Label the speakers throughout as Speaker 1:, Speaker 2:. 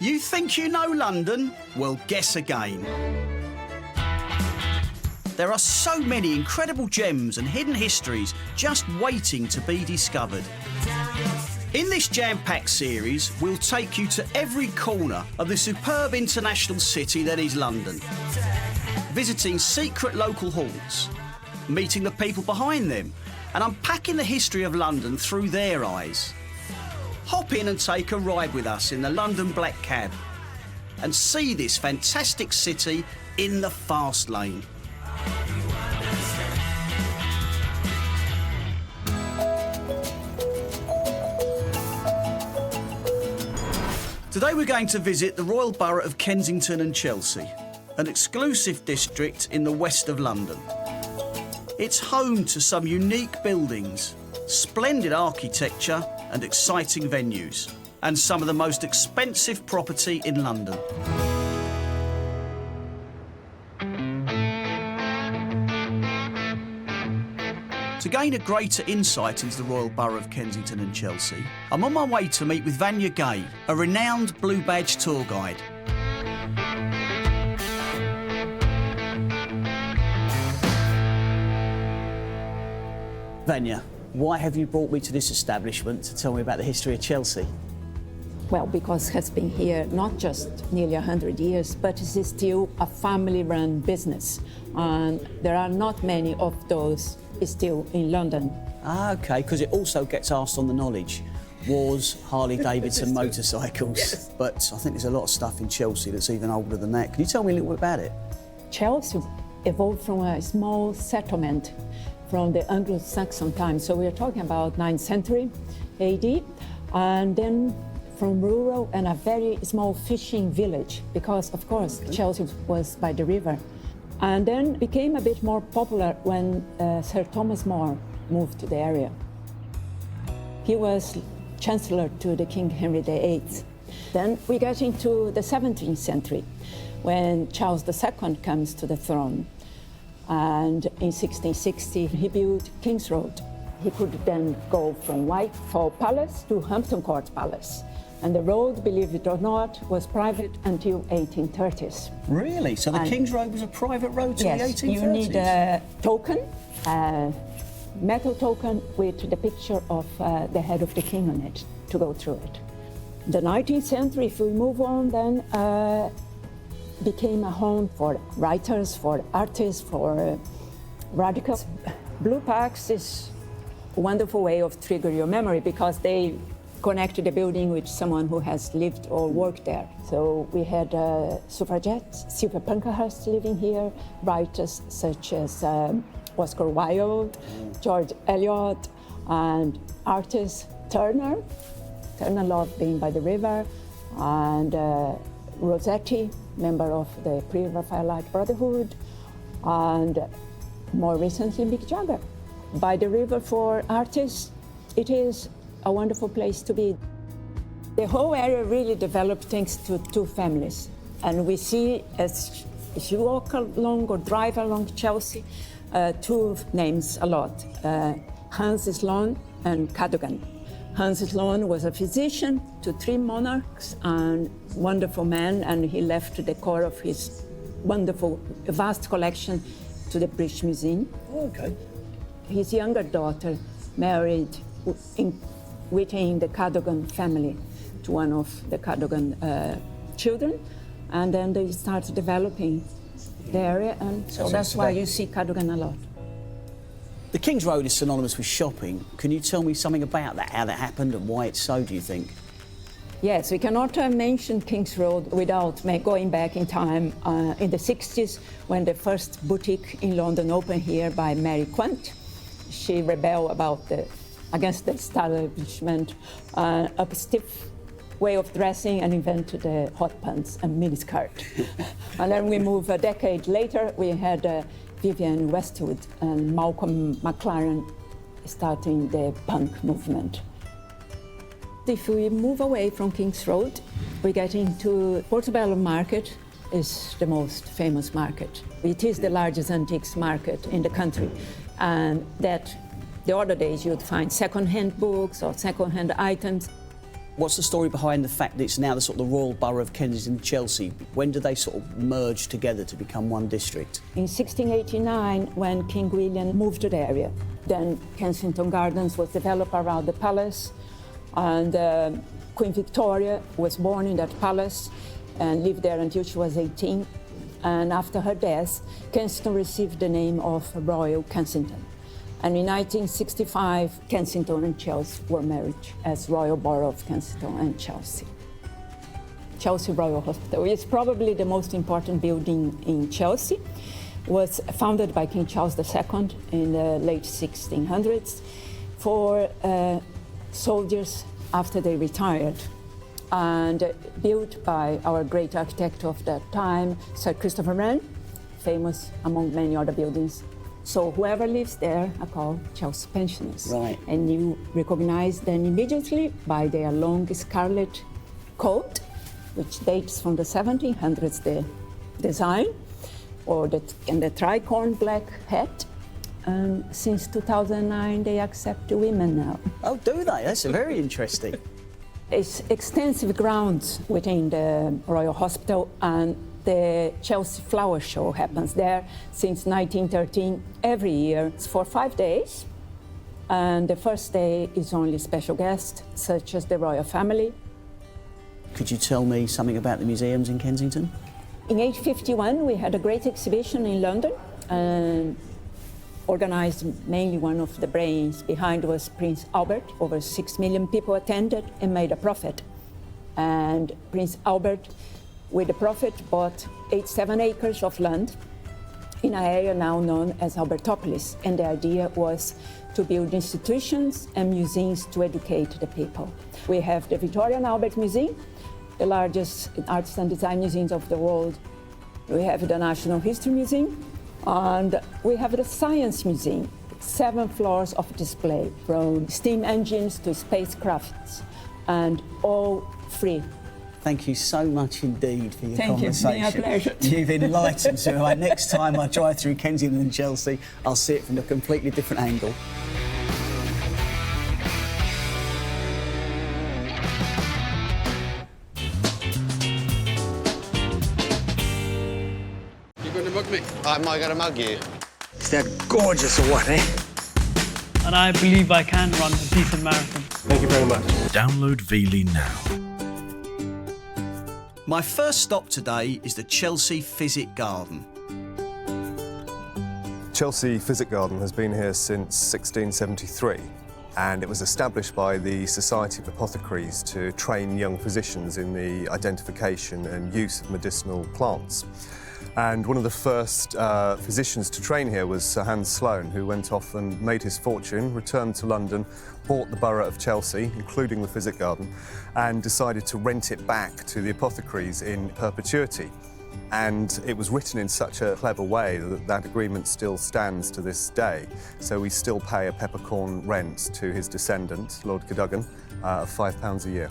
Speaker 1: You think you know London? Well, guess again. There are so many incredible gems and hidden histories just waiting to be discovered. In this jam-packed series, we'll take you to every corner of the superb international city that is London, visiting secret local haunts, meeting the people behind them, and unpacking the history of London through their eyes. Hop in and take a ride with us in the London Black Cab and see this fantastic city in the fast lane. Today we're going to visit the Royal Borough of Kensington and Chelsea, an exclusive district in the west of London. It's home to some unique buildings, splendid architecture and exciting venues, and some of the most expensive property in London. To gain a greater insight into the Royal Borough of Kensington and Chelsea, I'm on my way to meet with Vanya Gay, a renowned Blue Badge tour guide. Vanya, why have you brought me to this establishment to tell me about the history of Chelsea?
Speaker 2: Well, because it has been here not just nearly 100 years, but it is still a family-run business. And there are not many of those still in London.
Speaker 1: Ah, OK, because it also gets asked on the knowledge. Wars, Harley-Davidson motorcycles. Yes. But I think there's a lot of stuff in Chelsea that's even older than that. Can you tell me a little bit about it?
Speaker 2: Chelsea evolved from a small settlement from the Anglo-Saxon times. So we're talking about 9th century AD. And then from rural and a very small fishing village, because, of course, Chelsea was by the river. And then became a bit more popular when Sir Thomas More moved to the area. He was Chancellor to the King Henry VIII. Then we get into the 17th century, when Charles II comes to the throne. And in 1660, he built King's Road. He could then go from Whitehall Palace to Hampton Court Palace. And the road, believe it or not, was private until 1830s.
Speaker 1: Really? So the King's Road was a private road till the 1830s?
Speaker 2: Yes, you need a token, a metal token with the picture of the head of the king on it to go through it. The 19th century, if we move on, then became a home for writers, for artists, for radicals. Blue Packs is a wonderful way of triggering your memory because they connect the building with someone who has lived or worked there. So we had suffragettes, Sylvia Pankhurst living here, writers such as Oscar Wilde, George Eliot, and artists Turner loved being by the river, and Rossetti, member of the Pre-Raphaelite Brotherhood, and more recently Mick Jagger. By the river for artists, it is a wonderful place to be. The whole area really developed thanks to two families. And we see, as you walk along or drive along Chelsea, two names a lot, Hans Sloane and Cadogan. Hans Sloane was a physician to three monarchs and wonderful man, and he left the core of his wonderful, vast collection to the British Museum.
Speaker 1: Okay. His
Speaker 2: younger daughter married within the Cadogan family to one of the Cadogan children, and then they started developing the area, and so that's why you see Cadogan a lot.
Speaker 1: The King's Road is synonymous with shopping. Can you tell me something about that, how that happened and why it's so, do you think?
Speaker 2: Yes, we cannot mention King's Road without going back in time in the 60s when the first boutique in London opened here by Mary Quant. She rebelled against the establishment, a stiff way of dressing, and invented the hot pants and miniskirt. And then we move a decade later, we had Vivienne Westwood and Malcolm McLaren starting the punk movement. If we move away from King's Road, we get into Portobello Market, is the most famous market. It is the largest antiques market in the country, and that the other days you'd find second-hand books or second-hand items.
Speaker 1: What's the story behind the fact that it's now the sort of the royal borough of Kensington and Chelsea? When did they sort of merge together to become one district?
Speaker 2: In 1689, when King William moved to the area, then Kensington Gardens was developed around the palace, and Queen Victoria was born in that palace and lived there until she was 18. And after her death, Kensington received the name of Royal Kensington. And in 1965, Kensington and Chelsea were married as Royal Borough of Kensington and Chelsea. Chelsea Royal Hospital is probably the most important building in Chelsea. It was founded by King Charles II in the late 1600s for soldiers after they retired, and built by our great architect of that time, Sir Christopher Wren, famous among many other buildings. So whoever lives there are called Chelsea pensioners.
Speaker 1: Right. And
Speaker 2: you recognize them immediately by their long scarlet coat, which dates from the 1700s, the design, and the tricorn black hat. Since 2009, they accept women now.
Speaker 1: Oh, do they? That's very interesting.
Speaker 2: It's extensive grounds within the Royal Hospital, and the Chelsea Flower Show happens there since 1913 every year. It's for 5 days, and the first day is only special guests, such as the royal family.
Speaker 1: Could you tell me something about the museums in Kensington?
Speaker 2: In 1851, we had a great exhibition in London, and organized mainly one of the brains behind was Prince Albert. Over 6 million people attended and made a profit. And Prince Albert, with the profit, bought 87 acres of land in an area now known as Albertopolis. And the idea was to build institutions and museums to educate the people. We have the Victoria and Albert Museum, the largest arts and design museums of the world. We have the National History Museum, and we have the Science Museum, 7 floors of display, from steam engines to spacecrafts, and all free.
Speaker 1: Thank you so much indeed for your
Speaker 2: conversation.
Speaker 1: Thank you, it's been a pleasure. You've enlightened me. Next time I drive through Kensington and Chelsea, I'll see it from a completely different angle.
Speaker 3: Mug me.
Speaker 4: Am I going to mug you?
Speaker 5: Is that gorgeous or what, eh?
Speaker 6: And I believe I can run a decent marathon.
Speaker 3: Thank you very much.
Speaker 7: Download Veely now.
Speaker 1: My first stop today is the Chelsea Physic Garden.
Speaker 8: Chelsea Physic Garden has been here since 1673, and it was established by the Society of Apothecaries to train young physicians in the identification and use of medicinal plants. And one of the first physicians to train here was Sir Hans Sloane, who went off and made his fortune, returned to London, bought the borough of Chelsea, including the Physic Garden, and decided to rent it back to the apothecaries in perpetuity. And it was written in such a clever way that that agreement still stands to this day. So we still pay a peppercorn rent to his descendant, Lord Cadogan, of £5 a year.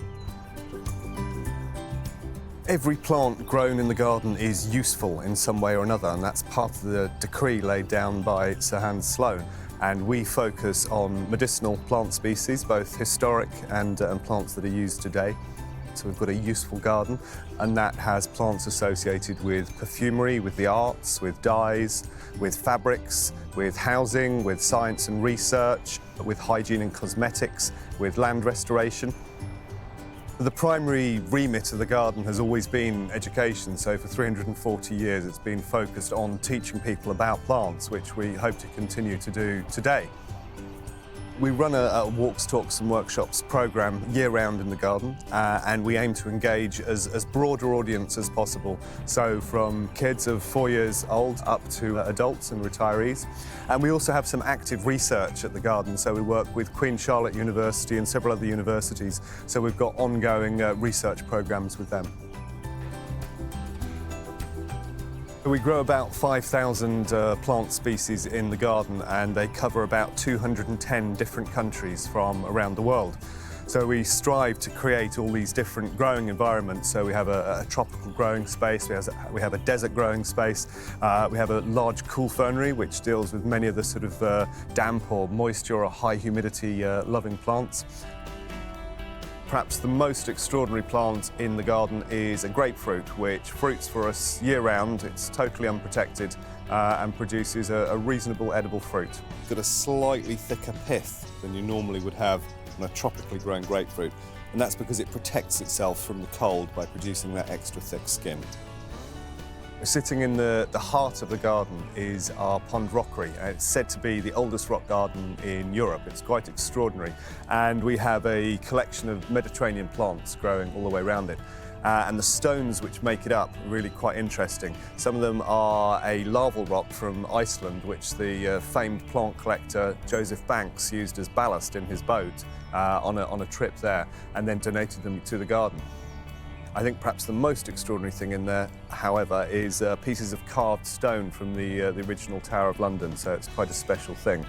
Speaker 8: Every plant grown in the garden is useful in some way or another, and that's part of the decree laid down by Sir Hans Sloane. And we focus on medicinal plant species, both historic and plants that are used today. So we've got a useful garden, and that has plants associated with perfumery, with the arts, with dyes, with fabrics, with housing, with science and research, with hygiene and cosmetics, with land restoration. The primary remit of the garden has always been education, so for 340 years it's been focused on teaching people about plants, which we hope to continue to do today. We run a walks, talks and workshops programme year-round in the garden, and we aim to engage as broader audience as possible, so from kids of 4 years old up to adults and retirees. And we also have some active research at the garden, so we work with Queen Charlotte University and several other universities, so we've got ongoing research programmes with them. We grow about 5,000 plant species in the garden, and they cover about 210 different countries from around the world. So we strive to create all these different growing environments. So we have a tropical growing space, we have a desert growing space, we have a large cool fernery which deals with many of the sort of damp or moisture or high humidity loving plants. Perhaps the most extraordinary plant in the garden is a grapefruit, which fruits for us year-round. It's totally unprotected and produces a reasonable edible fruit. It's got a slightly thicker pith than you normally would have on a tropically grown grapefruit, and that's because it protects itself from the cold by producing that extra thick skin. Sitting in the heart of the garden is our pond rockery. It's said to be the oldest rock garden in Europe. It's quite extraordinary. And we have a collection of Mediterranean plants growing all the way around it. And the stones which make it up are really quite interesting. Some of them are a larval rock from Iceland, which the famed plant collector Joseph Banks used as ballast in his boat on a trip there, and then donated them to the garden. I think perhaps the most extraordinary thing in there, however, is pieces of carved stone from the original Tower of London, so it's quite a special thing.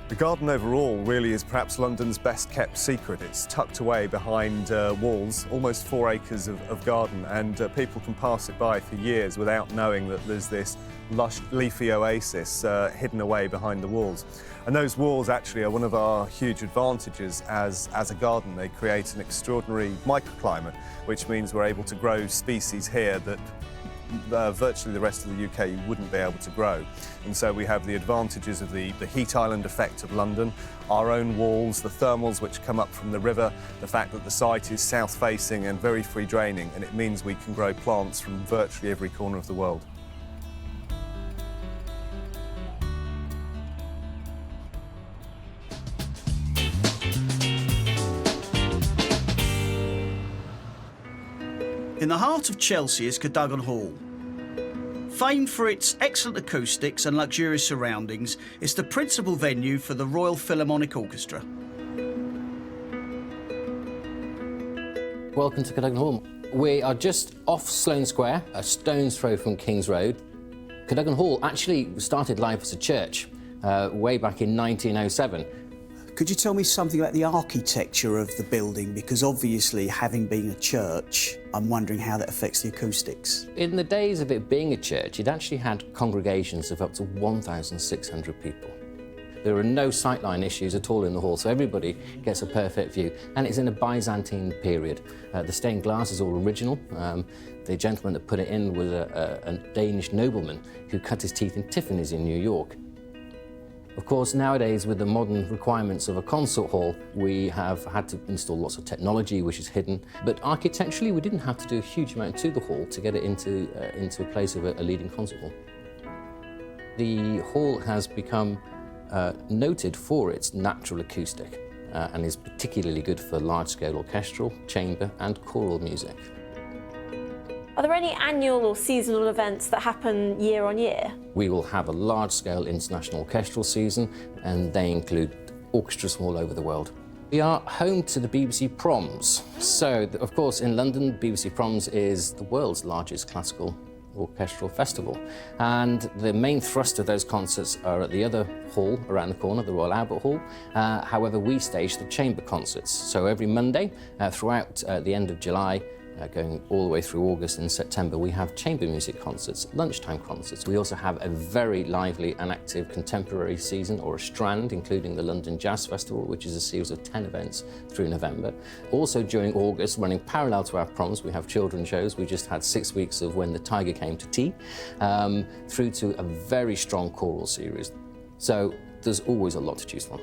Speaker 8: The garden overall really is perhaps London's best kept secret. It's tucked away behind walls, almost 4 acres of garden, and people can pass it by for years without knowing that there's this lush leafy oasis hidden away behind the walls. And those walls actually are one of our huge advantages as a garden. They create an extraordinary microclimate, which means we're able to grow species here that virtually the rest of the UK you wouldn't be able to grow. And so we have the advantages of the heat island effect of London, our own walls, the thermals which come up from the river, the fact that the site is south facing and very free draining, and it means we can grow plants from virtually every corner of the world.
Speaker 1: In the heart of Chelsea is Cadogan Hall. Famed for its excellent acoustics and luxurious surroundings, it's the principal venue for the Royal Philharmonic Orchestra.
Speaker 4: Welcome to Cadogan Hall. We are just off Sloane Square, a stone's throw from King's Road. Cadogan Hall actually started life as a church way back in 1907.
Speaker 1: Could you tell me something about the architecture of the building? Because obviously, having been a church, I'm wondering how that affects the acoustics.
Speaker 4: In the days of it being a church, it actually had congregations of up to 1,600 people. There are no sightline issues at all in the hall, so everybody gets a perfect view. And it's in a Byzantine period. The stained glass is all original. The gentleman that put it in was a Danish nobleman who cut his teeth in Tiffany's in New York. Of course, nowadays, with the modern requirements of a concert hall, we have had to install lots of technology which is hidden. But architecturally, we didn't have to do a huge amount to the hall to get it into a place of a leading concert hall. The hall has become noted for its natural acoustic and is particularly good for large-scale orchestral, chamber and choral music.
Speaker 9: Are there any annual or seasonal events that happen year on year?
Speaker 4: We will have a large-scale international orchestral season, and they include orchestras from all over the world. We are home to the BBC Proms. So, of course, in London, BBC Proms is the world's largest classical orchestral festival. And the main thrust of those concerts are at the other hall around the corner, the Royal Albert Hall. However, we stage the chamber concerts. So every Monday, throughout the end of July, going all the way through August and September, we have chamber music concerts, lunchtime concerts. We also have a very lively and active contemporary season, or a strand, including the London Jazz Festival, which is a series of 10 events through November. Also during August, running parallel to our proms, we have children's shows. We just had 6 weeks of When the Tiger Came to Tea, through to a very strong choral series. So there's always a lot to choose from.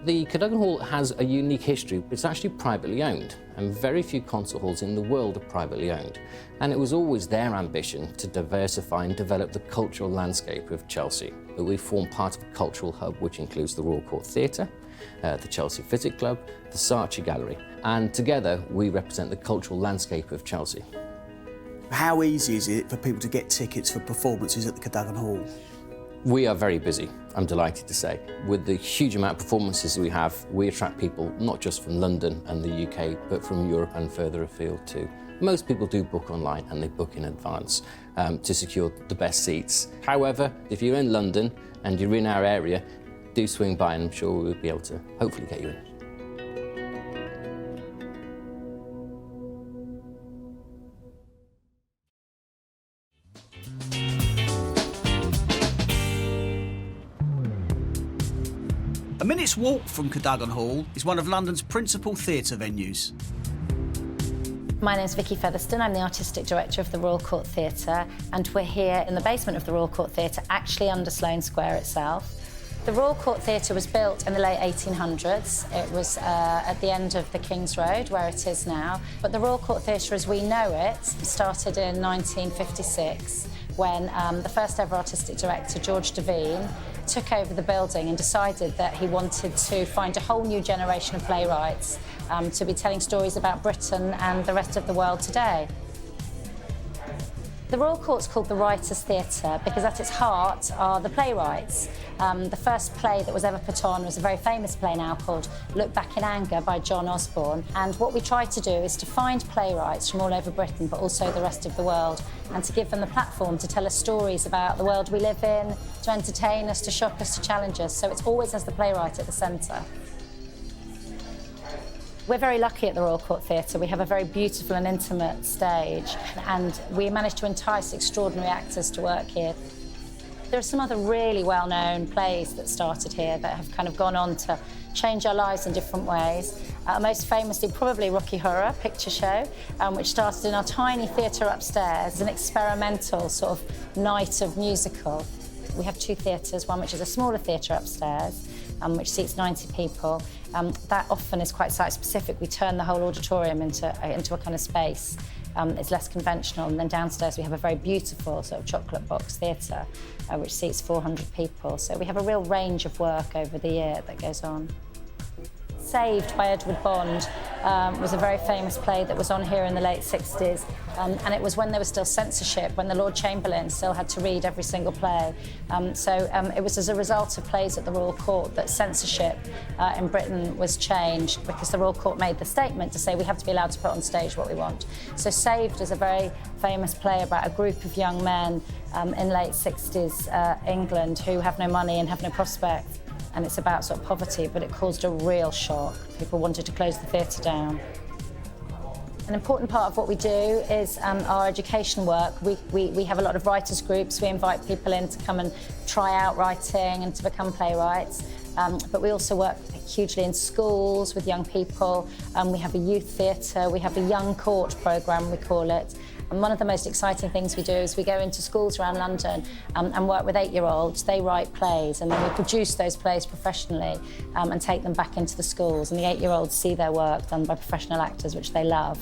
Speaker 4: The Cadogan Hall has a unique history. It's actually privately owned, and very few concert halls in the world are privately owned. And it was always their ambition to diversify and develop the cultural landscape of Chelsea. We form part of a cultural hub which includes the Royal Court Theatre, the Chelsea Physic Club, the Saatchi Gallery, and together we represent the cultural landscape of Chelsea.
Speaker 1: How easy is it for people to get tickets for performances at the Cadogan Hall?
Speaker 4: We are very busy, I'm delighted to say. With the huge amount of performances we have, we attract people not just from London and the UK, but from Europe and further afield too. Most people do book online and they book in advance to secure the best seats. However, if you're in London and you're in our area, do swing by and I'm sure we'll be able to hopefully get you in.
Speaker 1: minute's walk from Cadogan Hall is one of London's principal theatre venues.
Speaker 10: My name's Vicky Featherstone. I'm the Artistic Director of the Royal Court Theatre, and we're here in the basement of the Royal Court Theatre, actually under Sloane Square itself. The Royal Court Theatre was built in the late 1800s. It was at the end of the King's Road, where it is now. But the Royal Court Theatre, as we know it, started in 1956, when the first ever artistic director, George Devine, took over the building and decided that he wanted to find a whole new generation of playwrights to be telling stories about Britain and the rest of the world today. The Royal Court's called the Writers' Theatre because at its heart are the playwrights. The first play that was ever put on was a very famous play now called Look Back in Anger by John Osborne. And what we try to do is to find playwrights from all over Britain, but also the rest of the world, and to give them the platform to tell us stories about the world we live in, to entertain us, to shock us, to challenge us. So it's always as the playwright at the centre. We're very lucky at the Royal Court Theatre. We have a very beautiful and intimate stage, and we manage to entice extraordinary actors to work here. There are some other really well-known plays that started here that have kind of gone on to change our lives in different ways. Most famously, probably Rocky Horror picture show, which started in our tiny theatre upstairs, an experimental sort of night of musical. We have two theatres, one which is a smaller theatre upstairs, which seats 90 people. That often is quite site-specific. We turn the whole auditorium into a kind of space. It's less conventional. And then downstairs we have a very beautiful sort of chocolate box theatre, which seats 400 people. So we have a real range of work over the year that goes on. Saved by Edward Bond was a very famous play that was on here in the late 60s, and it was when there was still censorship, when the Lord Chamberlain still had to read every single play. It was as a result of plays at the Royal Court that censorship in Britain was changed, because the Royal Court made the statement to say we have to be allowed to put on stage what we want. So Saved is a very famous play about a group of young men in late 60s England who have no money and have no prospects. And it's about sort of poverty, but it caused a real shock. People wanted to close the theatre down. An important part of what we do is our education work. We have a lot of writers' groups. We invite people in to come and try out writing and to become playwrights. But we also work hugely in schools with young people. We have a youth theatre. We have a young court programme, we call it. And one of the most exciting things we do is we go into schools around London and work with 8-year-olds. They write plays, and then we produce those plays professionally and take them back into the schools. And the 8-year-olds see their work done by professional actors, which they love.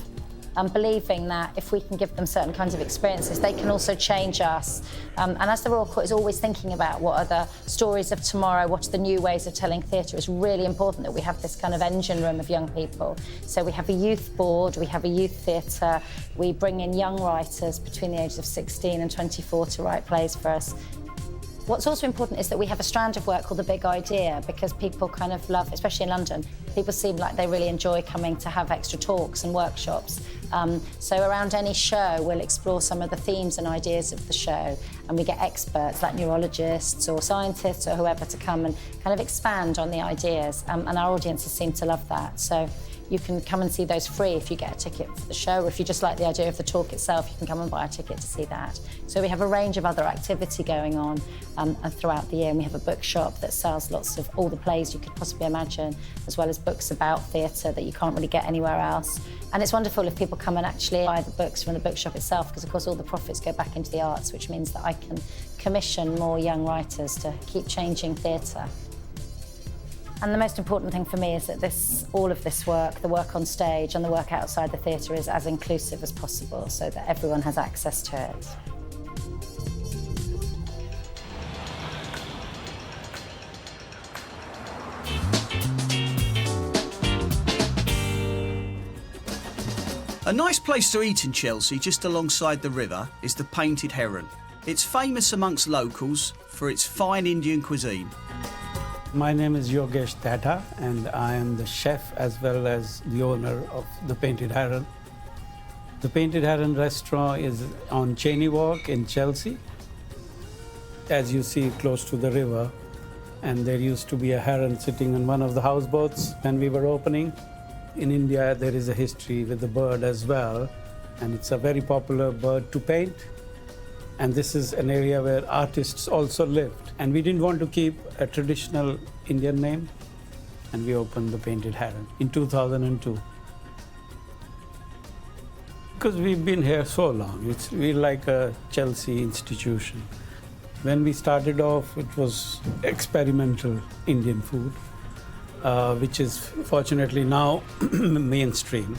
Speaker 10: Believing that if we can give them certain kinds of experiences, they can also change us. And as the Royal Court is always thinking about what are the stories of tomorrow, what are the new ways of telling theatre, it's really important that we have this kind of engine room of young people. So we have a youth board, we have a youth theatre, we bring in young writers between the ages of 16 and 24 to write plays for us. What's also important is that we have a strand of work called The Big Idea, because people kind of love, especially in London, people seem like they really enjoy coming to have extra talks and workshops. So around any show, we'll explore some of the themes and ideas of the show, and we get experts like neurologists or scientists or whoever to come and kind of expand on the ideas, and our audiences seem to love that. So you can come and see those free if you get a ticket for the show, or if you just like the idea of the talk itself, you can come and buy a ticket to see that. So we have a range of other activity going on throughout the year, and we have a bookshop that sells lots of all the plays you could possibly imagine, as well as books about theatre that you can't really get anywhere else. And it's wonderful if people come and actually buy the books from the bookshop itself, because of course all the profits go back into the arts, which means that I can commission more young writers to keep changing theatre. And the most important thing for me is that all of this work, the work on stage and the work outside the theatre, is as inclusive as possible, so that everyone has access to it.
Speaker 1: A nice place to eat in Chelsea, just alongside the river, is the Painted Heron. It's famous amongst locals for its fine Indian cuisine.
Speaker 11: My name is Yogesh Tata, and I am the chef as well as the owner of the Painted Heron. The Painted Heron restaurant is on Cheney Walk in Chelsea. As you see, close to the river, and there used to be a heron sitting on one of the houseboats when we were opening. In India, there is a history with the bird as well, and it's a very popular bird to paint. And this is an area where artists also lived. And we didn't want to keep a traditional Indian name. and we opened the Painted Heron in 2002. Because we've been here so long, we're like a Chelsea institution. When we started off, it was experimental Indian food, which is fortunately now mainstream.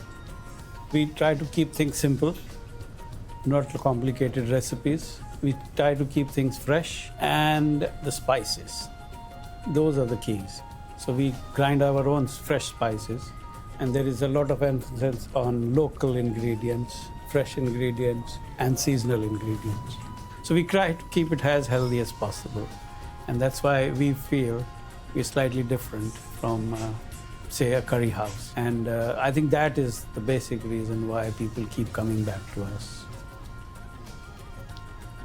Speaker 11: We try to keep things simple, not complicated recipes. We try to keep things fresh, and the spices. Those are the keys. So we grind our own fresh spices, and there is a lot of emphasis on local ingredients, fresh ingredients, and seasonal ingredients. So we try to keep it as healthy as possible, and that's why we feel we're slightly different from, say, a curry house. And I think that is the basic reason why people keep coming back to us.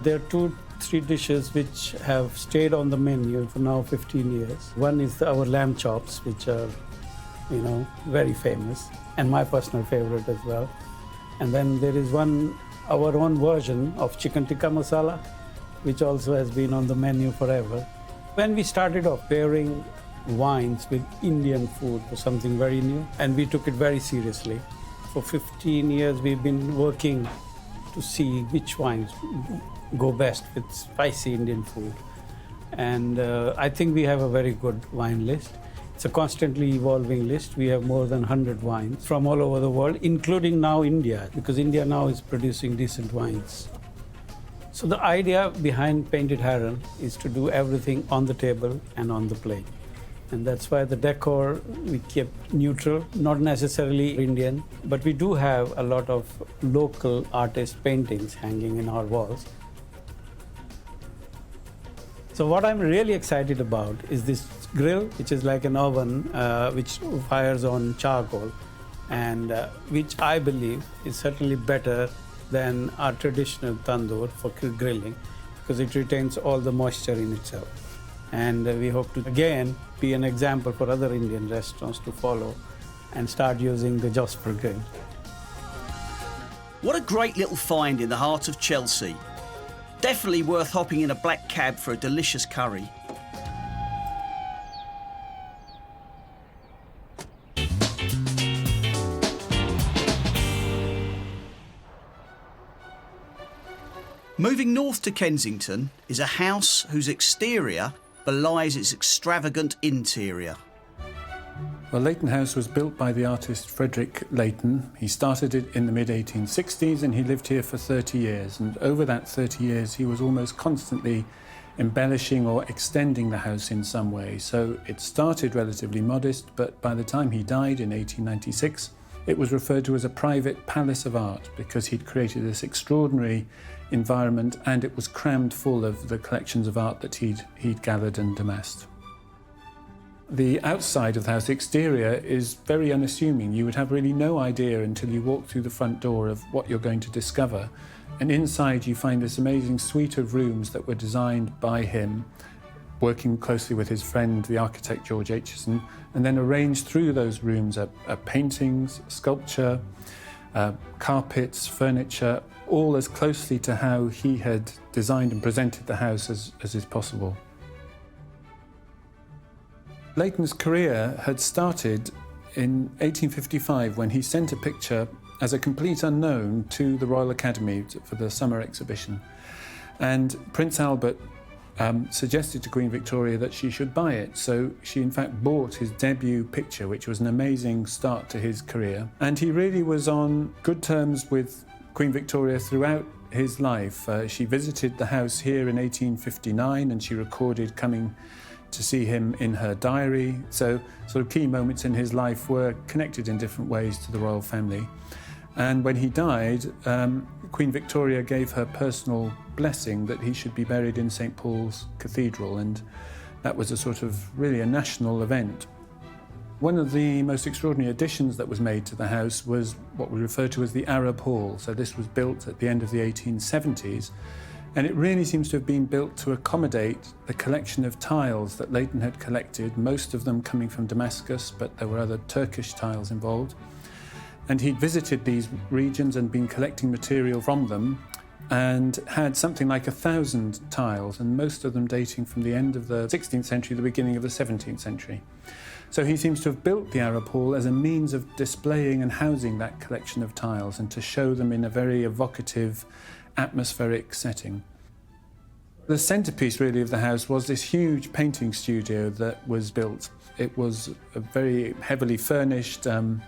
Speaker 11: There are 2-3 dishes which have stayed on the menu for now 15 years. One is our lamb chops, which are, very famous, and my personal favorite as well. And then there is our own version of chicken tikka masala, which also has been on the menu forever. When we started off, pairing wines with Indian food was something very new, and we took it very seriously. For 15 years, we've been working to see which wines go best with spicy Indian food. And I think we have a very good wine list. It's a constantly evolving list. We have more than 100 wines from all over the world, including now India, because India now is producing decent wines. So the idea behind Painted Heron is to do everything on the table and on the plate. And that's why the decor we kept neutral, not necessarily Indian, but we do have a lot of local artist paintings hanging in our walls. So what I'm really excited about is this grill, which is like an oven which fires on charcoal, and which I believe is certainly better than our traditional tandoor for grilling, because it retains all the moisture in itself. And we hope to, again, be an example for other Indian restaurants to follow and start using the Jasper grill.
Speaker 1: What a great little find in the heart of Chelsea. Definitely worth hopping in a black cab for a delicious curry. Moving north to Kensington is a house whose exterior belies its extravagant interior.
Speaker 12: Well, Leighton House was built by the artist Frederick Leighton. He started it in the mid-1860s and he lived here for 30 years. And over that 30 years, he was almost constantly embellishing or extending the house in some way. So it started relatively modest, but by the time he died in 1896, it was referred to as a private palace of art because he'd created this extraordinary environment and it was crammed full of the collections of art that he'd gathered and amassed. The outside of the house, the exterior, is very unassuming. You would have really no idea until you walk through the front door of what you're going to discover. And inside you find this amazing suite of rooms that were designed by him, working closely with his friend, the architect George Aitchison, and then arranged through those rooms are paintings, sculpture, carpets, furniture, all as closely to how he had designed and presented the house as is possible. Leighton's career had started in 1855 when he sent a picture as a complete unknown to the Royal Academy for the summer exhibition. And Prince Albert suggested to Queen Victoria that she should buy it. So she in fact bought his debut picture, which was an amazing start to his career. And he really was on good terms with Queen Victoria throughout his life. She visited the house here in 1859 and she recorded coming to see him in her diary. So sort of key moments in his life were connected in different ways to the royal family. And when he died, Queen Victoria gave her personal blessing that he should be buried in St. Paul's Cathedral, and that was a sort of really a national event. One of the most extraordinary additions that was made to the house was what we refer to as the Arab Hall. So this was built at the end of the 1870s, and it really seems to have been built to accommodate the collection of tiles that Leighton had collected, most of them coming from Damascus, but there were other Turkish tiles involved. And he'd visited these regions and been collecting material from them and had something like 1,000 tiles, and most of them dating from the end of the 16th century, the beginning of the 17th century. So he seems to have built the Arab Hall as a means of displaying and housing that collection of tiles and to show them in a very evocative, atmospheric setting. The centrepiece really of the house was this huge painting studio that was built. It was a very heavily furnished and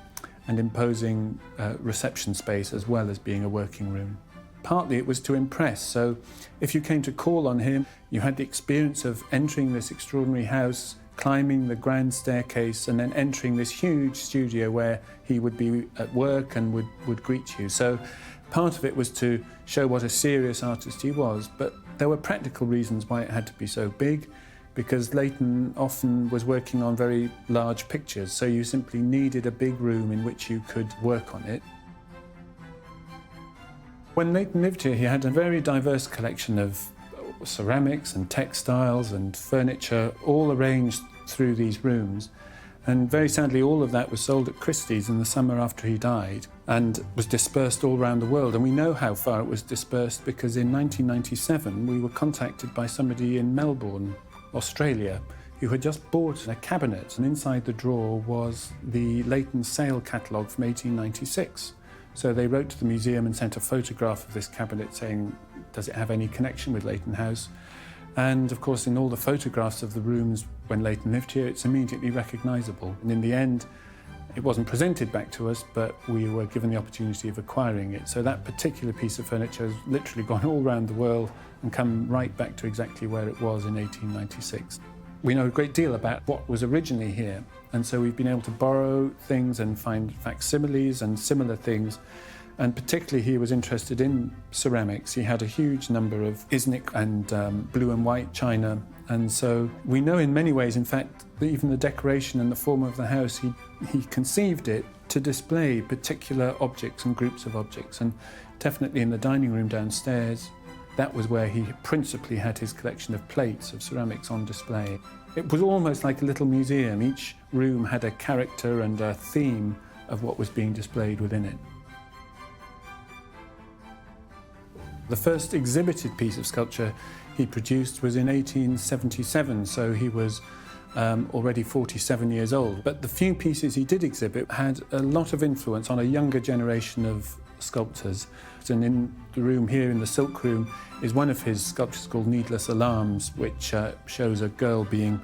Speaker 12: imposing reception space as well as being a working room. Partly it was to impress, so if you came to call on him, you had the experience of entering this extraordinary house, climbing the grand staircase and then entering this huge studio where he would be at work and would greet you. So part of it was to show what a serious artist he was, but there were practical reasons why it had to be so big, because Leighton often was working on very large pictures, so you simply needed a big room in which you could work on it. When Leighton lived here, he had a very diverse collection of ceramics and textiles and furniture, all arranged through these rooms. And very sadly, all of that was sold at Christie's in the summer after he died and was dispersed all around the world. And we know how far it was dispersed because in 1997, we were contacted by somebody in Melbourne, Australia, who had just bought a cabinet, and inside the drawer was the Leighton sale catalogue from 1896. So they wrote to the museum and sent a photograph of this cabinet saying, does it have any connection with Leighton House? And of course, in all the photographs of the rooms when Leighton lived here, it's immediately recognisable. And in the end, it wasn't presented back to us, but we were given the opportunity of acquiring it. So that particular piece of furniture has literally gone all around the world and come right back to exactly where it was in 1896. We know a great deal about what was originally here, and so we've been able to borrow things and find facsimiles and similar things. And particularly he was interested in ceramics. He had a huge number of Iznik and blue and white china. And so we know in many ways, in fact, that even the decoration and the form of the house, he conceived it to display particular objects and groups of objects. And definitely in the dining room downstairs, that was where he principally had his collection of plates of ceramics on display. It was almost like a little museum. Each room had a character and a theme of what was being displayed within it. The first exhibited piece of sculpture he produced was in 1877, so he was already 47 years old. But the few pieces he did exhibit had a lot of influence on a younger generation of sculptors. And in the room here, in the Silk Room, is one of his sculptures called Needless Alarms, which shows a girl being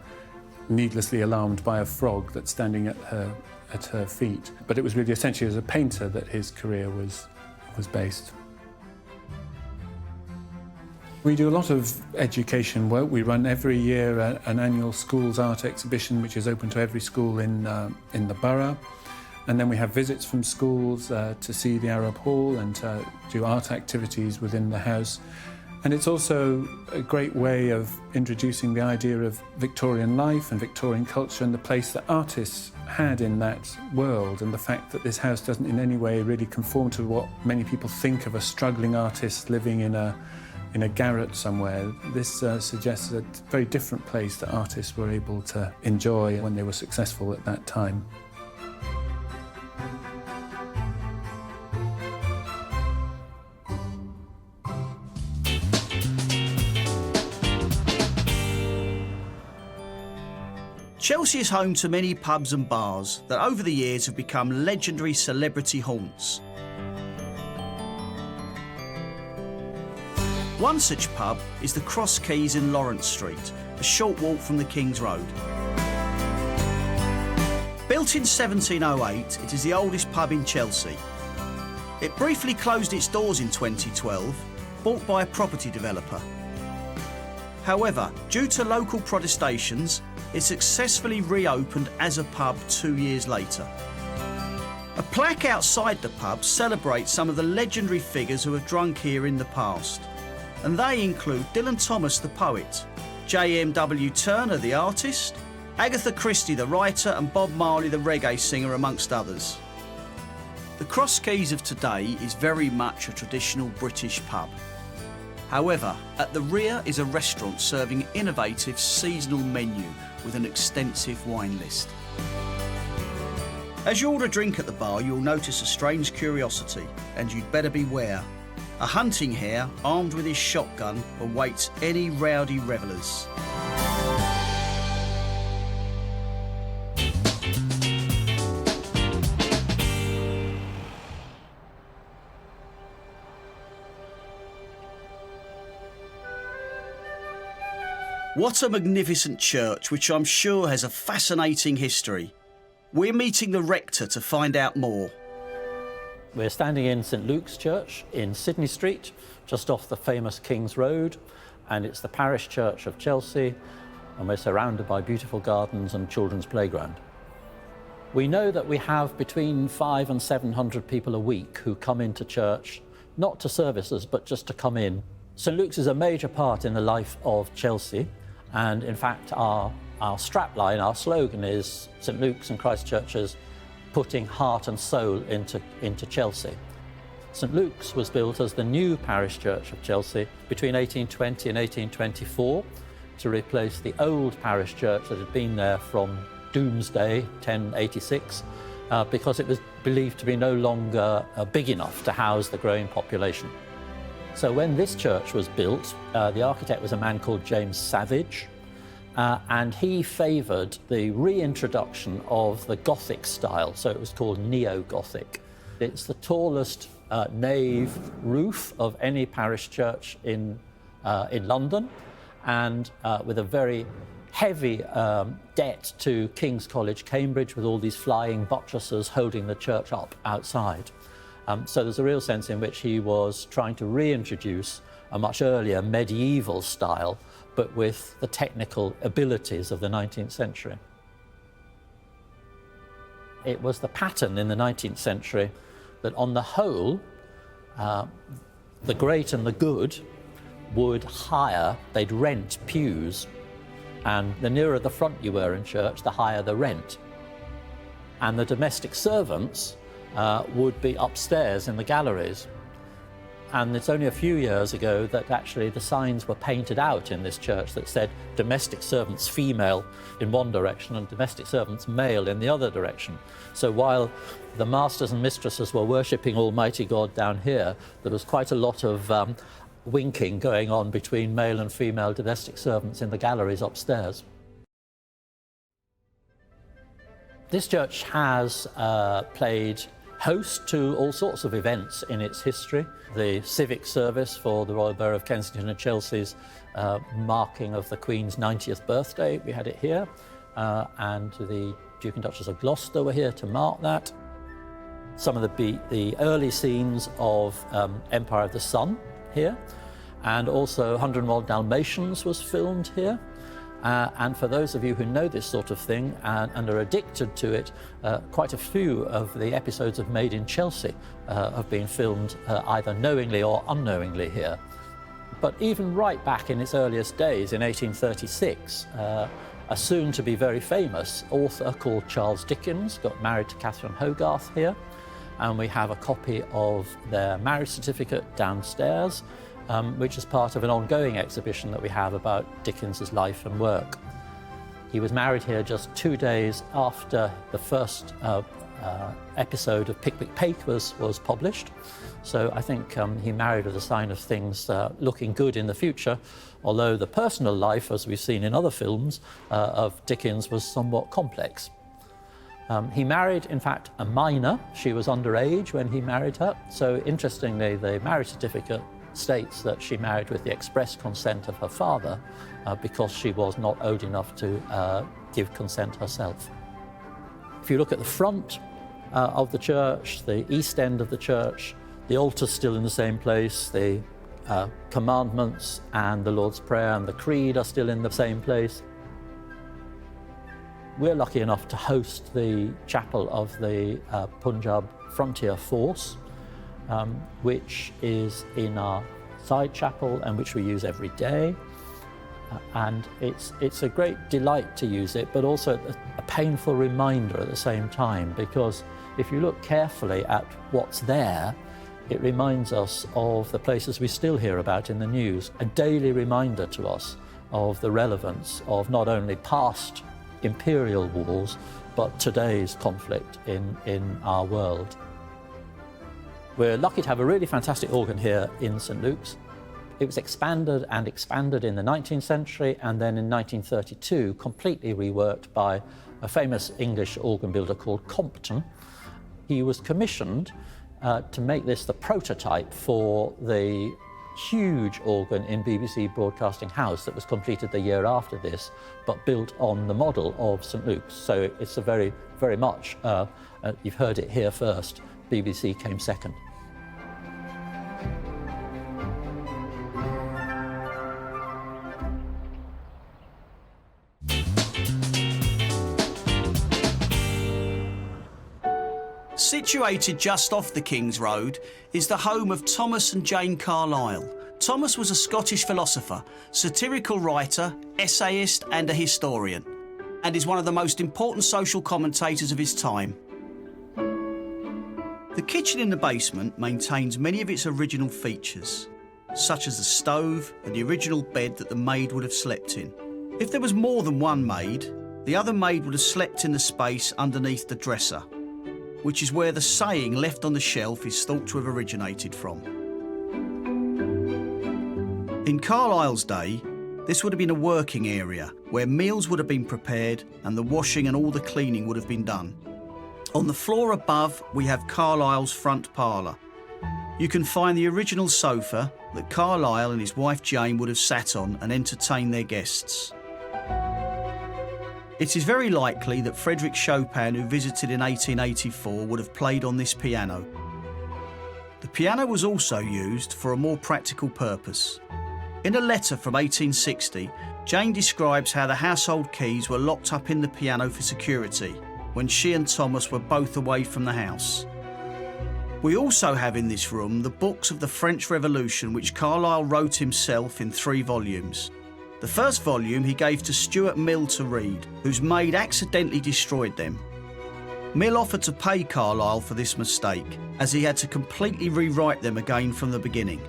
Speaker 12: needlessly alarmed by a frog that's standing at her feet. But it was really essentially as a painter that his career was based. We do a lot of education work. We run every year an annual schools art exhibition, which is open to every school in the borough. And then we have visits from schools to see the Arab Hall and to do art activities within the house. And it's also a great way of introducing the idea of Victorian life and Victorian culture and the place that artists had in that world, and the fact that this house doesn't in any way really conform to what many people think of a struggling artist living in a garret somewhere. This suggests a very different place that artists were able to enjoy when they were successful at that time.
Speaker 1: Chelsea is home to many pubs and bars that over the years have become legendary celebrity haunts. One such pub is the Cross Keys in Lawrence Street, a short walk from the King's Road. Built in 1708, it is the oldest pub in Chelsea. It briefly closed its doors in 2012, bought by a property developer. However, due to local protestations, it successfully reopened as a pub 2 years later. A plaque outside the pub celebrates some of the legendary figures who have drunk here in the past, and they include Dylan Thomas the poet, J.M.W. Turner the artist, Agatha Christie the writer, and Bob Marley the reggae singer, amongst others. The Cross Keys of today is very much a traditional British pub. However, at the rear is a restaurant serving innovative seasonal menu with an extensive wine list. As you order a drink at the bar, you'll notice a strange curiosity, and you'd better beware. A hunting hare, armed with his shotgun, awaits any rowdy revellers. What a magnificent church, which I'm sure has a fascinating history. We're meeting the rector to find out more.
Speaker 13: We're standing in St Luke's Church in Sydney Street, just off the famous King's Road, and it's the parish church of Chelsea, and we're surrounded by beautiful gardens and children's playground. We know that we have between 500 and 700 people a week who come into church, not to services, but just to come in. St Luke's is a major part in the life of Chelsea, and in fact our strapline, our slogan is St Luke's and Christ Churches putting heart and soul into Chelsea. St Luke's was built as the new parish church of Chelsea between 1820 and 1824 to replace the old parish church that had been there from Doomsday, 1086, because it was believed to be no longer big enough to house the growing population. So when this church was built, the architect was a man called James Savage, and he favoured the reintroduction of the Gothic style, so it was called Neo-Gothic. It's the tallest nave roof of any parish church in London, and with a very heavy debt to King's College, Cambridge, with all these flying buttresses holding the church up outside. So there's a real sense in which he was trying to reintroduce a much earlier medieval style, but with the technical abilities of the 19th century. It was the pattern in the 19th century that on the whole, the great and the good would hire, they'd rent pews, and the nearer the front you were in church, the higher the rent. And the domestic servants would be upstairs in the galleries. And it's only a few years ago that actually the signs were painted out in this church that said domestic servants female in one direction and domestic servants male in the other direction. So while the masters and mistresses were worshipping Almighty God down here, there was quite a lot of winking going on between male and female domestic servants in the galleries upstairs. This church has played host to all sorts of events in its history. The civic service for the Royal Borough of Kensington and Chelsea's marking of the Queen's 90th birthday, we had it here, and the Duke and Duchess of Gloucester were here to mark that. Some of the early scenes of Empire of the Sun here, and also 101 Dalmatians was filmed here. And for those of you who know this sort of thing and are addicted to it, quite a few of the episodes of Made in Chelsea have been filmed either knowingly or unknowingly here. But even right back in its earliest days, in 1836, a soon-to-be very famous author called Charles Dickens got married to Catherine Hogarth here, and we have a copy of their marriage certificate downstairs, which is part of an ongoing exhibition that we have about Dickens's life and work. He was married here just 2 days after the first episode of Pickwick Papers was published. So I think he married as a sign of things looking good in the future, although the personal life, as we've seen in other films, of Dickens was somewhat complex. He married, in fact, a minor. She was underage when he married her. So interestingly, the marriage certificate states that she married with the express consent of her father because she was not old enough to give consent herself. If you look at the front of the church, the east end of the church, the altar's still in the same place, the commandments and the Lord's Prayer and the Creed are still in the same place. We're lucky enough to host the chapel of the Punjab Frontier Force, which is in our side chapel and which we use every day. And it's a great delight to use it, but also a painful reminder at the same time, because if you look carefully at what's there, it reminds us of the places we still hear about in the news, a daily reminder to us of the relevance of not only past imperial wars, but today's conflict in our world. We're lucky to have a really fantastic organ here in St Luke's. It was expanded and expanded in the 19th century, and then in 1932 completely reworked by a famous English organ builder called Compton. He was commissioned to make this the prototype for the huge organ in BBC Broadcasting House that was completed the year after this, but built on the model of St Luke's. So it's a very, very much, you've heard it here first, BBC came second.
Speaker 1: Situated just off the King's Road is the home of Thomas and Jane Carlyle. Thomas was a Scottish philosopher, satirical writer, essayist and a historian, and is one of the most important social commentators of his time. The kitchen in the basement maintains many of its original features, such as the stove and the original bed that the maid would have slept in. If there was more than one maid, the other maid would have slept in the space underneath the dresser, which is where the saying left on the shelf is thought to have originated from. In Carlyle's day, this would have been a working area where meals would have been prepared and the washing and all the cleaning would have been done. On the floor above, we have Carlyle's front parlour. You can find the original sofa that Carlyle and his wife Jane would have sat on and entertained their guests. It is very likely that Frédéric Chopin, who visited in 1884, would have played on this piano. The piano was also used for a more practical purpose. In a letter from 1860, Jane describes how the household keys were locked up in the piano for security when she and Thomas were both away from the house. We also have in this room the books of the French Revolution, which Carlyle wrote himself in 3 volumes. The first volume he gave to Stuart Mill to read, whose maid accidentally destroyed them. Mill offered to pay Carlyle for this mistake, as he had to completely rewrite them again from the beginning.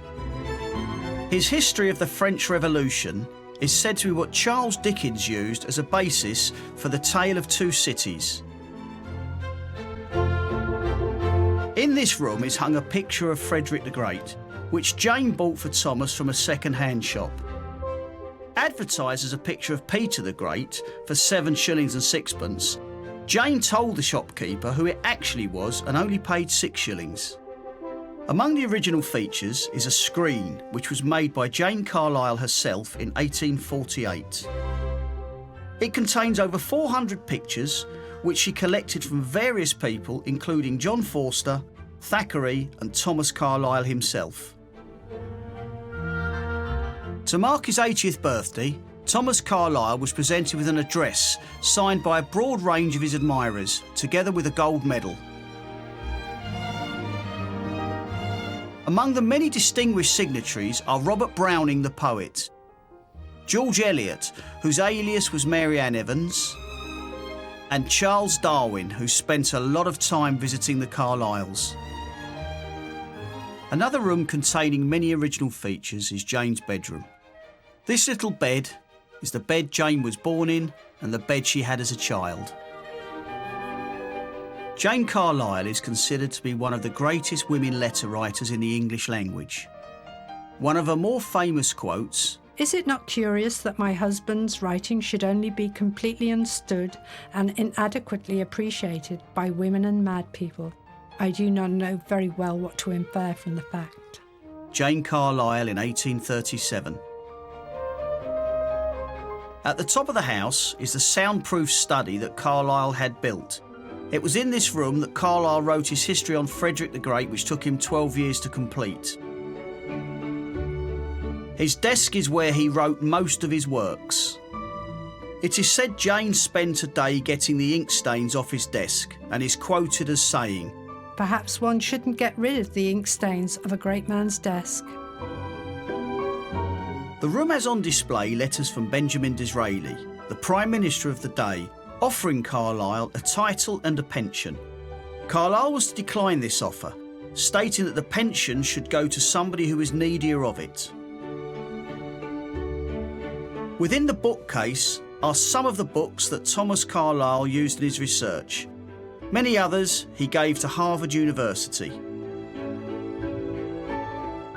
Speaker 1: His history of the French Revolution is said to be what Charles Dickens used as a basis for The Tale of Two Cities. In this room is hung a picture of Frederick the Great, which Jane bought for Thomas from a second-hand shop. Advertised as a picture of Peter the Great for 7 shillings and 6pence, Jane told the shopkeeper who it actually was and only paid 6 shillings. Among the original features is a screen which was made by Jane Carlyle herself in 1848. It contains over 400 pictures which she collected from various people including John Forster, Thackeray and Thomas Carlyle himself. To mark his 80th birthday, Thomas Carlyle was presented with an address signed by a broad range of his admirers, together with a gold medal. Among the many distinguished signatories are Robert Browning the poet, George Eliot, whose alias was Mary Ann Evans, and Charles Darwin, who spent a lot of time visiting the Carlyles. Another room containing many original features is Jane's bedroom. This little bed is the bed Jane was born in and the bed she had as a child. Jane Carlyle is considered to be one of the greatest women letter writers in the English language. One of her more famous quotes,
Speaker 14: "Is it not curious that my husband's writing should only be completely understood and inadequately appreciated by women and mad people? I do not know very well what to infer from the fact."
Speaker 1: Jane Carlyle in 1837. At the top of the house is the soundproof study that Carlyle had built. It was in this room that Carlyle wrote his history on Frederick the Great, which took him 12 years to complete. His desk is where he wrote most of his works. It is said Jane spent a day getting the ink stains off his desk and is quoted as saying,
Speaker 14: "Perhaps one shouldn't get rid of the ink stains of a great man's desk."
Speaker 1: The room has on display letters from Benjamin Disraeli, the Prime Minister of the day, offering Carlyle a title and a pension. Carlyle was to decline this offer, stating that the pension should go to somebody who was needier of it. Within the bookcase are some of the books that Thomas Carlyle used in his research. Many others he gave to Harvard University.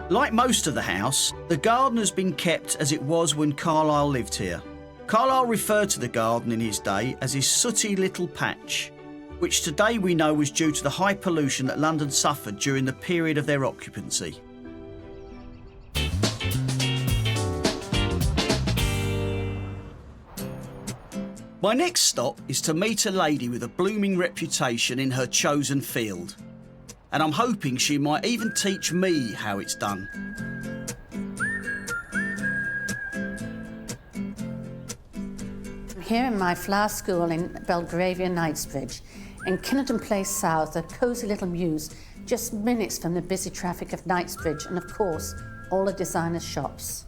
Speaker 1: Like most of the house, the garden has been kept as it was when Carlyle lived here. Carlyle referred to the garden in his day as his sooty little patch, which today we know was due to the high pollution that London suffered during the period of their occupancy. My next stop is to meet a lady with a blooming reputation in her chosen field. And I'm hoping she might even teach me how it's done.
Speaker 15: I'm here in my flower school in Belgravia, Knightsbridge, in Kinnerton Place South, a cosy little mews, just minutes from the busy traffic of Knightsbridge and, of course, all the designers' shops.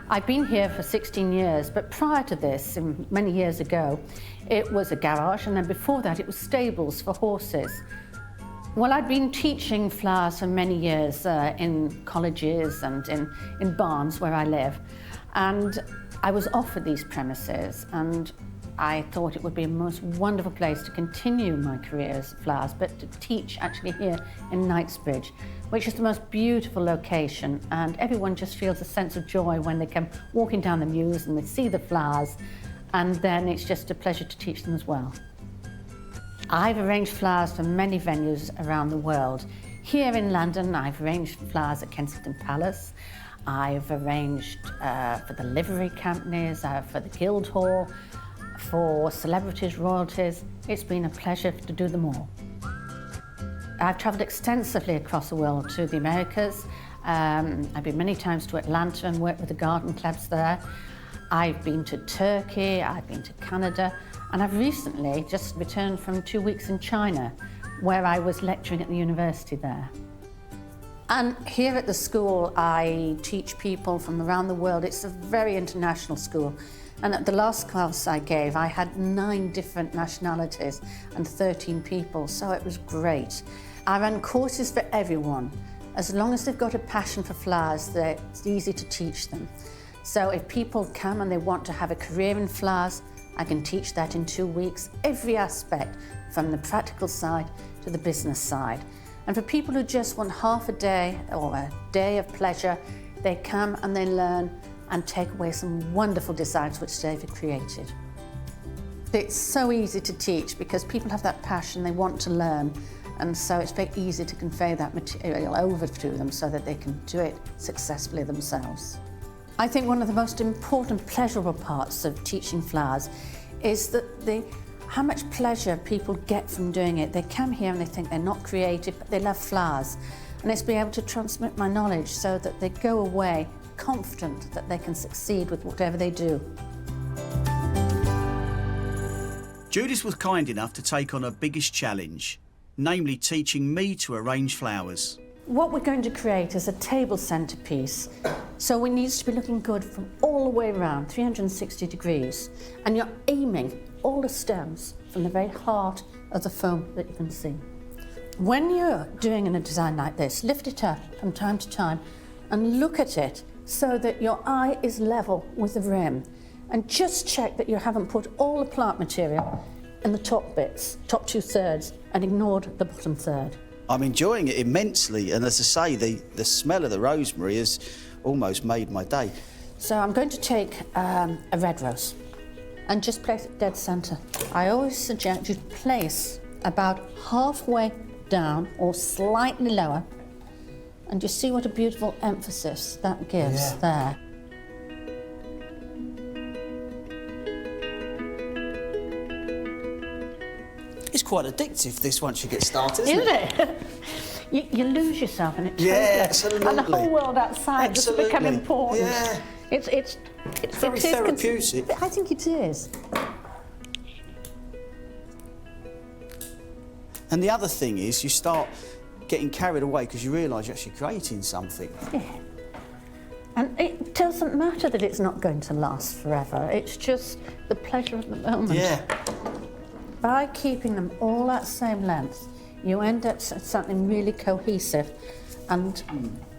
Speaker 15: I've been here for 16 years, but prior to this, many years ago, it was a garage, and then before that it was stables for horses. Well, I'd been teaching flowers for many years in colleges and in barns where I live, and I was offered these premises, and I thought it would be a most wonderful place to continue my career as flowers, but to teach actually here in Knightsbridge, which is the most beautiful location, and everyone just feels a sense of joy when they come walking down the mews and they see the flowers, and then it's just a pleasure to teach them as well. I've arranged flowers for many venues around the world. Here in London, I've arranged flowers at Kensington Palace. I've arranged for the livery companies, for the Guildhall, for celebrities, royalties. It's been a pleasure to do them all. I've travelled extensively across the world to the Americas. I've been many times to Atlanta and worked with the garden clubs there. I've been to Turkey, I've been to Canada, and I've recently just returned from 2 weeks in China, where I was lecturing at the university there. And here at the school, I teach people from around the world. It's a very international school. And at the last class I gave, I had 9 different nationalities and 13 people, so it was great. I run courses for everyone. As long as they've got a passion for flowers, it's easy to teach them. So if people come and they want to have a career in flowers, I can teach that in 2 weeks, every aspect, from the practical side to the business side. And for people who just want half a day or a day of pleasure, they come and they learn and take away some wonderful designs which they've created. It's so easy to teach because people have that passion, they want to learn, and so it's very easy to convey that material over to them so that they can do it successfully themselves. I think one of the most important, pleasurable parts of teaching flowers is that how much pleasure people get from doing it. They come here and they think they're not creative, but they love flowers. And it's being able to transmit my knowledge so that they go away confident that they can succeed with whatever they do.
Speaker 1: Judith was kind enough to take on her biggest challenge, namely teaching me to arrange flowers.
Speaker 15: What we're going to create is a table centrepiece, so it needs to be looking good from all the way around, 360 degrees, and you're aiming all the stems from the very heart of the foam that you can see. When you're doing a design like this, lift it up from time to time and look at it so that your eye is level with the rim, and just check that you haven't put all the plant material in the top bits, top 2/3, and ignored the bottom third.
Speaker 1: I'm enjoying it immensely, and as I say, the smell of the rosemary has almost made my day.
Speaker 15: So I'm going to take a red rose and just place it dead centre. I always suggest you place about halfway down or slightly lower, and you see what a beautiful emphasis that gives there.
Speaker 1: It's quite addictive, this, once you get started, isn't
Speaker 15: it? You lose yourself in it.
Speaker 1: Yeah, absolutely.
Speaker 15: And the whole world outside just become important.
Speaker 1: Yeah.
Speaker 15: It's
Speaker 1: very therapeutic.
Speaker 15: I think it is.
Speaker 1: And the other thing is, you start getting carried away because you realise you're actually creating something.
Speaker 15: Yeah. And it doesn't matter that it's not going to last forever. It's just the pleasure of the moment.
Speaker 1: Yeah.
Speaker 15: By keeping them all that same length, you end up with something really cohesive and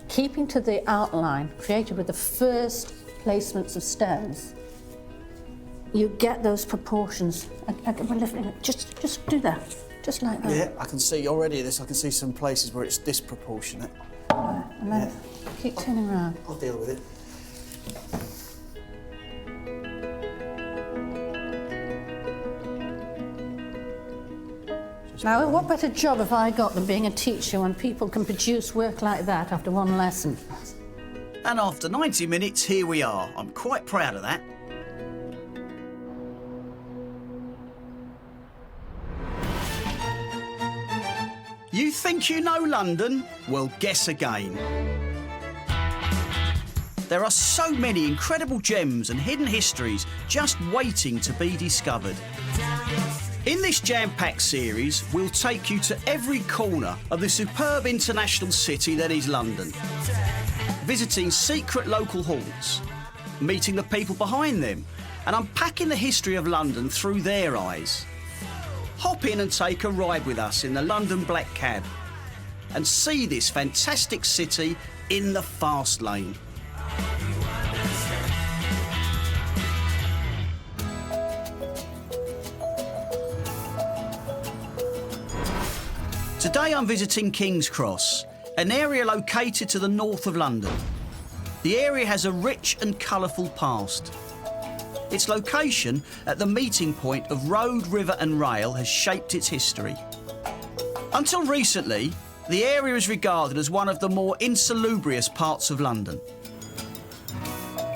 Speaker 15: keeping to the outline created with the first placements of stones. You get those proportions. Just do that. Just like that.
Speaker 1: Yeah, I can see already this. I can see some places where it's disproportionate.
Speaker 15: And then keep turning around.
Speaker 1: I'll deal with it.
Speaker 15: Now, what better job have I got than being a teacher when people can produce work like that after one lesson?
Speaker 1: And after 90 minutes, here we are. I'm quite proud of that. You think you know London? Well, guess again. There are so many incredible gems and hidden histories just waiting to be discovered. In this jam-packed series, we'll take you to every corner of the superb international city that is London, visiting secret local haunts, meeting the people behind them, and unpacking the history of London through their eyes. Hop in and take a ride with us in the London Black Cab and see this fantastic city in the fast lane. Today I'm visiting King's Cross, an area located to the north of London. The area has a rich and colourful past. Its location at the meeting point of road, river and rail has shaped its history. Until recently, the area is regarded as one of the more insalubrious parts of London.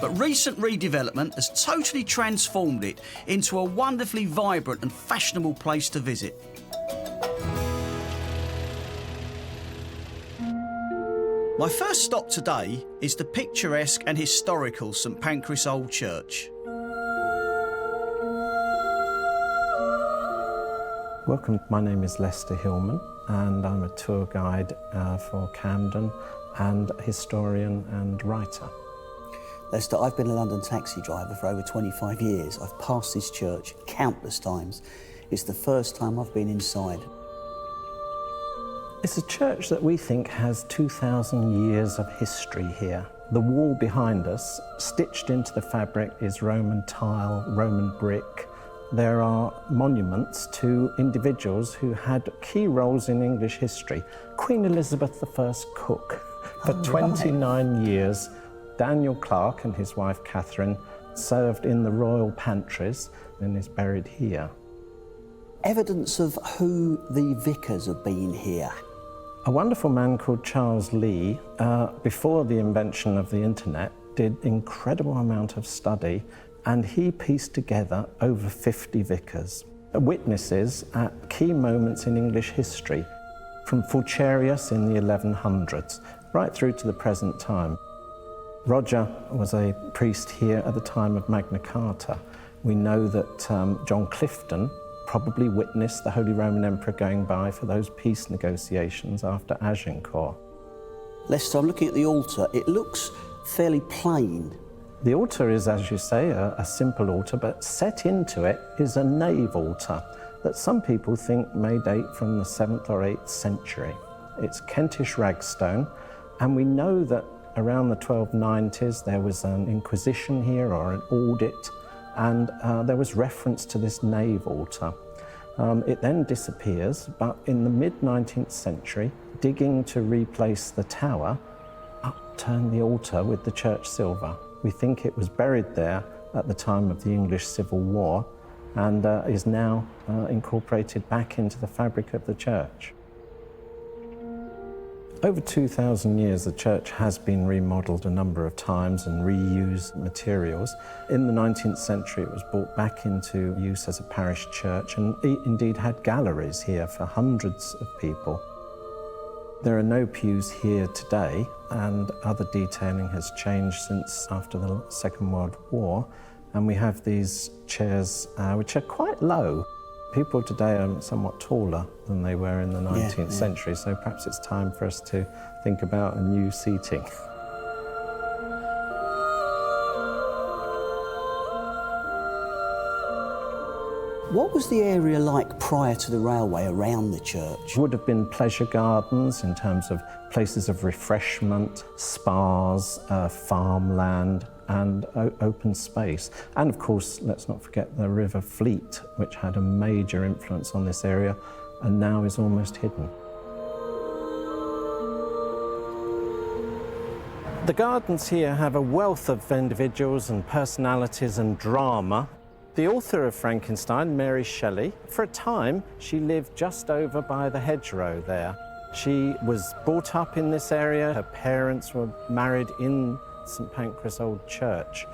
Speaker 1: But recent redevelopment has totally transformed it into a wonderfully vibrant and fashionable place to visit. My first stop today is the picturesque and historical St Pancras Old Church.
Speaker 16: Welcome, my name is Lester Hillman and I'm a tour guide for Camden and historian and writer.
Speaker 17: Lester, I've been a London taxi driver for over 25 years. I've passed this church countless times. It's the first time I've been inside.
Speaker 16: It's a church that we think has 2,000 years of history here. The wall behind us, stitched into the fabric, is Roman tile, Roman brick. There are monuments to individuals who had key roles in English history. Queen Elizabeth I's cook. For 29 years, Daniel Clark and his wife Catherine served in the royal pantries and is buried here.
Speaker 17: Evidence of who the vicars have been here.
Speaker 16: A wonderful man called Charles Lee, before the invention of the internet, did incredible amount of study, and he pieced together over 50 vicars, witnesses at key moments in English history, from Fulcharius in the 1100s, right through to the present time. Roger was a priest here at the time of Magna Carta. We know that John Clifton probably witnessed the Holy Roman Emperor going by for those peace negotiations after Agincourt.
Speaker 17: Lester, I'm looking at the altar. It looks fairly plain.
Speaker 16: The altar is, as you say, a simple altar, but set into it is a nave altar that some people think may date from the 7th or 8th century. It's Kentish ragstone, and we know that around the 1290s there was an inquisition here or an audit, and there was reference to this nave altar. It then disappears, but in the mid-19th century, digging to replace the tower, upturned the altar with the church silver. We think it was buried there at the time of the English Civil War and is now incorporated back into the fabric of the church. Over 2,000 years, the church has been remodelled a number of times and reused materials. In the 19th century, it was brought back into use as a parish church and indeed had galleries here for hundreds of people. There are no pews here today, and other detailing has changed since after the Second World War, and we have these chairs which are quite low. People today are somewhat taller than they were in the 19th century, so perhaps it's time for us to think about a new seating.
Speaker 17: What was the area like prior to the railway around the church?
Speaker 16: Would have been pleasure gardens in terms of places of refreshment, spas, farmland, and open space. And of course, let's not forget the River Fleet, which had a major influence on this area and now is almost hidden. The gardens here have a wealth of individuals and personalities and drama. The author of Frankenstein, Mary Shelley, for a time, she lived just over by the hedgerow there. She was brought up in this area. Her parents were married in St Pancras Old Church.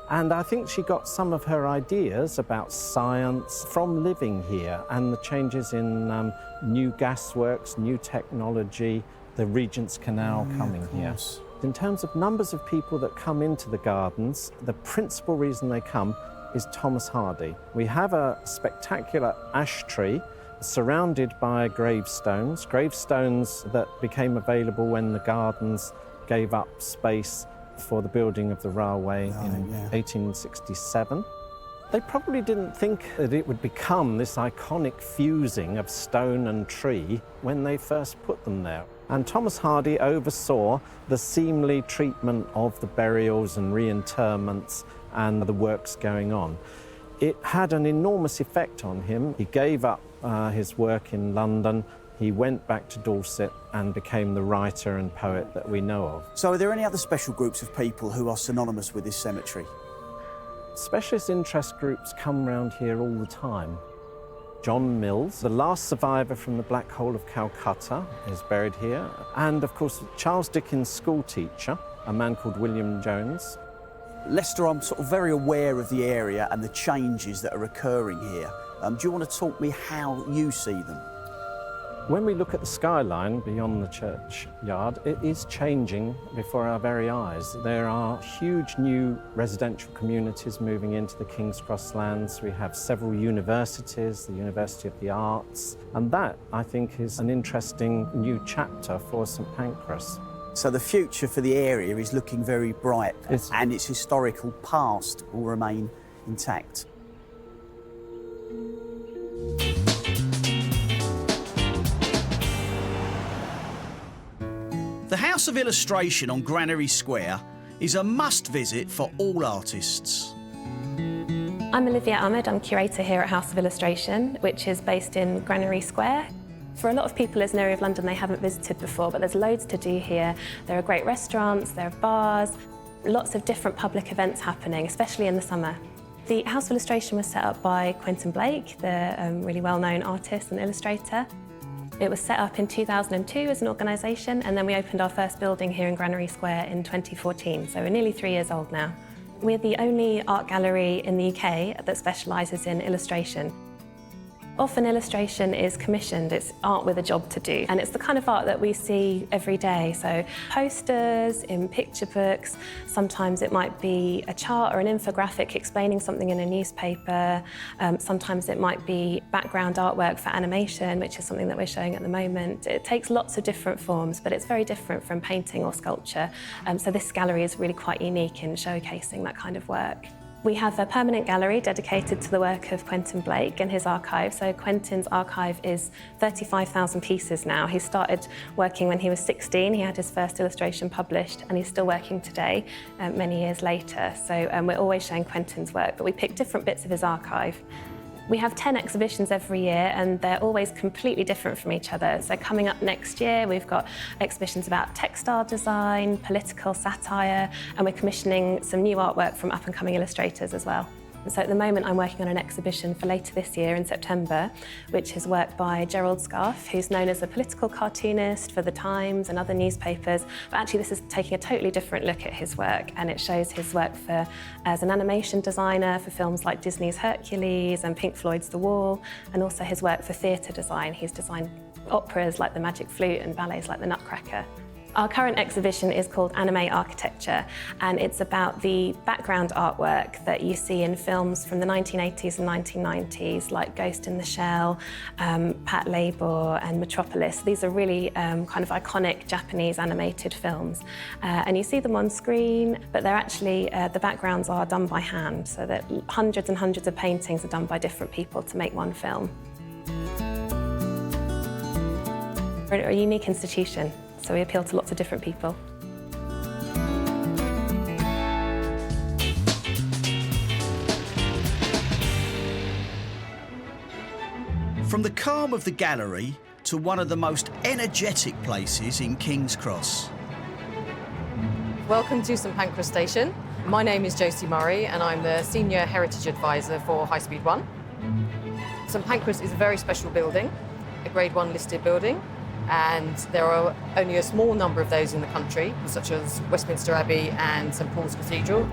Speaker 16: And I think she got some of her ideas about science from living here and the changes in new gasworks, new technology, the Regent's Canal coming here. In terms of numbers of people that come into the gardens, the principal reason they come is Thomas Hardy. We have a spectacular ash tree surrounded by gravestones that became available when the gardens gave up space for the building of the railway in 1867. They probably didn't think that it would become this iconic fusing of stone and tree when they first put them there. And Thomas Hardy oversaw the seemly treatment of the burials and reinterments and the works going on. It had an enormous effect on him. He gave up his work in London. He went back to Dorset and became the writer and poet that we know of.
Speaker 1: So are there any other special groups of people who are synonymous with this cemetery?
Speaker 16: Specialist interest groups come round here all the time. John Mills, the last survivor from the Black Hole of Calcutta, is buried here. And of course, Charles Dickens' school teacher, a man called William Jones.
Speaker 1: Lester, I'm sort of very aware of the area and the changes that are occurring here. Do you want to talk me how you see them?
Speaker 16: When we look at the skyline beyond the churchyard, it is changing before our very eyes. There are huge new residential communities moving into the King's Cross lands. We have several universities, the University of the Arts, and that, I think, is an interesting new chapter for St Pancras.
Speaker 1: So the future for the area is looking very bright, and its historical past will remain intact. The House of Illustration on Granary Square is a must-visit for all artists.
Speaker 9: I'm Olivia Ahmed, I'm curator here at House of Illustration, which is based in Granary Square. For a lot of people as an area of London they haven't visited before, but there's loads to do here. There are great restaurants, there are bars, lots of different public events happening, especially in the summer. The House of Illustration was set up by Quentin Blake, the really well-known artist and illustrator. It was set up in 2002 as an organisation, and then we opened our first building here in Granary Square in 2014, so we're nearly 3 years old now. We're the only art gallery in the UK that specialises in illustration. Often illustration is commissioned, it's art with a job to do, and it's the kind of art that we see every day. So posters, in picture books, sometimes it might be a chart or an infographic explaining something in a newspaper, sometimes it might be background artwork for animation, which is something that we're showing at the moment. It takes lots of different forms, but it's very different from painting or sculpture. So this gallery is really quite unique in showcasing that kind of work. We have a permanent gallery dedicated to the work of Quentin Blake and his archive. So Quentin's archive is 35,000 pieces now. He started working when he was 16. He had his first illustration published, and he's still working today, many years later. So we're always showing Quentin's work, but we pick different bits of his archive. We have 10 exhibitions every year, and they're always completely different from each other. So coming up next year, we've got exhibitions about textile design, political satire, and we're commissioning some new artwork from up-and-coming illustrators as well. So at the moment, I'm working on an exhibition for later this year in September, which is work by Gerald Scarfe, who's known as a political cartoonist for The Times and other newspapers. But actually, this is taking a totally different look at his work, and it shows his work as an animation designer for films like Disney's Hercules and Pink Floyd's The Wall, and also his work for theatre design. He's designed operas like The Magic Flute and ballets like The Nutcracker. Our current exhibition is called Anime Architecture, and it's about the background artwork that you see in films from the 1980s and 1990s, like Ghost in the Shell, Pat Labor and Metropolis. These are really kind of iconic Japanese animated films. And you see them on screen, but they're actually, the backgrounds are done by hand, so that hundreds and hundreds of paintings are done by different people to make one film. We're a unique institution, so we appeal to lots of different people.
Speaker 1: From the calm of the gallery to one of the most energetic places in King's Cross.
Speaker 18: Welcome to St Pancras Station. My name is Josie Murray, and I'm the Senior Heritage Advisor for High Speed 1. St Pancras is a very special building, a Grade 1 listed building, and there are only a small number of those in the country, such as Westminster Abbey and St Paul's Cathedral.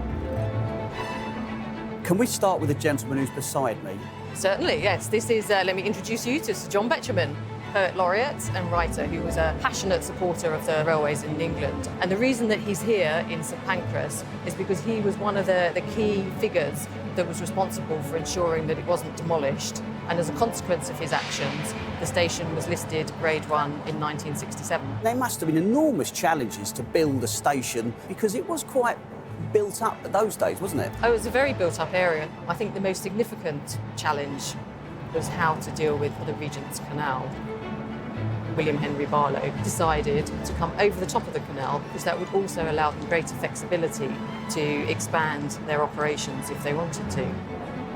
Speaker 1: Can we start with the gentleman who's beside me?
Speaker 18: Certainly, yes. This is, let me introduce you to Sir John Betjeman, poet laureate and writer who was a passionate supporter of the railways in England. And the reason that he's here in St Pancras is because he was one of the key figures that was responsible for ensuring that it wasn't demolished. And as a consequence of his actions, the station was listed Grade 1 in 1967.
Speaker 1: There must have been enormous challenges to build a station because it was quite built up at those days, wasn't it?
Speaker 18: Oh, it was a very built-up area. I think the most significant challenge was how to deal with the Regent's Canal. William Henry Barlow decided to come over the top of the canal because that would also allow them greater flexibility to expand their operations if they wanted to.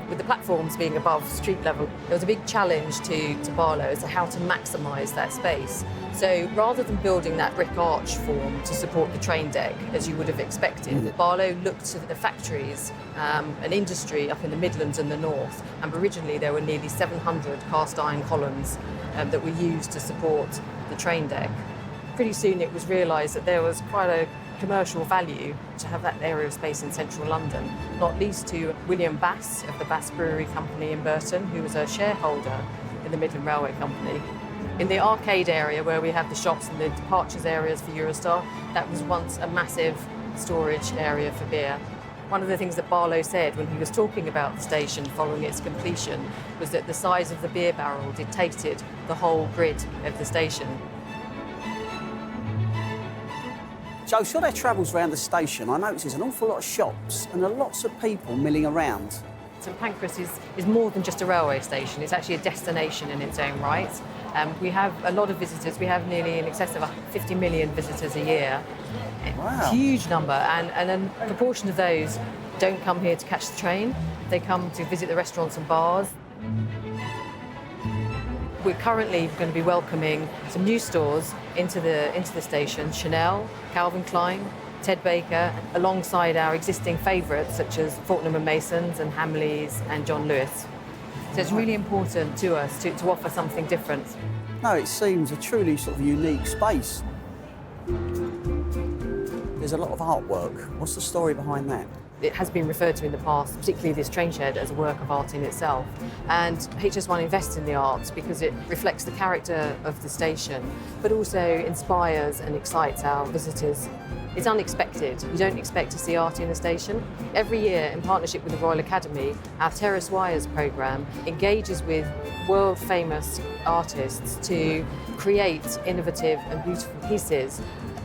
Speaker 18: With the platforms being above street level, there was a big challenge to Barlow as to how to maximise that space. So rather than building that brick arch form to support the train deck, as you would have expected, Barlow looked to the factories, an industry up in the Midlands and the North, and originally there were nearly 700 cast iron columns that were used to support the train deck. Pretty soon it was realised that there was quite a commercial value to have that area of space in central London, not least to William Bass of the Bass Brewery Company in Burton, who was a shareholder in the Midland Railway Company. In the arcade area where we have the shops and the departures areas for Eurostar, that was once a massive storage area for beer. One of the things that Barlow said when he was talking about the station following its completion was that the size of the beer barrel dictated the whole grid of the station.
Speaker 1: Joe, saw their travels around the station. I noticed there's an awful lot of shops and lots of people milling around.
Speaker 18: St Pancras is more than just a railway station. It's actually a destination in its own right. We have a lot of visitors. We have nearly in excess of 50 million visitors a year.
Speaker 1: Wow.
Speaker 18: Huge number, and a proportion of those don't come here to catch the train. They come to visit the restaurants and bars. We're currently going to be welcoming some new stores into the station: Chanel, Calvin Klein, Ted Baker, alongside our existing favourites such as Fortnum & Mason's and Hamleys and John Lewis. So it's really important to us to offer something different.
Speaker 1: No, it seems a truly sort of unique space. There's a lot of artwork. What's the story behind that?
Speaker 18: It has been referred to in the past, particularly this train shed, as a work of art in itself. And HS1 invests in the arts because it reflects the character of the station, but also inspires and excites our visitors. It's unexpected. You don't expect to see art in the station. Every year, in partnership with the Royal Academy, our Terrace Wires programme engages with world-famous artists to create innovative and beautiful pieces.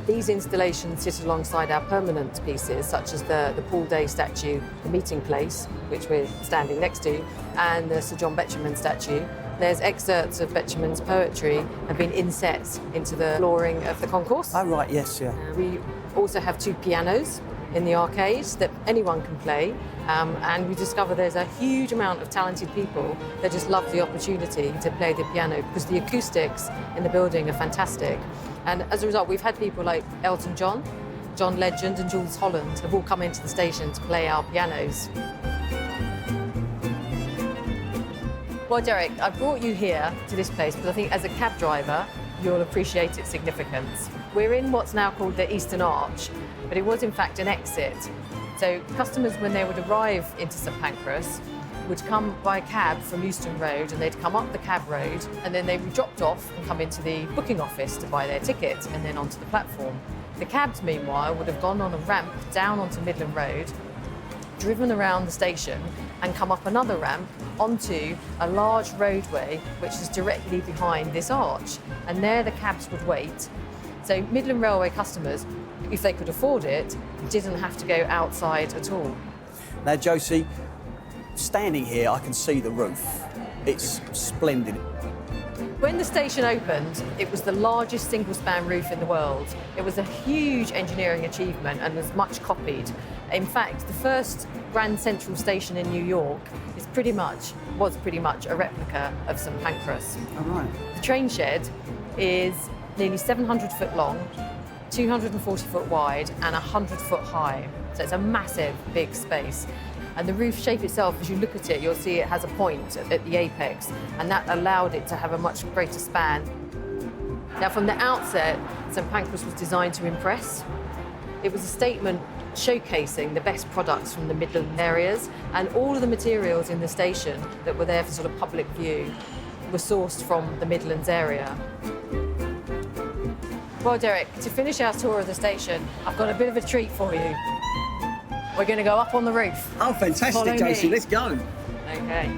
Speaker 18: These installations sit alongside our permanent pieces, such as the Paul Day statue, the Meeting Place, which we're standing next to, and the Sir John Betjeman statue. There's excerpts of Betjeman's poetry have been inset into the flooring of the concourse.
Speaker 1: Oh, right, yes, yeah.
Speaker 18: We also have 2 pianos in the arcade that anyone can play, and we discover there's a huge amount of talented people that just love the opportunity to play the piano because the acoustics in the building are fantastic. And as a result, we've had people like Elton John, John Legend and Jules Holland have all come into the station to play our pianos. Well, Derek, I brought you here to this place because I think as a cab driver, you'll appreciate its significance. We're in what's now called the Eastern Arch, but it was in fact an exit. So customers, when they would arrive into St Pancras, would come by cab from Euston Road, and they'd come up the cab road, and then they'd be dropped off and come into the booking office to buy their ticket and then onto the platform. The cabs, meanwhile, would have gone on a ramp down onto Midland Road, driven around the station and come up another ramp onto a large roadway which is directly behind this arch. And there the cabs would wait. So Midland Railway customers, if they could afford it, didn't have to go outside at all.
Speaker 1: Now, Josie, standing here, I can see the roof. It's splendid.
Speaker 18: When the station opened, it was the largest single-span roof in the world. It was a huge engineering achievement and was much copied. In fact, the first Grand Central Station in New York was pretty much a replica of St Pancras.
Speaker 1: All right.
Speaker 18: The train shed is nearly 700 foot long, 240 foot wide and 100 foot high. So it's a massive, big space. And the roof shape itself, as you look at it, you'll see it has a point at the apex, and that allowed it to have a much greater span. Now, from the outset, St Pancras was designed to impress. It was a statement showcasing the best products from the Midland areas, and all of the materials in the station that were there for sort of public view were sourced from the Midlands area. Well, Derek, to finish our tour of the station, I've got a bit of a treat for you. We're going to go up on the roof.
Speaker 1: Oh, fantastic,
Speaker 18: Follow
Speaker 1: Josie.
Speaker 18: me.
Speaker 1: Let's go.
Speaker 18: Okay.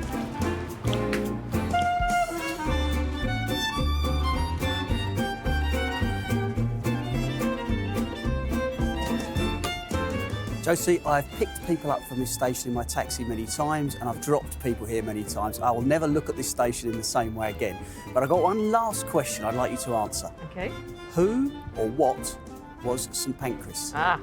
Speaker 1: Josie, I've picked people up from this station in my taxi many times, and I've dropped people here many times. I will never look at this station in the same way again. But I've got one last question I'd like you to answer.
Speaker 18: Okay.
Speaker 1: Who or what was St Pancras?
Speaker 18: Ah,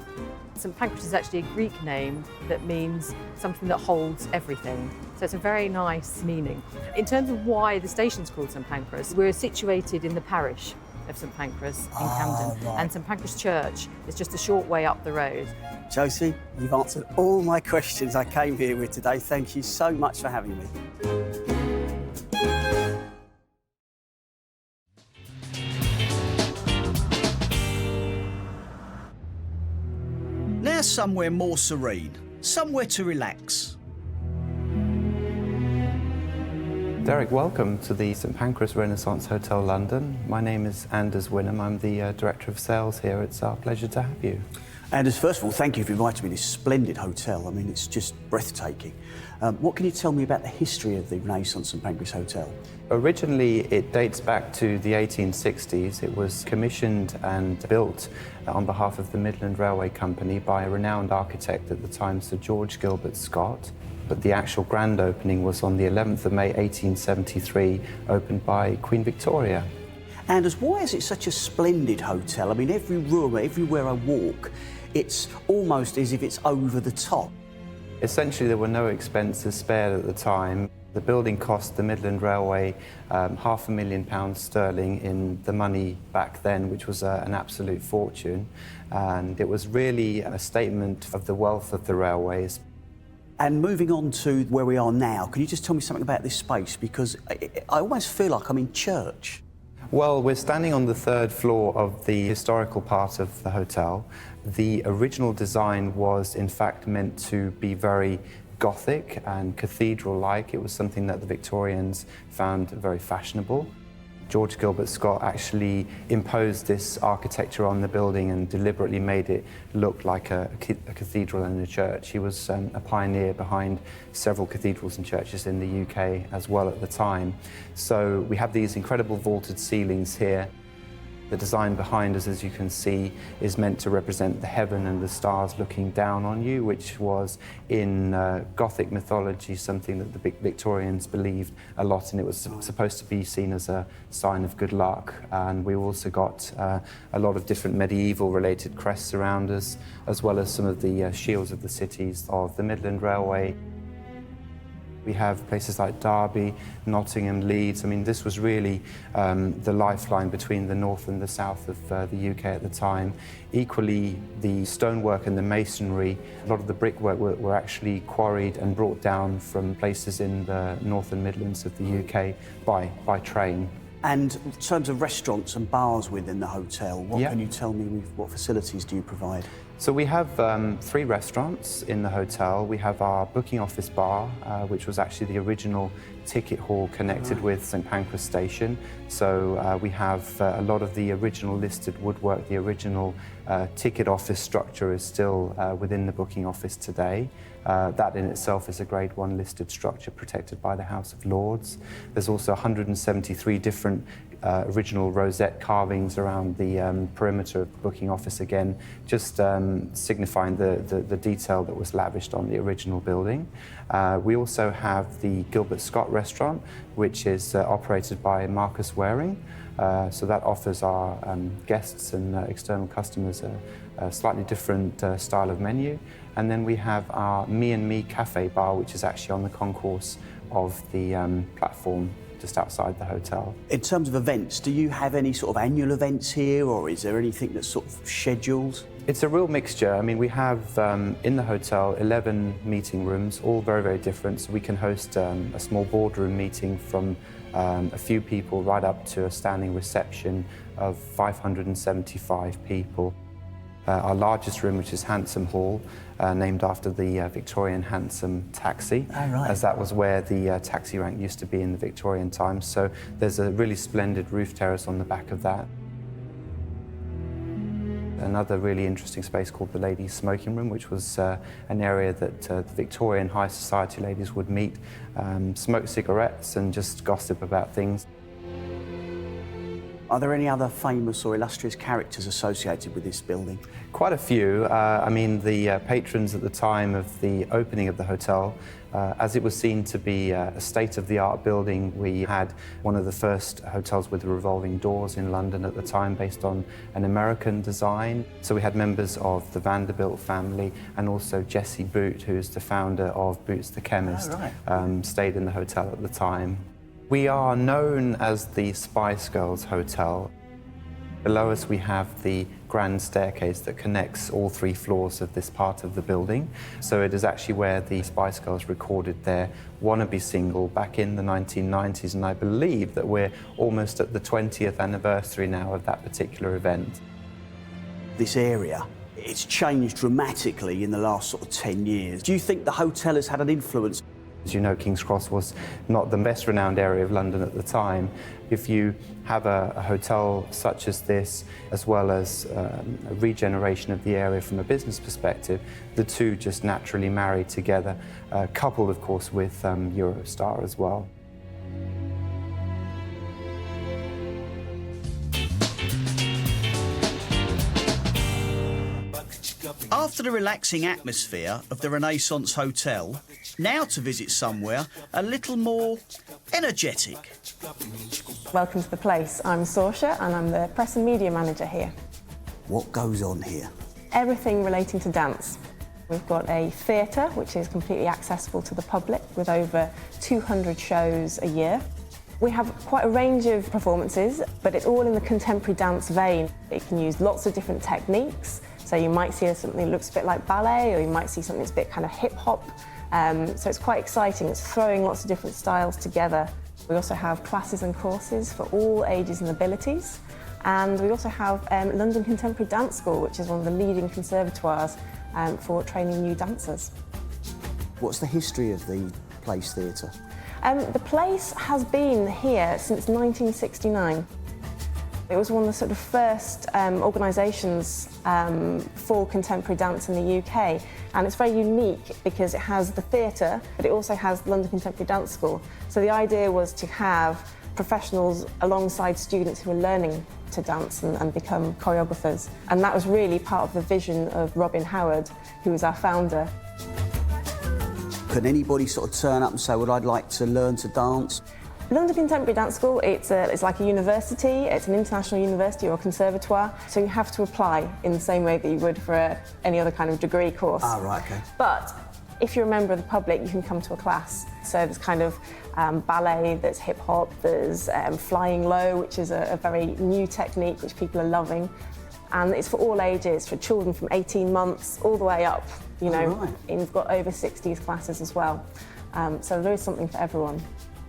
Speaker 18: St Pancras is actually a Greek name that means something that holds everything. So it's a very nice meaning. In terms of why the station's called St Pancras, we're situated in the parish of St Pancras in Camden,
Speaker 1: right.
Speaker 18: and St Pancras Church is just a short way up the road.
Speaker 1: Josie, you've answered all my questions I came here with today. Thank you so much for having me. Now somewhere more serene, somewhere to relax.
Speaker 19: Derek, welcome to the St Pancras Renaissance Hotel London. My name is Anders Wynnum. I'm the Director of Sales here. It's our pleasure to have you.
Speaker 1: Anders, first of all, thank you for inviting me to this splendid hotel. I mean, it's just breathtaking. What can you tell me about the history of the Renaissance St Pancras Hotel?
Speaker 19: Originally, it dates back to the 1860s. It was commissioned and built on behalf of the Midland Railway Company by a renowned architect at the time, Sir George Gilbert Scott. But the actual grand opening was on the 11th of May 1873, opened by Queen Victoria.
Speaker 1: Anders, why is it such a splendid hotel? I mean, every room, everywhere I walk, it's almost as if it's over the top.
Speaker 19: Essentially, there were no expenses spared at the time. The building cost the Midland Railway £500,000 sterling in the money back then, which was an absolute fortune. And it was really a statement of the wealth of the railways.
Speaker 1: And moving on to where we are now, can you just tell me something about this space? Because I almost feel like I'm in church.
Speaker 19: Well, we're standing on the third floor of the historical part of the hotel. The original design was, in fact, meant to be very Gothic and cathedral-like. It was something that the Victorians found very fashionable. George Gilbert Scott actually imposed this architecture on the building and deliberately made it look like a cathedral and a church. He was a pioneer behind several cathedrals and churches in the UK as well at the time. So we have these incredible vaulted ceilings here. The design behind us, as you can see, is meant to represent the heaven and the stars looking down on you, which was in Gothic mythology something that the Victorians believed a lot, and it was supposed to be seen as a sign of good luck. And we also got a lot of different medieval-related crests around us, as well as some of the shields of the cities of the Midland Railway. We have places like Derby, Nottingham, Leeds. I mean, this was really the lifeline between the north and the south of the UK at the time. Equally, the stonework and the masonry, a lot of the brickwork were actually quarried and brought down from places in the north and Midlands of the UK by train.
Speaker 1: And in terms of restaurants and bars within the hotel, what can you tell me, what facilities do you provide?
Speaker 19: So we have 3 restaurants in the hotel. We have our booking office bar, which was actually the original ticket hall connected with St Pancras Station. So we have a lot of the original listed woodwork. The original ticket office structure is still within the booking office today. That in itself is a Grade 1 listed structure protected by the House of Lords. There's also 173 different original rosette carvings around the perimeter of the booking office, again, just signifying the detail that was lavished on the original building. We also have the Gilbert Scott restaurant, which is operated by Marcus Waring. So that offers our guests and external customers a slightly different style of menu. And then we have our Me and Me cafe bar, which is actually on the concourse of the platform just outside the hotel.
Speaker 1: In terms of events, do you have any sort of annual events here, or is there anything that's sort of scheduled?
Speaker 19: It's a real mixture. I mean, we have in the hotel 11 meeting rooms, all very, very different. So we can host a small boardroom meeting from a few people right up to a standing reception of 575 people. Our largest room, which is Hansom Hall, named after the Victorian Hansom taxi, as that was where the taxi rank used to be in the Victorian times. So there's a really splendid roof terrace on the back of that. Another really interesting space called the ladies' smoking room, which was an area that the Victorian high society ladies would meet, smoke cigarettes and just gossip about things.
Speaker 17: Are there any other famous or illustrious characters associated with this building?
Speaker 19: Quite a few. I mean, the patrons at the time of the opening of the hotel, as it was seen to be a state-of-the-art building, we had one of the first hotels with revolving doors in London at the time, based on an American design. So we had members of the Vanderbilt family, and also Jessie Boot, who's the founder of Boots the Chemist, stayed in the hotel at the time. We are known as the Spice Girls Hotel. Below us we have the grand staircase that connects all 3 floors of this part of the building. So it is actually where the Spice Girls recorded their Wannabe single back in the 1990s, and I believe that we're almost at the 20th anniversary now of that particular event.
Speaker 17: This area, it's changed dramatically in the last sort of 10 years. Do you think the hotel has had an influence?
Speaker 19: As you know, King's Cross was not the best renowned area of London at the time. If you have a hotel such as this, as well as a regeneration of the area from a business perspective, the two just naturally marry together, coupled, of course, with Eurostar as well.
Speaker 1: After the relaxing atmosphere of the Renaissance Hotel, now to visit somewhere a little more energetic.
Speaker 9: Welcome to the place. I'm Saoirse and I'm the press and media manager here.
Speaker 17: What goes on here?
Speaker 9: Everything relating to dance. We've got a theatre which is completely accessible to the public with over 200 shows a year. We have quite a range of performances, but it's all in the contemporary dance vein. It can use lots of different techniques. So you might see something that looks a bit like ballet, or you might see something that's a bit kind of hip-hop. So it's quite exciting. It's throwing lots of different styles together. We also have classes and courses for all ages and abilities. And we also have London Contemporary Dance School, which is one of the leading conservatoires for training new dancers.
Speaker 17: What's the history of the Place Theatre?
Speaker 9: The place has been here since 1969. It was one of the sort of first organisations for contemporary dance in the UK, and it's very unique because it has the theatre, but it also has the London Contemporary Dance School. So the idea was to have professionals alongside students who are learning to dance and become choreographers, and that was really part of the vision of Robin Howard, who was our founder.
Speaker 17: Can anybody sort of turn up and say, well, I'd like to learn to dance?
Speaker 9: London Contemporary Dance School, it's like a university, it's an international university or conservatoire, so you have to apply in the same way that you would for any other kind of degree course.
Speaker 17: Ah, right, OK.
Speaker 9: But if you're a member of the public, you can come to a class. So there's kind of ballet, there's hip-hop, there's flying low, which is a very new technique which people are loving. And it's for all ages, for children from 18 months all the way up, you know.
Speaker 17: Right.
Speaker 9: And we've got over 60s classes as well. So there is something for everyone.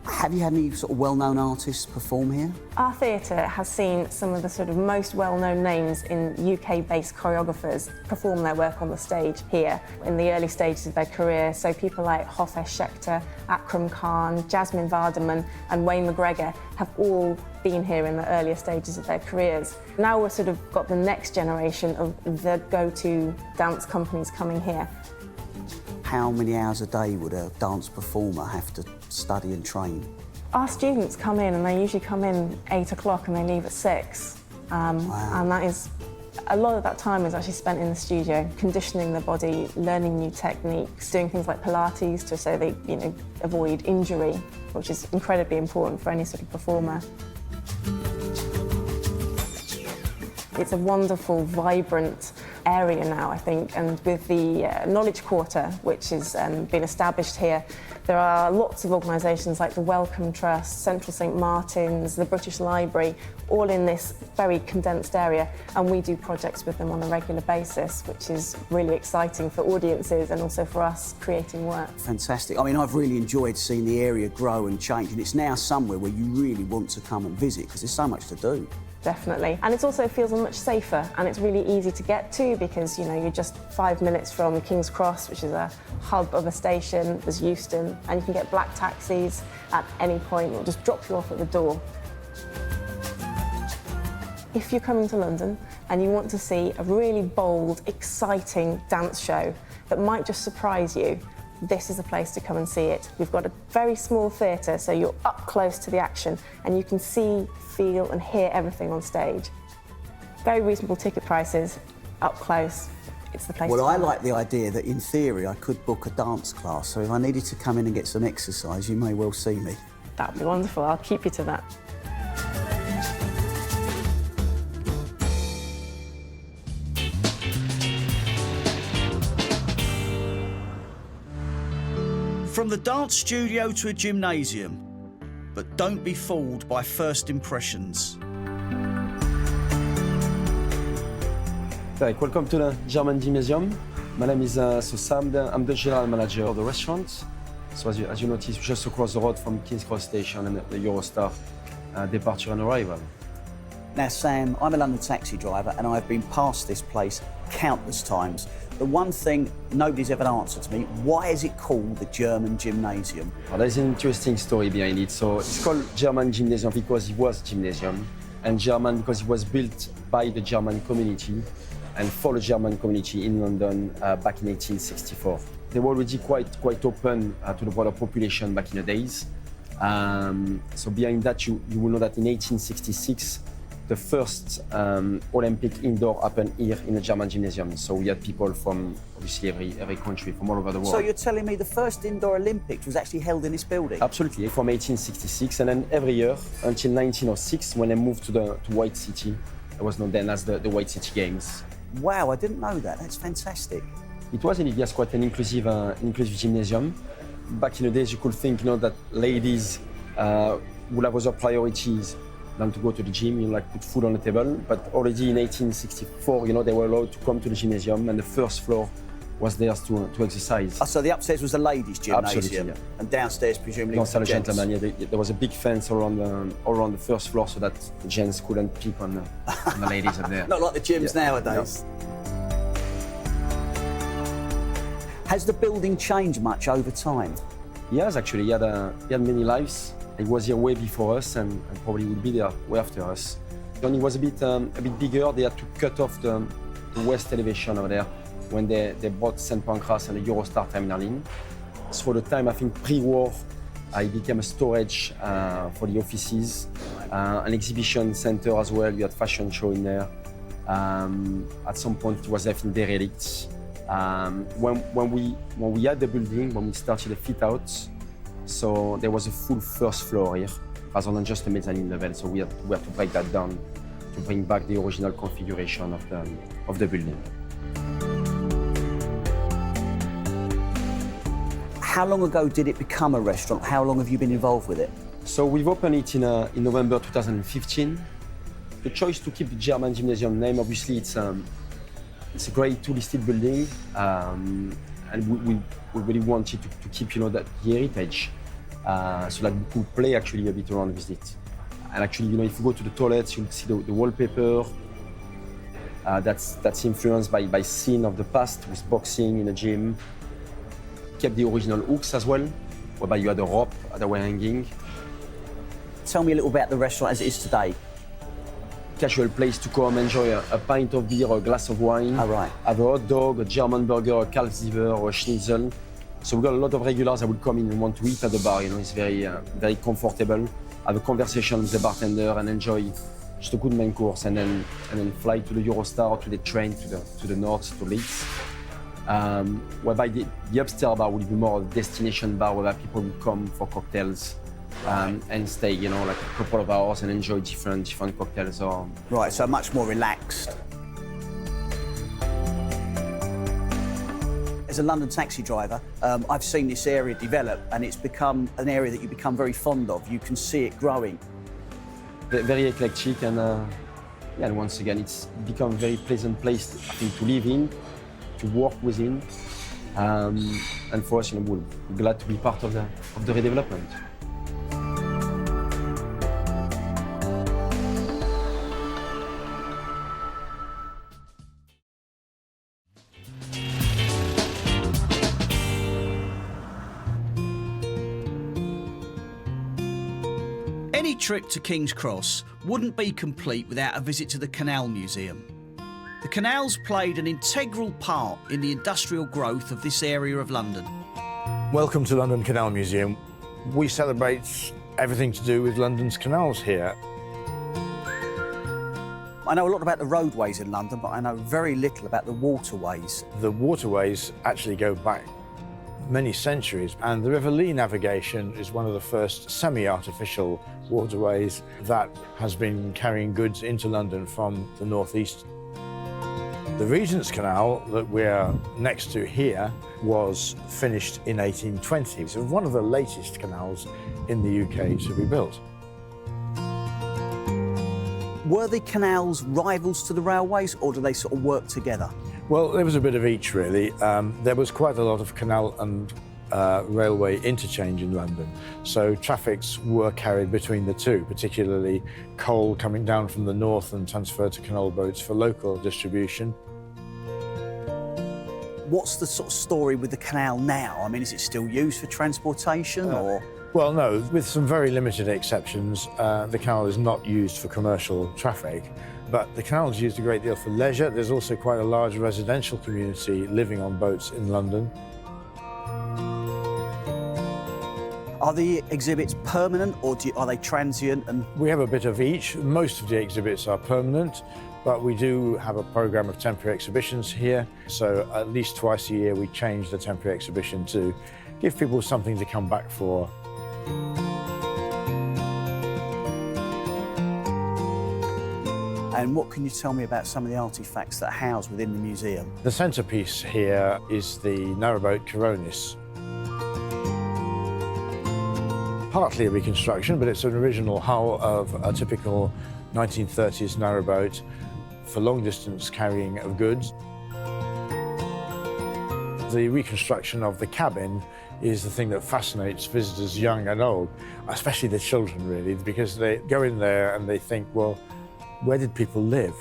Speaker 17: Have you had any sort of well-known artists perform here?
Speaker 9: Our theatre has seen some of the sort of most well-known names in UK-based choreographers perform their work on the stage here in the early stages of their career. So people like Hofesh Schechter, Akram Khan, Jasmine Vardaman and Wayne McGregor have all been here in the earlier stages of their careers. Now we've sort of got the next generation of the go-to dance companies coming here.
Speaker 17: How many hours a day would a dance performer have to study and train?
Speaker 9: Our students come in and they usually come in 8 o'clock and they leave at 6.
Speaker 17: Wow.
Speaker 9: And that is, a lot of that time is actually spent in the studio, conditioning the body, learning new techniques, doing things like Pilates to so they, you know, avoid injury, which is incredibly important for any sort of performer. It's a wonderful, vibrant area now, I think, and with the Knowledge Quarter, which has been established here, there are lots of organisations like the Wellcome Trust, Central St Martin's, the British Library, all in this very condensed area, and we do projects with them on a regular basis, which is really exciting for audiences and also for us creating work.
Speaker 17: Fantastic. I mean, I've really enjoyed seeing the area grow and change, and it's now somewhere where you really want to come and visit because there's so much to do.
Speaker 9: definitely. And it also feels much safer, and it's really easy to get to because, you know, you're just 5 minutes from King's Cross, which is a hub of a station. There's Euston, and you can get black taxis at any point. It'll just drop you off at the door. If you're coming to London and you want to see a really bold, exciting dance show that might just surprise you, this is the place to come and see it. We've got a very small theatre, so you're up close to the action and you can see, feel and hear everything on stage. Very reasonable ticket prices, up close. It's the place to
Speaker 17: Well, I
Speaker 9: come.
Speaker 17: like the idea that in theory I could book a dance class, so if I needed to come in and get some exercise, you may well see me.
Speaker 9: That would be wonderful. I'll keep you to that.
Speaker 1: From the dance studio to a gymnasium, but don't be fooled by first impressions.
Speaker 20: Welcome to the German Gymnasium. My name is Sam. I'm the general manager of the restaurant. So as you notice, just across the road from King's Cross Station and the Eurostar departure and arrival.
Speaker 17: Now, Sam, I'm a London taxi driver and I've been past this place countless times. The one thing nobody's ever answered to me, why is it called the German Gymnasium?
Speaker 20: Well, there's an interesting story behind it. So it's called German Gymnasium because it was gymnasium, and German because it was built by the German community and for the German community in London back in 1864. They were already quite open to the broader population back in the days. So behind that, you will know that in 1866, the first Olympic indoor happened here in the German Gymnasium. So we had people from obviously every country from all over the world.
Speaker 17: So you're telling me the first indoor Olympics was actually held in this building?
Speaker 20: Absolutely, from 1866, and then every year until 1906, when they moved to White City, it was known then as the White City Games.
Speaker 17: Wow, I didn't know that. That's fantastic.
Speaker 20: It was indeed, yes, quite an inclusive gymnasium. Back in the days, you could think, that ladies would have other priorities than to go to the gym, like put food on the table. But already in 1864, they were allowed to come to the gymnasium, and the first floor was theirs to exercise.
Speaker 17: Oh, so the upstairs was the ladies' gymnasium?
Speaker 20: Absolutely, yeah.
Speaker 17: And downstairs, presumably, was the
Speaker 20: downstairs,
Speaker 17: gents?
Speaker 20: gentlemen, there was a big fence all around the first floor so that the gents couldn't peek on the ladies up there.
Speaker 17: Not like the gyms nowadays. No. Has the building changed much over time?
Speaker 20: Yes, actually, he had many lives. He was here way before us and probably will be there way after us. When it was a bit bigger, they had to cut off the west elevation over there when they brought St. Pancras and the Eurostar terminal in. So for the time, I think pre-war, it became a storage for the offices, an exhibition center as well. You had fashion show in there. At some point, it was left in derelict. When we had the building, when we started the fit out, so there was a full first floor here, rather than just a mezzanine level. So we had to break that down to bring back the original configuration of the building.
Speaker 17: How long ago did it become a restaurant? How long have you been involved with it?
Speaker 20: So we've opened it in November 2015. The choice to keep the German Gymnasium name, obviously, it's a Grade 2 listed building, and we really wanted to keep, that heritage, so that we could play actually a bit around with it. And actually, if you go to the toilets, you'll see the wallpaper. That's influenced by scene of the past with boxing in a gym. Kept the original hooks as well, whereby you had a rope that were hanging.
Speaker 17: Tell me a little about the restaurant as it is today.
Speaker 20: Casual place to come, enjoy a pint of beer or a glass of wine.
Speaker 17: All right.
Speaker 20: Have a hot dog, a German burger, a Kalbsleber or a Schnitzel. So we've got a lot of regulars that will come in and want to eat at the bar. It's very comfortable. Have a conversation with the bartender and enjoy just a good main course, and then fly to the Eurostar or to the train to the north to Leeds. Whereby the upstairs bar will be more a destination bar where people will come for cocktails. And stay, like a couple of hours and enjoy different cocktails.
Speaker 17: Right, so much more relaxed. As a London taxi driver, I've seen this area develop, and it's become an area that you become very fond of. You can see it growing.
Speaker 20: Very eclectic, and once again, it's become a very pleasant place, I think, to live in, to work within, and for us, we're glad to be part of the redevelopment.
Speaker 1: Any trip to King's Cross wouldn't be complete without a visit to the Canal Museum. The canals played an integral part in the industrial growth of this area of London.
Speaker 21: Welcome to London Canal Museum. We celebrate everything to do with London's canals here.
Speaker 17: I know a lot about the roadways in London, but I know very little about the waterways.
Speaker 21: The waterways actually go back many centuries, and the River Lee navigation is one of the first semi-artificial waterways that has been carrying goods into London from the northeast. The Regent's Canal that we're next to here was finished in 1820. It's one of the latest canals in the UK to be built.
Speaker 17: Were the canals rivals to the railways, or do they sort of work together?
Speaker 21: Well, there was a bit of each, really. There was quite a lot of canal and railway interchange in London, so traffics were carried between the two, particularly coal coming down from the north and transferred to canal boats for local distribution.
Speaker 17: What's the sort of story with the canal now? I mean, is it still used for transportation, or...?
Speaker 21: Well, no, with some very limited exceptions. The canal is not used for commercial traffic, but the canal is used a great deal for leisure. There's also quite a large residential community living on boats in London.
Speaker 17: Are the exhibits permanent, or are they transient? And
Speaker 21: we have a bit of each. Most of the exhibits are permanent, but we do have a programme of temporary exhibitions here. So at least twice a year we change the temporary exhibition to give people something to come back for.
Speaker 17: And what can you tell me about some of the artefacts that are housed within the museum?
Speaker 21: The centrepiece here is the narrowboat Coronis. Partly a reconstruction, but it's an original hull of a typical 1930s narrowboat for long-distance carrying of goods. The reconstruction of the cabin is the thing that fascinates visitors, young and old, especially the children, really, because they go in there and they think, well, where did people live?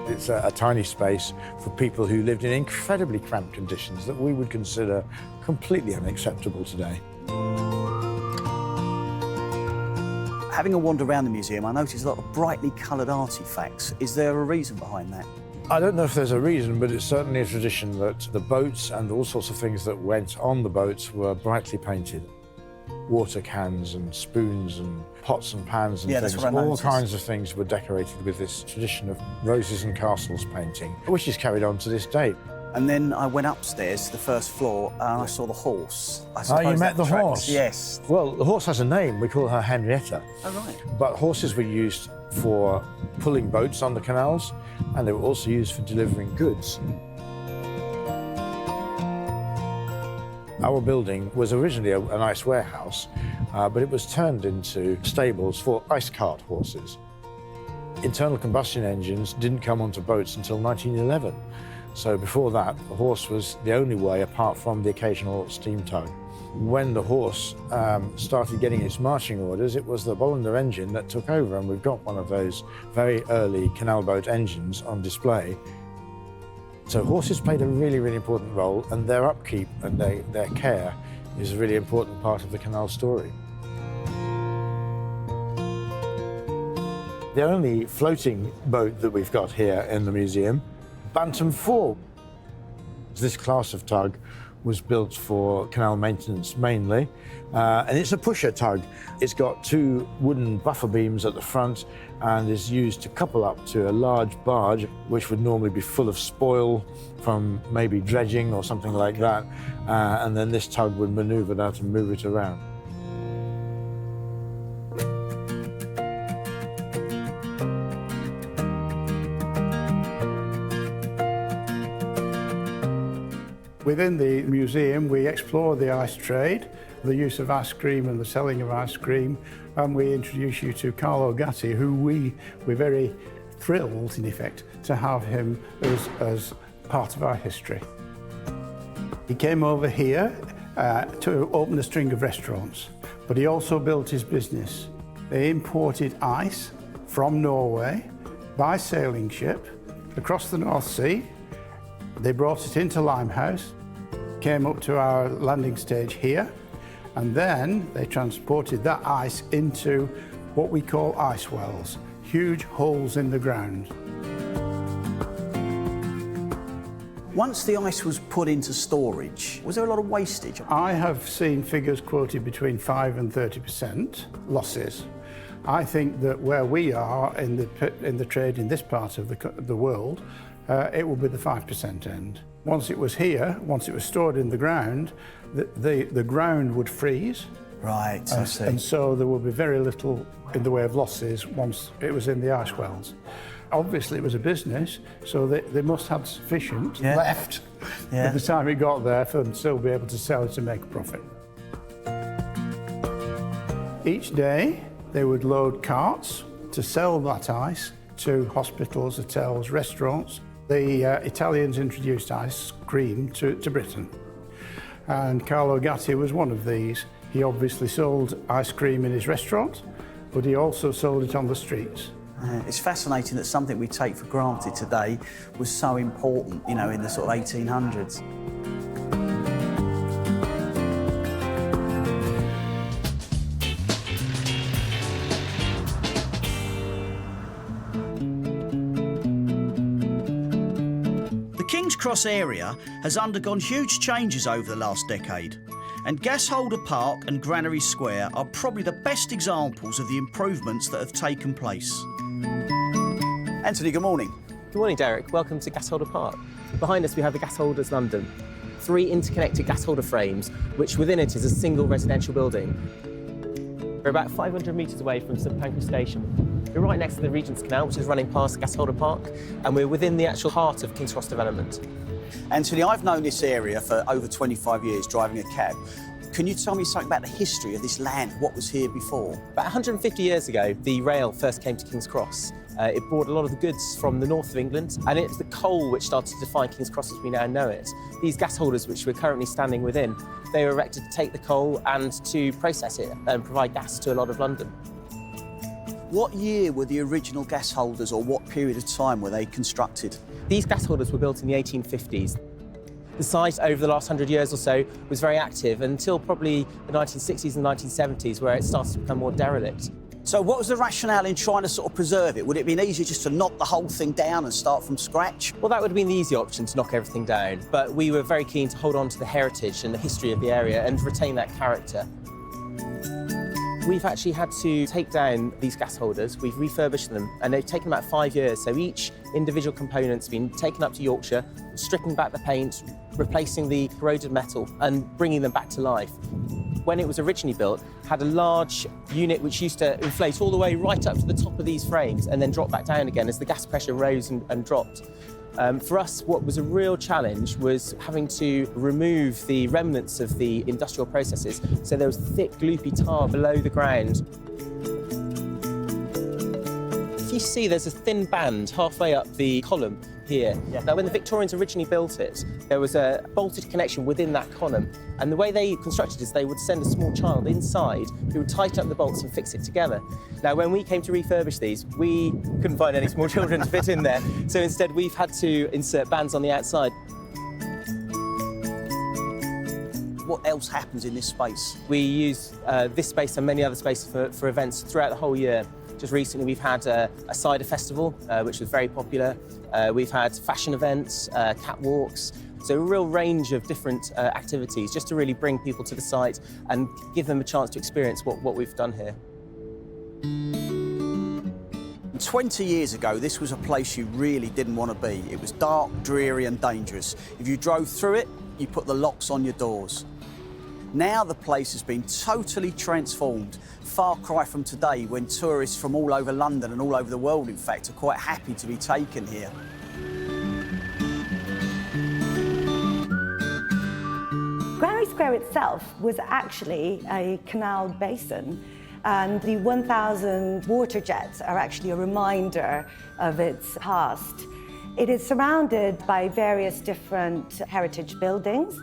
Speaker 21: It's a tiny space for people who lived in incredibly cramped conditions that we would consider completely unacceptable today.
Speaker 17: Having a wander around the museum, I noticed a lot of brightly coloured artefacts. Is there a reason behind that?
Speaker 21: I don't know if there's a reason, but it's certainly a tradition that the boats and all sorts of things that went on the boats were brightly painted. Water cans and spoons and pots and pans and things. All kinds of things were decorated with this tradition of roses and castles painting, which is carried on to this day.
Speaker 17: And then I went upstairs to the first floor and I saw the horse.
Speaker 21: Oh, you met the horse?
Speaker 17: Yes.
Speaker 21: Well, the horse has a name. We call her Henrietta.
Speaker 17: Oh, right.
Speaker 21: But horses were used for pulling boats on the canals, and they were also used for delivering goods. Our building was originally an ice warehouse, but it was turned into stables for ice cart horses. Internal combustion engines didn't come onto boats until 1911. So before that, the horse was the only way apart from the occasional steam tug. When the horse started getting its marching orders, it was the Bollender engine that took over, and we've got one of those very early canal boat engines on display. So horses played a really, really important role, and their upkeep and their care is a really important part of the canal story. The only floating boat that we've got here in the museum, Bantam 4. This class of tug was built for canal maintenance mainly, and it's a pusher tug. It's got two wooden buffer beams at the front and is used to couple up to a large barge, which would normally be full of spoil from maybe dredging or something like that, and then this tug would maneuver that and move it around.
Speaker 22: Within the museum, we explore the ice trade, the use of ice cream and the selling of ice cream, and we introduce you to Carlo Gatti, who we're very thrilled, in effect, to have him as part of our history. He came over here to open a string of restaurants, but he also built his business. They imported ice from Norway by sailing ship across the North Sea. They brought it into Limehouse, came up to our landing stage here, And then they transported that ice into what we call ice wells, huge holes in the ground.
Speaker 1: Once the ice was put into storage, was there a lot of wastage?
Speaker 22: I have seen figures quoted between 5 and 30% losses. I think that where we are in the trade in this part of the world, it will be the 5% end. Once it was here, once it was stored in the ground, the ground would freeze.
Speaker 1: Right, I see.
Speaker 22: And so there will be very little in the way of losses once it was in the ice wells. Obviously it was a business, so they must have sufficient left at the time it got there for them to still be able to sell it and make a profit. Each day they would load carts to sell that ice to hospitals, hotels, restaurants. The Italians introduced ice cream to Britain, and Carlo Gatti was one of these. He obviously sold ice cream in his restaurant, but he also sold it on the streets.
Speaker 1: It's fascinating that something we take for granted today was so important, you know, in the sort of 1800s. The King's Cross area has undergone huge changes over the last decade, and Gasholder Park and Granary Square are probably the best examples of the improvements that have taken place. Anthony, good morning.
Speaker 2: Good morning, Derek. Welcome to Gasholder Park. Behind us we have the Gasholders London, 3 interconnected gasholder frames, which within it is a single residential building. We're about 500 metres away from St Pancras Station. We're right next to the Regent's Canal, which is running past Gasholder Park, and we're within the actual heart of King's Cross development.
Speaker 1: Anthony, I've known this area for over 25 years, driving a cab. Can you tell me something about the history of this land, what was here before?
Speaker 2: About 150 years ago, the rail first came to King's Cross. It brought a lot of the goods from the north of England, and it's the coal which started to define King's Cross as we now know it. These gas holders, which we're currently standing within, they were erected to take the coal and to process it and provide gas to a lot of London.
Speaker 1: What year were the original gas holders, or what period of time were they constructed?
Speaker 2: These gas holders were built in the 1850s. The site over the last 100 years or so was very active until probably the 1960s and 1970s, where it started to become more derelict.
Speaker 1: So what was the rationale in trying to sort of preserve it? Would it have been easier just to knock the whole thing down and start from scratch?
Speaker 2: Well, that would have been the easy option, to knock everything down, but we were very keen to hold on to the heritage and the history of the area and retain that character. We've actually had to take down these gas holders. We've refurbished them, and they've taken about 5 years. So each individual component's been taken up to Yorkshire, stripping back the paint, replacing the corroded metal, and bringing them back to life. When it was originally built, had a large unit which used to inflate all the way right up to the top of these frames and then drop back down again as the gas pressure rose and dropped. For us, what was a real challenge was having to remove the remnants of the industrial processes. So there was thick, gloopy tar below the ground. If you see, there's a thin band halfway up the column here. Now, when the Victorians originally built it, there was a bolted connection within that column. And the way they constructed it is they would send a small child inside who would tighten up the bolts and fix it together. Now, when we came to refurbish these, we couldn't find any small children to fit in there. So instead, we've had to insert bands on the outside.
Speaker 1: What else happens in this space?
Speaker 2: We use this space and many other spaces for events throughout the whole year. Just recently, we've had a cider festival, which was very popular. We've had fashion events, catwalks, so a real range of different activities just to really bring people to the site and give them a chance to experience what we've done here.
Speaker 1: 20 years ago, this was a place you really didn't want to be. It was dark, dreary and dangerous. If you drove through it, you put the locks on your doors. Now the place has been totally transformed. Far cry from today, when tourists from all over London and all over the world, in fact, are quite happy to be taken here.
Speaker 5: Granary Square itself was actually a canal basin, and the 1,000 water jets are actually a reminder of its past. It is surrounded by various different heritage buildings.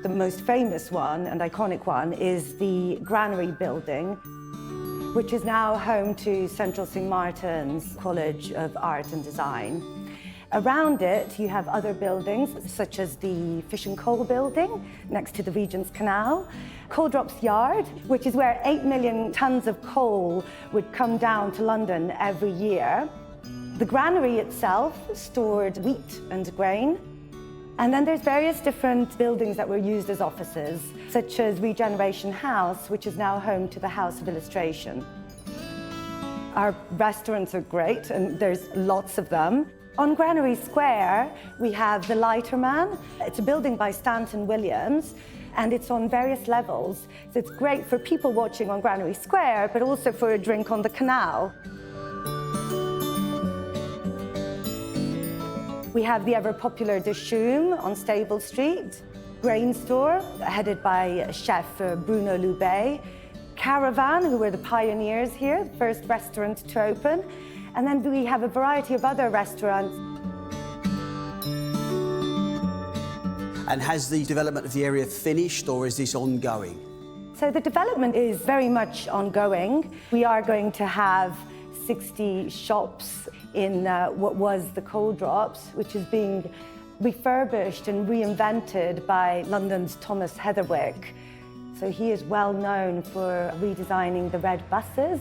Speaker 5: The most famous one and iconic one is the Granary building, which is now home to Central St Martin's College of Art and Design. Around it, you have other buildings, such as the Fish and Coal building next to the Regent's Canal, Coal Drops Yard, which is where 8 million tonnes of coal would come down to London every year. The Granary itself stored wheat and grain. And then there's various different buildings that were used as offices, such as Regeneration House, which is now home to the House of Illustration. Our restaurants are great, and there's lots of them. On Granary Square, we have the Lighterman. It's a building by Stanton Williams, and it's on various levels. So it's great for people watching on Granary Square, but also for a drink on the Canal. We have the ever-popular De Choum on Stable Street, Grain Store, headed by chef Bruno Loubet, Caravan, who were the pioneers here, the first restaurant to open, and then we have a variety of other restaurants.
Speaker 1: And has the development of the area finished, or is this ongoing?
Speaker 5: So the development is very much ongoing. We are going to have 60 shops in what was the Coal Drops, which is being refurbished and reinvented by London's Thomas Heatherwick. So he is well known for redesigning the red buses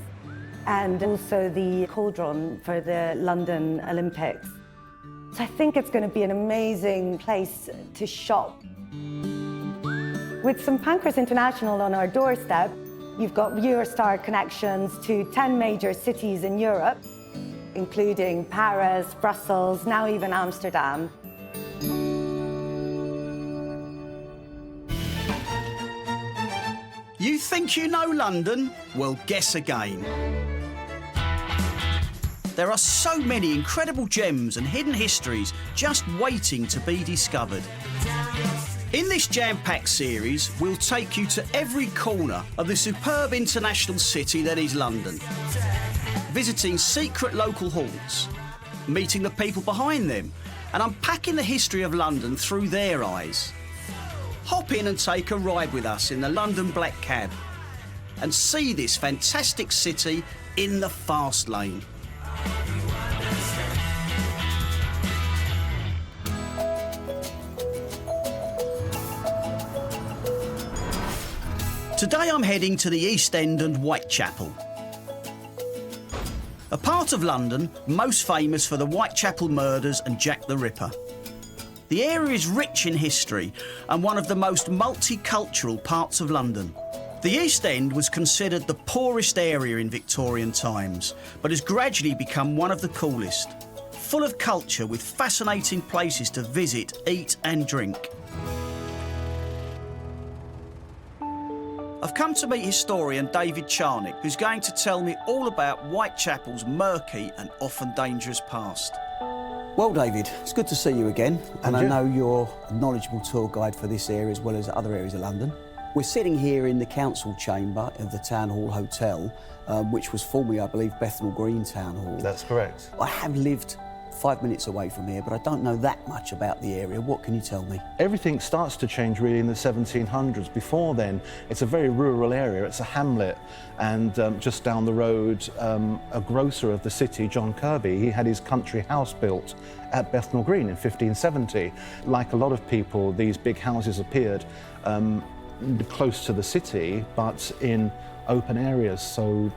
Speaker 5: and also the cauldron for the London Olympics. So I think it's going to be an amazing place to shop. With some Pancras International on our doorstep, you've got Eurostar connections to 10 major cities in Europe, including Paris, Brussels, now even Amsterdam.
Speaker 1: You think you know London? Well, guess again. There are so many incredible gems and hidden histories just waiting to be discovered. In this jam-packed series, we'll take you to every corner of the superb international city that is London, visiting secret local haunts, meeting the people behind them, and unpacking the history of London through their eyes. Hop in and take a ride with us in the London Black Cab and see this fantastic city in the fast lane. Today I'm heading to the East End and Whitechapel. A part of London most famous for the Whitechapel murders and Jack the Ripper. The area is rich in history and one of the most multicultural parts of London. The East End was considered the poorest area in Victorian times, but has gradually become one of the coolest. Full of culture with fascinating places to visit, eat and drink. I've come to meet historian David Charnick, who's going to tell me all about Whitechapel's murky and often dangerous past.
Speaker 17: Well, David, it's good to see you again, and I know you're a knowledgeable tour guide for this area as well as other areas of London. We're sitting here in the council chamber of the Town Hall Hotel, which was formerly, I believe, Bethnal Green Town Hall.
Speaker 8: That's correct.
Speaker 17: I have lived 5 minutes away from here, but I don't know that much about the area. What can you tell me?
Speaker 16: Everything starts to change really in the 1700s. Before then, it's a very rural area. It's a hamlet, and just down the road, a grocer of the city, John Kirby, he had his country house built at Bethnal Green in 1570. Like a lot of people, these big houses appeared close to the city, but in open areas, so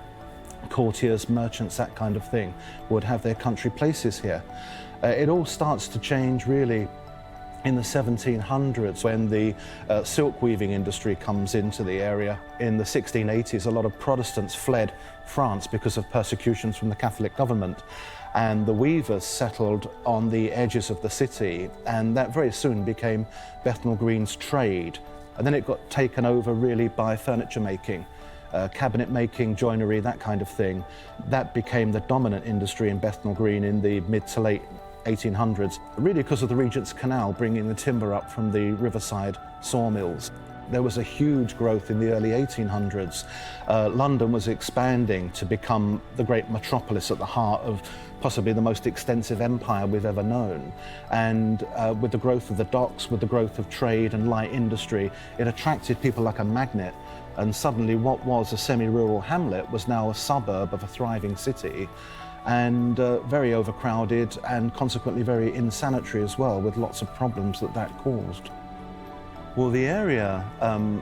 Speaker 16: courtiers, merchants, that kind of thing, would have their country places here. It all starts to change really in the 1700s when the silk weaving industry comes into the area. In the 1680s, a lot of Protestants fled France because of persecutions from the Catholic government, and the weavers settled on the edges of the city, and that very soon became Bethnal Green's trade. And then it got taken over really by furniture making. Cabinet making, joinery, that kind of thing. That became the dominant industry in Bethnal Green in the mid to late 1800s, really because of the Regent's Canal bringing the timber up from the riverside sawmills. There was a huge growth in the early 1800s. London was expanding to become the great metropolis at the heart of possibly the most extensive empire we've ever known. And with the growth of the docks, with the growth of trade and light industry, it attracted people like a magnet. And suddenly what was a semi-rural hamlet was now a suburb of a thriving city. and very overcrowded and consequently very insanitary as well, with lots of problems that caused. Well, the area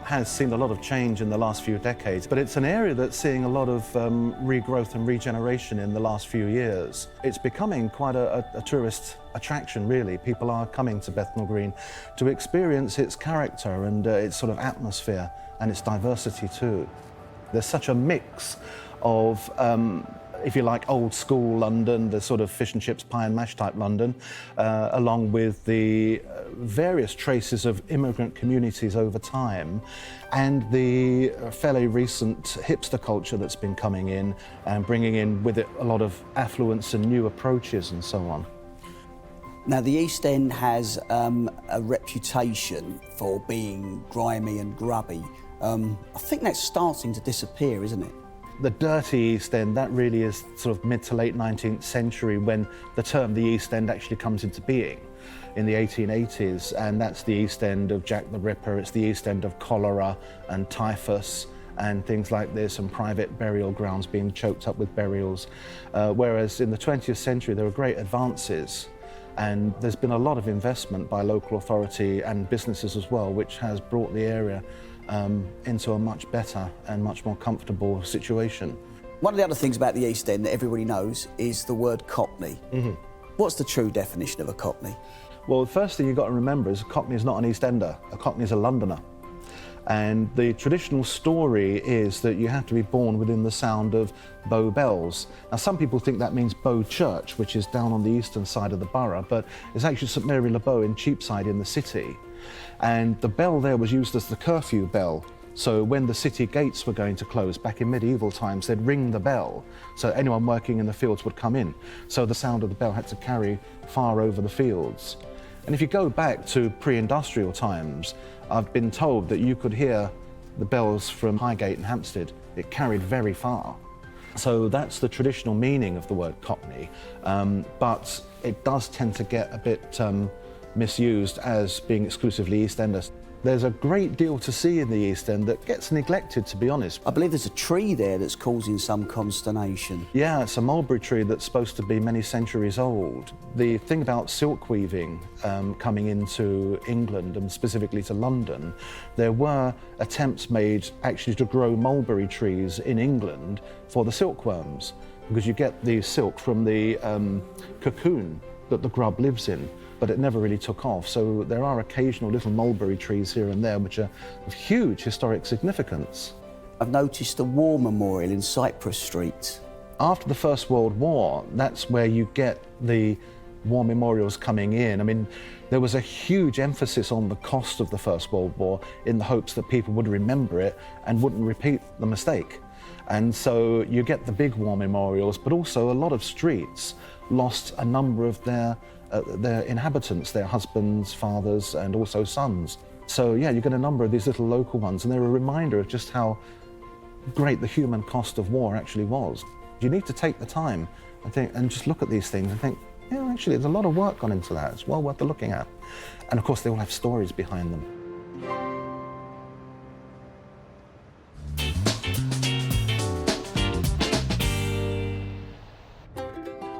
Speaker 16: has seen a lot of change in the last few decades, but it's an area that's seeing a lot of regrowth and regeneration in the last few years. It's becoming quite a tourist attraction, really. People are coming to Bethnal Green to experience its character and its sort of atmosphere and its diversity too. There's such a mix of if you like, old school London, the sort of fish and chips, pie and mash type London, along with the various traces of immigrant communities over time, and the fairly recent hipster culture that's been coming in and bringing in with it a lot of affluence and new approaches and so on.
Speaker 17: Now, the East End has a reputation for being grimy and grubby. I think that's starting to disappear, isn't it?
Speaker 16: The dirty East End, that really is sort of mid to late 19th century when the term the East End actually comes into being in the 1880s, and that's the East End of Jack the Ripper, it's the East End of cholera and typhus and things like this, and private burial grounds being choked up with burials. Whereas in the 20th century there were great advances, and there's been a lot of investment by local authority and businesses as well, which has brought the area into a much better and much more comfortable situation.
Speaker 17: One of the other things about the East End that everybody knows is the word Cockney. Mm-hmm. What's the true definition of a Cockney?
Speaker 16: Well, the first thing you've got to remember is a Cockney is not an East Ender. A Cockney is a Londoner. And the traditional story is that you have to be born within the sound of Bow Bells. Now, some people think that means Bow Church, which is down on the eastern side of the borough, but it's actually St Mary le Bow in Cheapside in the city. And the bell there was used as the curfew bell. So when the city gates were going to close back in medieval times, they'd ring the bell so anyone working in the fields would come in. So the sound of the bell had to carry far over the fields. And if you go back to pre-industrial times, I've been told that you could hear the bells from Highgate and Hampstead. It carried very far. So that's the traditional meaning of the word Cockney, but it does tend to get a bit misused as being exclusively East Enders. There's a great deal to see in the East End that gets neglected, to be honest.
Speaker 17: I believe there's a tree there that's causing some consternation.
Speaker 16: Yeah, it's a mulberry tree that's supposed to be many centuries old. The thing about silk weaving coming into England and specifically to London, there were attempts made actually to grow mulberry trees in England for the silkworms, because you get the silk from the cocoon that the grub lives in, but it never really took off. So there are occasional little mulberry trees here and there which are of huge historic significance.
Speaker 17: I've noticed a war memorial in Cypress Street.
Speaker 16: After the First World War, that's where you get the war memorials coming in. I mean, there was a huge emphasis on the cost of the First World War in the hopes that people would remember it and wouldn't repeat the mistake. And so you get the big war memorials, but also a lot of streets lost a number of their inhabitants, their husbands, fathers, and also sons. So yeah, you get a number of these little local ones, and they're a reminder of just how great the human cost of war actually was. You need to take the time and just look at these things and think, yeah, actually, there's a lot of work gone into that. It's well worth looking at. And of course, they all have stories behind them.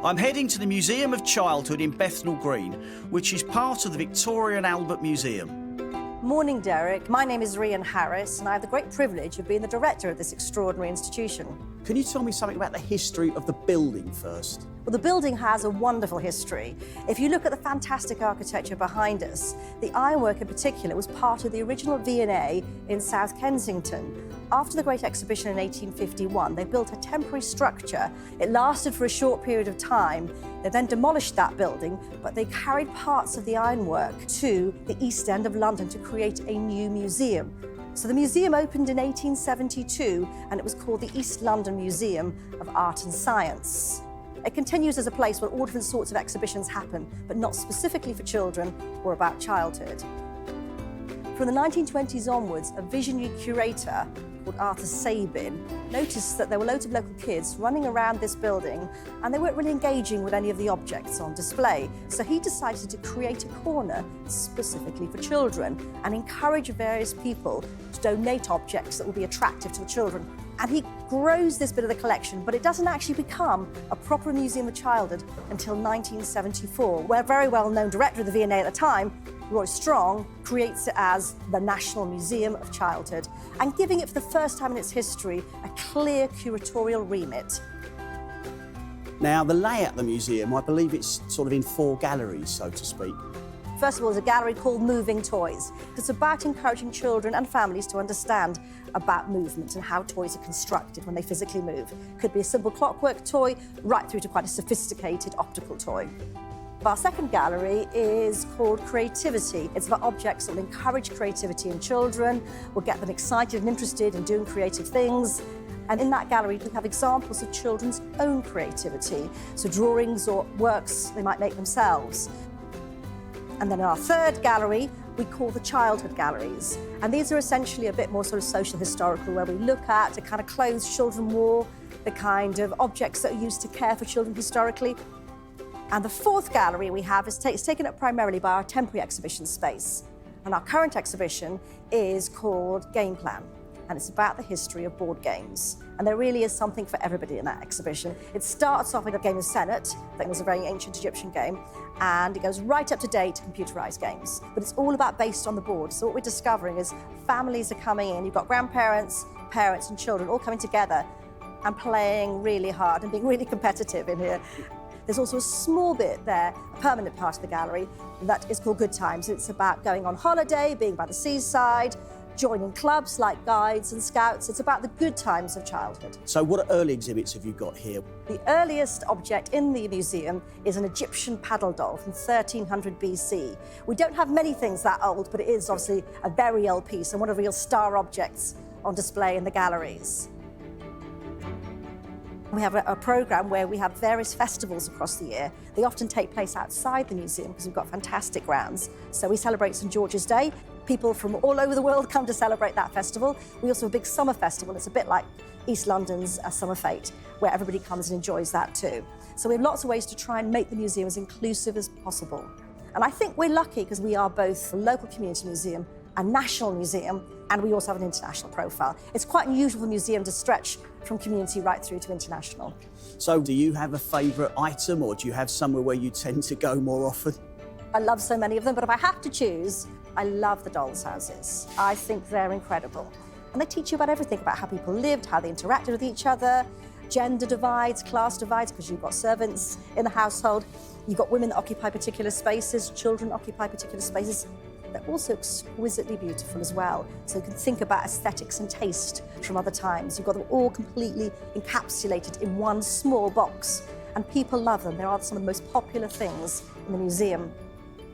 Speaker 1: I'm heading to the Museum of Childhood in Bethnal Green, which is part of the Victoria and Albert Museum.
Speaker 3: Morning, Derek. My name is Rhian Harris, and I have the great privilege of being the director of this extraordinary institution.
Speaker 17: Can you tell me something about the history of the building first?
Speaker 3: Well, the building has a wonderful history. If you look at the fantastic architecture behind us, the ironwork in particular was part of the original V&A in South Kensington. After the Great Exhibition in 1851, they built a temporary structure. It lasted for a short period of time. They then demolished that building, but they carried parts of the ironwork to the East End of London to create a new museum. So the museum opened in 1872, and it was called the East London Museum of Art and Science. It continues as a place where all different sorts of exhibitions happen, but not specifically for children or about childhood. From the 1920s onwards, a visionary curator called Arthur Sabin, noticed that there were loads of local kids running around this building and they weren't really engaging with any of the objects on display. So he decided to create a corner specifically for children and encourage various people to donate objects that will be attractive to the children. And he grows this bit of the collection, but it doesn't actually become a proper museum of childhood until 1974, where a very well-known director of the V&A at the time, Roy Strong, creates it as the National Museum of Childhood, and giving it for the first time in its history a clear curatorial remit.
Speaker 1: Now, the layout of the museum, I believe it's sort of in 4 galleries, so to speak.
Speaker 3: First of all, there's a gallery called Moving Toys. It's about encouraging children and families to understand about movement and how toys are constructed when they physically move. Could be a simple clockwork toy, right through to quite a sophisticated optical toy. Our second gallery is called Creativity. It's about objects that will encourage creativity in children, will get them excited and interested in doing creative things. And in that gallery, we have examples of children's own creativity, so drawings or works they might make themselves. And then in our third gallery, we call the childhood galleries. And these are essentially a bit more sort of social historical, where we look at the kind of clothes children wore, the kind of objects that are used to care for children historically. And the fourth gallery we have is taken up primarily by our temporary exhibition space. And our current exhibition is called Game Plan. And it's about the history of board games. And there really is something for everybody in that exhibition. It starts off with a game of Senet, that was a very ancient Egyptian game, and it goes right up to date computerized games. But it's all about based on the board. So what we're discovering is families are coming in, you've got grandparents, parents and children all coming together and playing really hard and being really competitive in here. There's also a small bit there, a permanent part of the gallery, that is called Good Times. It's about going on holiday, being by the seaside, joining clubs like Guides and Scouts. It's about the good times of childhood.
Speaker 1: So what early exhibits have you got here?
Speaker 3: The earliest object in the museum is an Egyptian paddle doll from 1300 BC. We don't have many things that old, but it is obviously a very old piece and one of the real star objects on display in the galleries. We have a programme where we have various festivals across the year. They often take place outside the museum because we've got fantastic grounds. So we celebrate St George's Day. People from all over the world come to celebrate that festival. We also have a big summer festival. It's a bit like East London's Summer Fete, where everybody comes and enjoys that too. So we have lots of ways to try and make the museum as inclusive as possible. And I think we're lucky because we are both a local community museum, a national museum, and we also have an international profile. It's quite unusual for a museum to stretch from community right through to international.
Speaker 1: So do you have a favourite item, or do you have somewhere where you tend to go more often?
Speaker 3: I love so many of them, but if I have to choose, I love the dolls' houses. I think they're incredible. And they teach you about everything, about how people lived, how they interacted with each other, gender divides, class divides, because you've got servants in the household. You've got women that occupy particular spaces, children occupy particular spaces. They're also exquisitely beautiful as well. So you can think about aesthetics and taste from other times. You've got them all completely encapsulated in one small box. And people love them. They are some of the most popular things in the museum.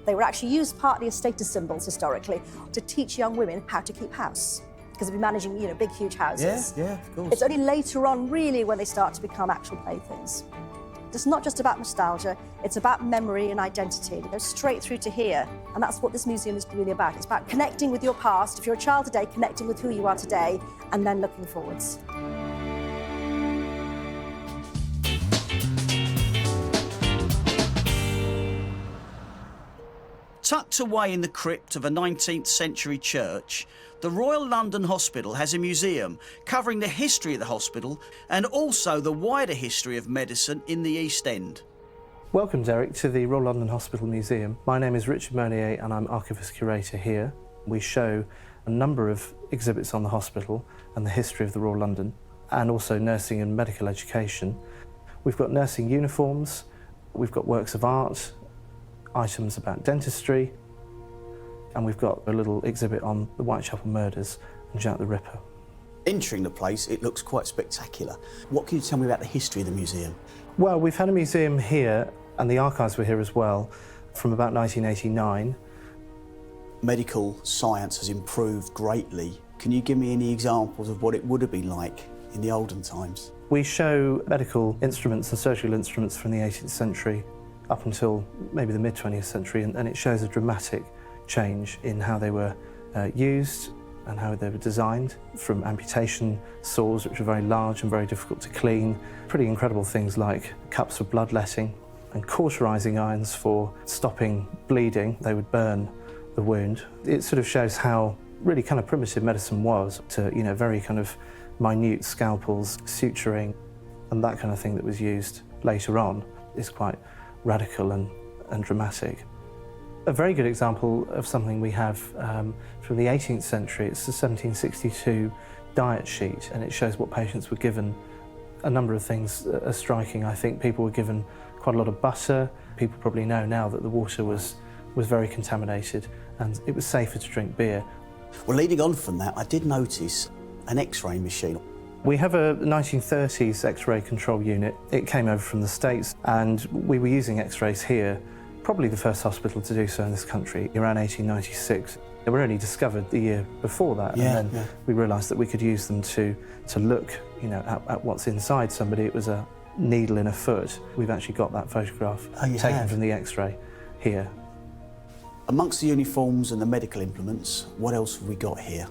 Speaker 3: They were actually used partly as status symbols historically to teach young women how to keep house, because they'd be managing, big, huge houses.
Speaker 1: Yeah, of course.
Speaker 3: It's only later on, really, when they start to become actual playthings. It's not just about nostalgia, it's about memory and identity. It goes straight through to here, and that's what this museum is really about. It's about connecting with your past. If you're a child today, connecting with who you are today, and then looking forwards.
Speaker 1: Tucked away in the crypt of a 19th century church, the Royal London Hospital has a museum covering the history of the hospital and also the wider history of medicine in the East End.
Speaker 6: Welcome, Derek, to the Royal London Hospital Museum. My name is Richard Monnier and I'm Archivist Curator here. We show a number of exhibits on the hospital and the history of the Royal London, and also nursing and medical education. We've got nursing uniforms, we've got works of art, items about dentistry, and we've got a little exhibit on the Whitechapel murders and Jack the Ripper.
Speaker 1: Entering the place, it looks quite spectacular. What can you tell me about the history of the museum?
Speaker 6: Well, we've had a museum here, and the archives were here as well, from about 1989.
Speaker 1: Medical science has improved greatly. Can you give me any examples of what it would have been like in the olden times?
Speaker 6: We show medical instruments and surgical instruments from the 18th century up until maybe the mid-20th century, and it shows a dramatic change in how they were used, and how they were designed, from amputation saws, which were very large and very difficult to clean, pretty incredible things like cups for bloodletting and cauterizing irons for stopping bleeding. They would burn the wound. It sort of shows how really kind of primitive medicine was, to, you know, very kind of minute scalpels, suturing, and that kind of thing that was used later on is quite radical and dramatic. A very good example of something we have from the 18th century, it's the 1762 diet sheet, and it shows what patients were given. A number of things are striking. I think people were given quite a lot of butter. People probably know now that the water was very contaminated and it was safer to drink beer.
Speaker 17: Well, leading on from that, I did notice an X-ray machine.
Speaker 6: We have a 1930s X-ray control unit. It came over from the States, and we were using X-rays here, probably the first hospital to do so in this country, around 1896. They were only discovered the year before that, and then we realised that we could use them to look, you know, at what's inside somebody. It was a needle in a foot. We've actually got that photograph taken from the X-ray here.
Speaker 17: Amongst the uniforms and the medical implements, what else have we got here?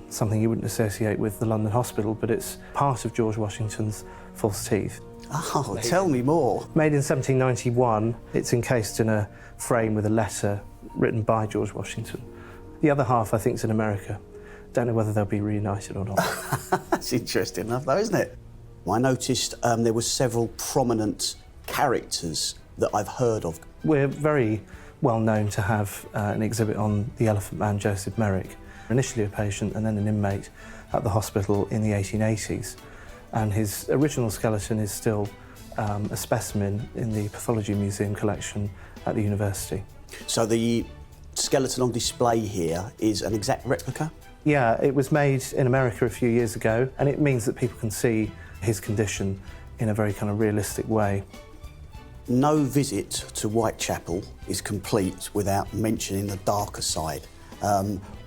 Speaker 6: Something you wouldn't associate with the London Hospital, but it's part of George Washington's false teeth.
Speaker 17: Oh, tell me more.
Speaker 6: Made in 1791, it's encased in a frame with a letter written by George Washington. The other half, I think, is in America. Don't know whether they'll be reunited or not.
Speaker 17: That's interesting enough, though, isn't it? I noticed there were several prominent characters that I've heard of.
Speaker 6: We're very well known to have an exhibit on the Elephant Man, Joseph Merrick, initially a patient and then an inmate at the hospital in the 1880s. And his original skeleton is still a specimen in the Pathology Museum collection at the university.
Speaker 17: So the skeleton on display here is an exact replica?
Speaker 6: Yeah, it was made in America a few years ago, and it means that people can see his condition in a very kind of realistic way.
Speaker 17: No visit to Whitechapel is complete without mentioning the darker side.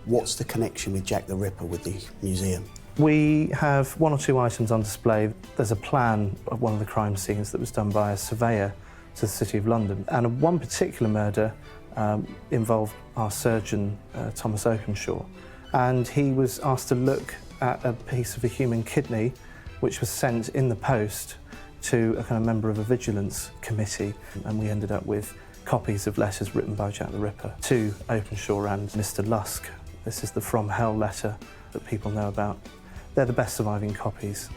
Speaker 17: What's the connection with Jack the Ripper with the museum?
Speaker 6: We have one or two items on display. There's a plan of one of the crime scenes that was done by a surveyor to the City of London. And one particular murder involved our surgeon, Thomas Openshaw. And he was asked to look at a piece of a human kidney which was sent in the post to a kind of member of a vigilance committee. And we ended up with copies of letters written by Jack the Ripper to Openshaw and Mr. Lusk. This is the From Hell letter that people know about. They're the best surviving copies.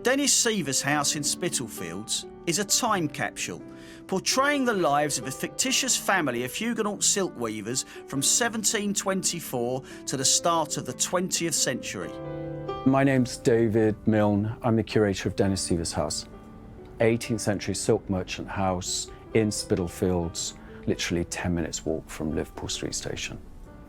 Speaker 1: Dennis Seaver's house in Spitalfields is a time capsule, portraying the lives of a fictitious family of Huguenot silk weavers from 1724 to the start of the 20th century.
Speaker 4: My name's David Milne. I'm the curator of Dennis Seaver's house. 18th century silk merchant house in Spitalfields, literally 10 minutes walk from Liverpool Street Station.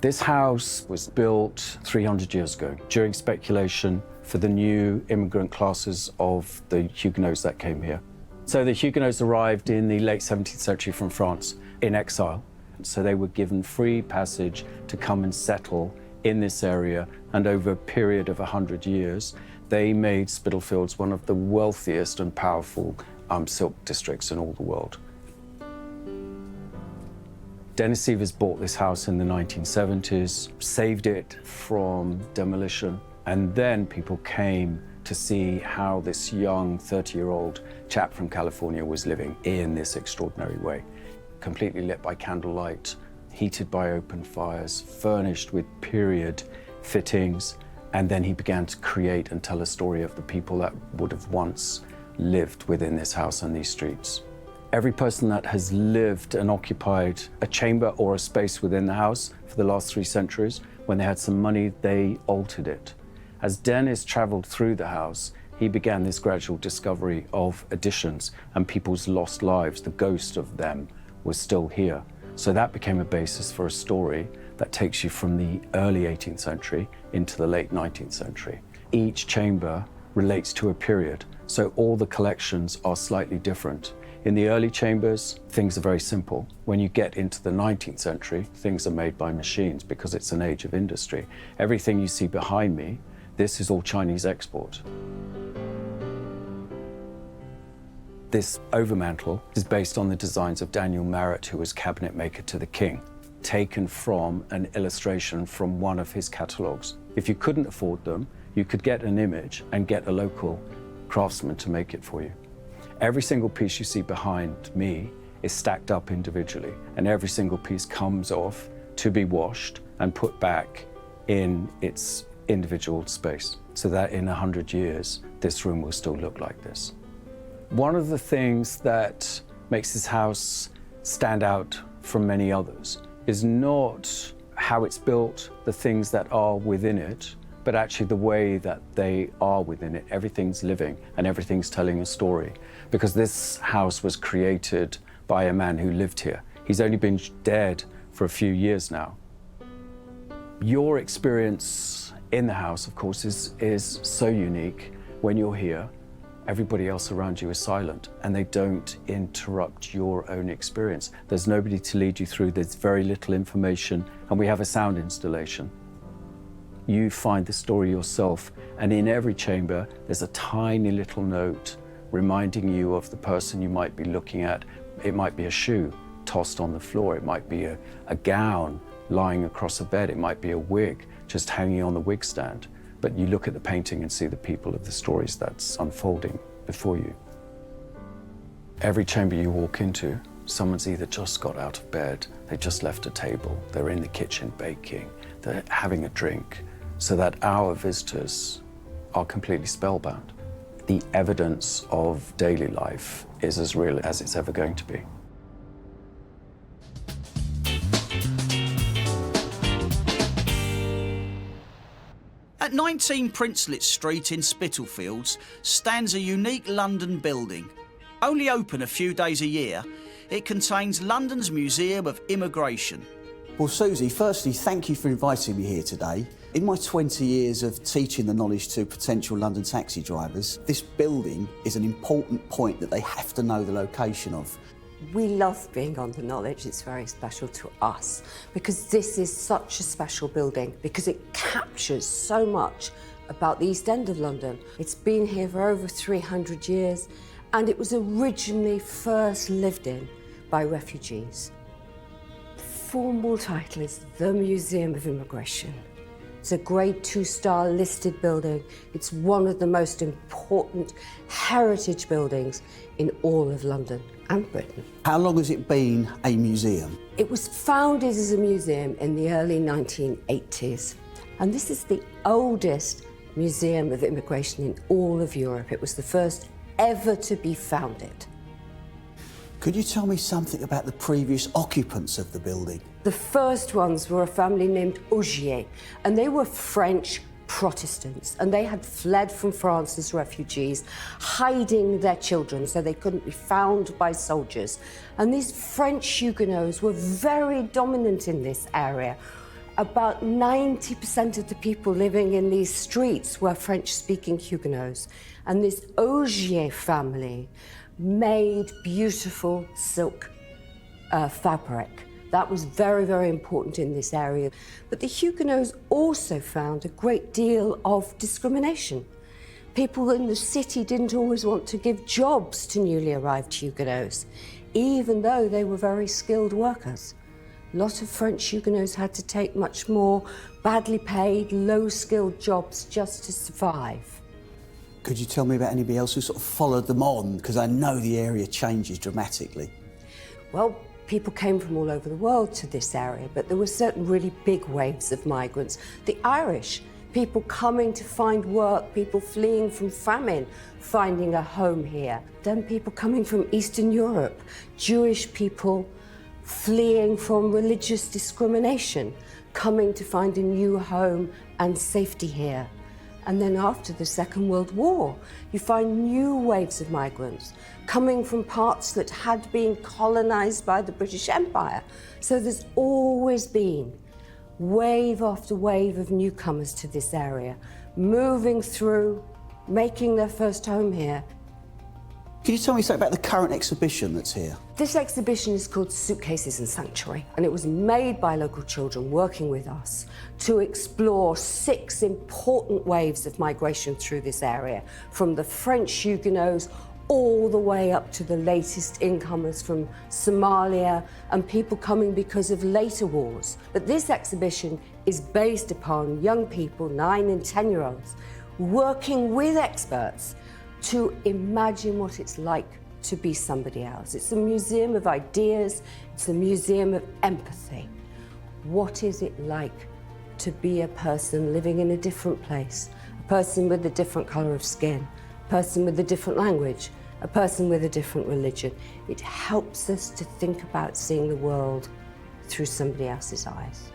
Speaker 4: This house was built 300 years ago during speculation for the new immigrant classes of the Huguenots that came here. So the Huguenots arrived in the late 17th century from France in exile. So they were given free passage to come and settle in this area, and over a period of 100 years, they made Spitalfields one of the wealthiest and powerful silk districts in all the world. Dennis Seaver's bought this house in the 1970s, saved it from demolition, and then people came to see how this young 30-year-old chap from California was living in this extraordinary way. Completely lit by candlelight, heated by open fires, furnished with period fittings, and then he began to create and tell a story of the people that would have once lived within this house and these streets. Every person that has lived and occupied a chamber or a space within the house for the last 3 centuries, when they had some money, they altered it. As Dennis traveled through the house, he began this gradual discovery of additions and people's lost lives. The ghost of them was still here. So that became a basis for a story that takes you from the early 18th century into the late 19th century. Each chamber relates to a period, so all the collections are slightly different. In the early chambers, things are very simple. When you get into the 19th century, things are made by machines because it's an age of industry. Everything you see behind me, this is all Chinese export. This overmantel is based on the designs of Daniel Marrett, who was cabinet maker to the king, taken from an illustration from one of his catalogues. If you couldn't afford them, you could get an image and get a local craftsman to make it for you. Every single piece you see behind me is stacked up individually, and every single piece comes off to be washed and put back in its individual space, so that in 100 years, this room will still look like this. One of the things that makes this house stand out from many others is not how it's built, the things that are within it, but actually the way that they are within it. Everything's living and everything's telling a story, because this house was created by a man who lived here. He's only been dead for a few years now. Your experience in the house, of course, is so unique. When you're here, everybody else around you is silent and they don't interrupt your own experience. There's nobody to lead you through, there's very little information, and we have a sound installation. You find the story yourself, and in every chamber, there's a tiny little note reminding you of the person you might be looking at. It might be a shoe tossed on the floor, it might be a gown lying across a bed, it might be a wig just hanging on the wig stand. But you look at the painting and see the people of the stories that's unfolding before you. Every chamber you walk into, someone's either just got out of bed, they just left a table, they're in the kitchen baking, they're having a drink, so that our visitors are completely spellbound. The evidence of daily life is as real as it's ever going to be.
Speaker 1: At 19 Princelet Street in Spitalfields stands a unique London building. Only open a few days a year, it contains London's Museum of Immigration.
Speaker 17: Well, Susie, firstly, thank you for inviting me here today. In my 20 years of teaching the knowledge to potential London taxi drivers, this building is an important point that they have to know the location of.
Speaker 7: We love being on the knowledge. It's very special to us because this is such a special building because it captures so much about the East End of London. It's been here for over 300 years and it was originally first lived in by refugees. The formal title is the Museum of Immigration. It's a Grade 2-star listed building. It's one of the most important heritage buildings in all of London and Britain.
Speaker 17: How long has it been a museum?
Speaker 7: It was founded as a museum in the early 1980s. And this is the oldest museum of immigration in all of Europe. It was the first ever to be founded.
Speaker 17: Could you tell me something about the previous occupants of the building?
Speaker 7: The first ones were a family named Augier, and they were French Protestants, and they had fled from France as refugees, hiding their children so they couldn't be found by soldiers. And these French Huguenots were very dominant in this area. About 90% of the people living in these streets were French-speaking Huguenots. And this Augier family made beautiful silk fabric. That was very, very important in this area. But the Huguenots also found a great deal of discrimination. People in the city didn't always want to give jobs to newly arrived Huguenots, even though they were very skilled workers. A lot of French Huguenots had to take much more badly paid, low-skilled jobs just to survive.
Speaker 17: Could you tell me about anybody else who sort of followed them on? Because I know the area changes dramatically.
Speaker 7: Well, people came from all over the world to this area, but there were certain really big waves of migrants. The Irish, people coming to find work, people fleeing from famine, finding a home here. Then people coming from Eastern Europe, Jewish people fleeing from religious discrimination, coming to find a new home and safety here. And then after the Second World War, you find new waves of migrants coming from parts that had been colonized by the British Empire. So there's always been wave after wave of newcomers to this area, moving through, making their first home here.
Speaker 17: Can you tell me something about the current exhibition that's here?
Speaker 7: This exhibition is called Suitcases and Sanctuary, and it was made by local children working with us to explore 6 important waves of migration through this area, from the French Huguenots all the way up to the latest incomers from Somalia and people coming because of later wars. But this exhibition is based upon young people, 9 and 10-year-olds, working with experts to imagine what it's like to be somebody else. It's a museum of ideas, it's a museum of empathy. What is it like to be a person living in a different place, a person with a different colour of skin, a person with a different language, a person with a different religion? It helps us to think about seeing the world through somebody else's eyes.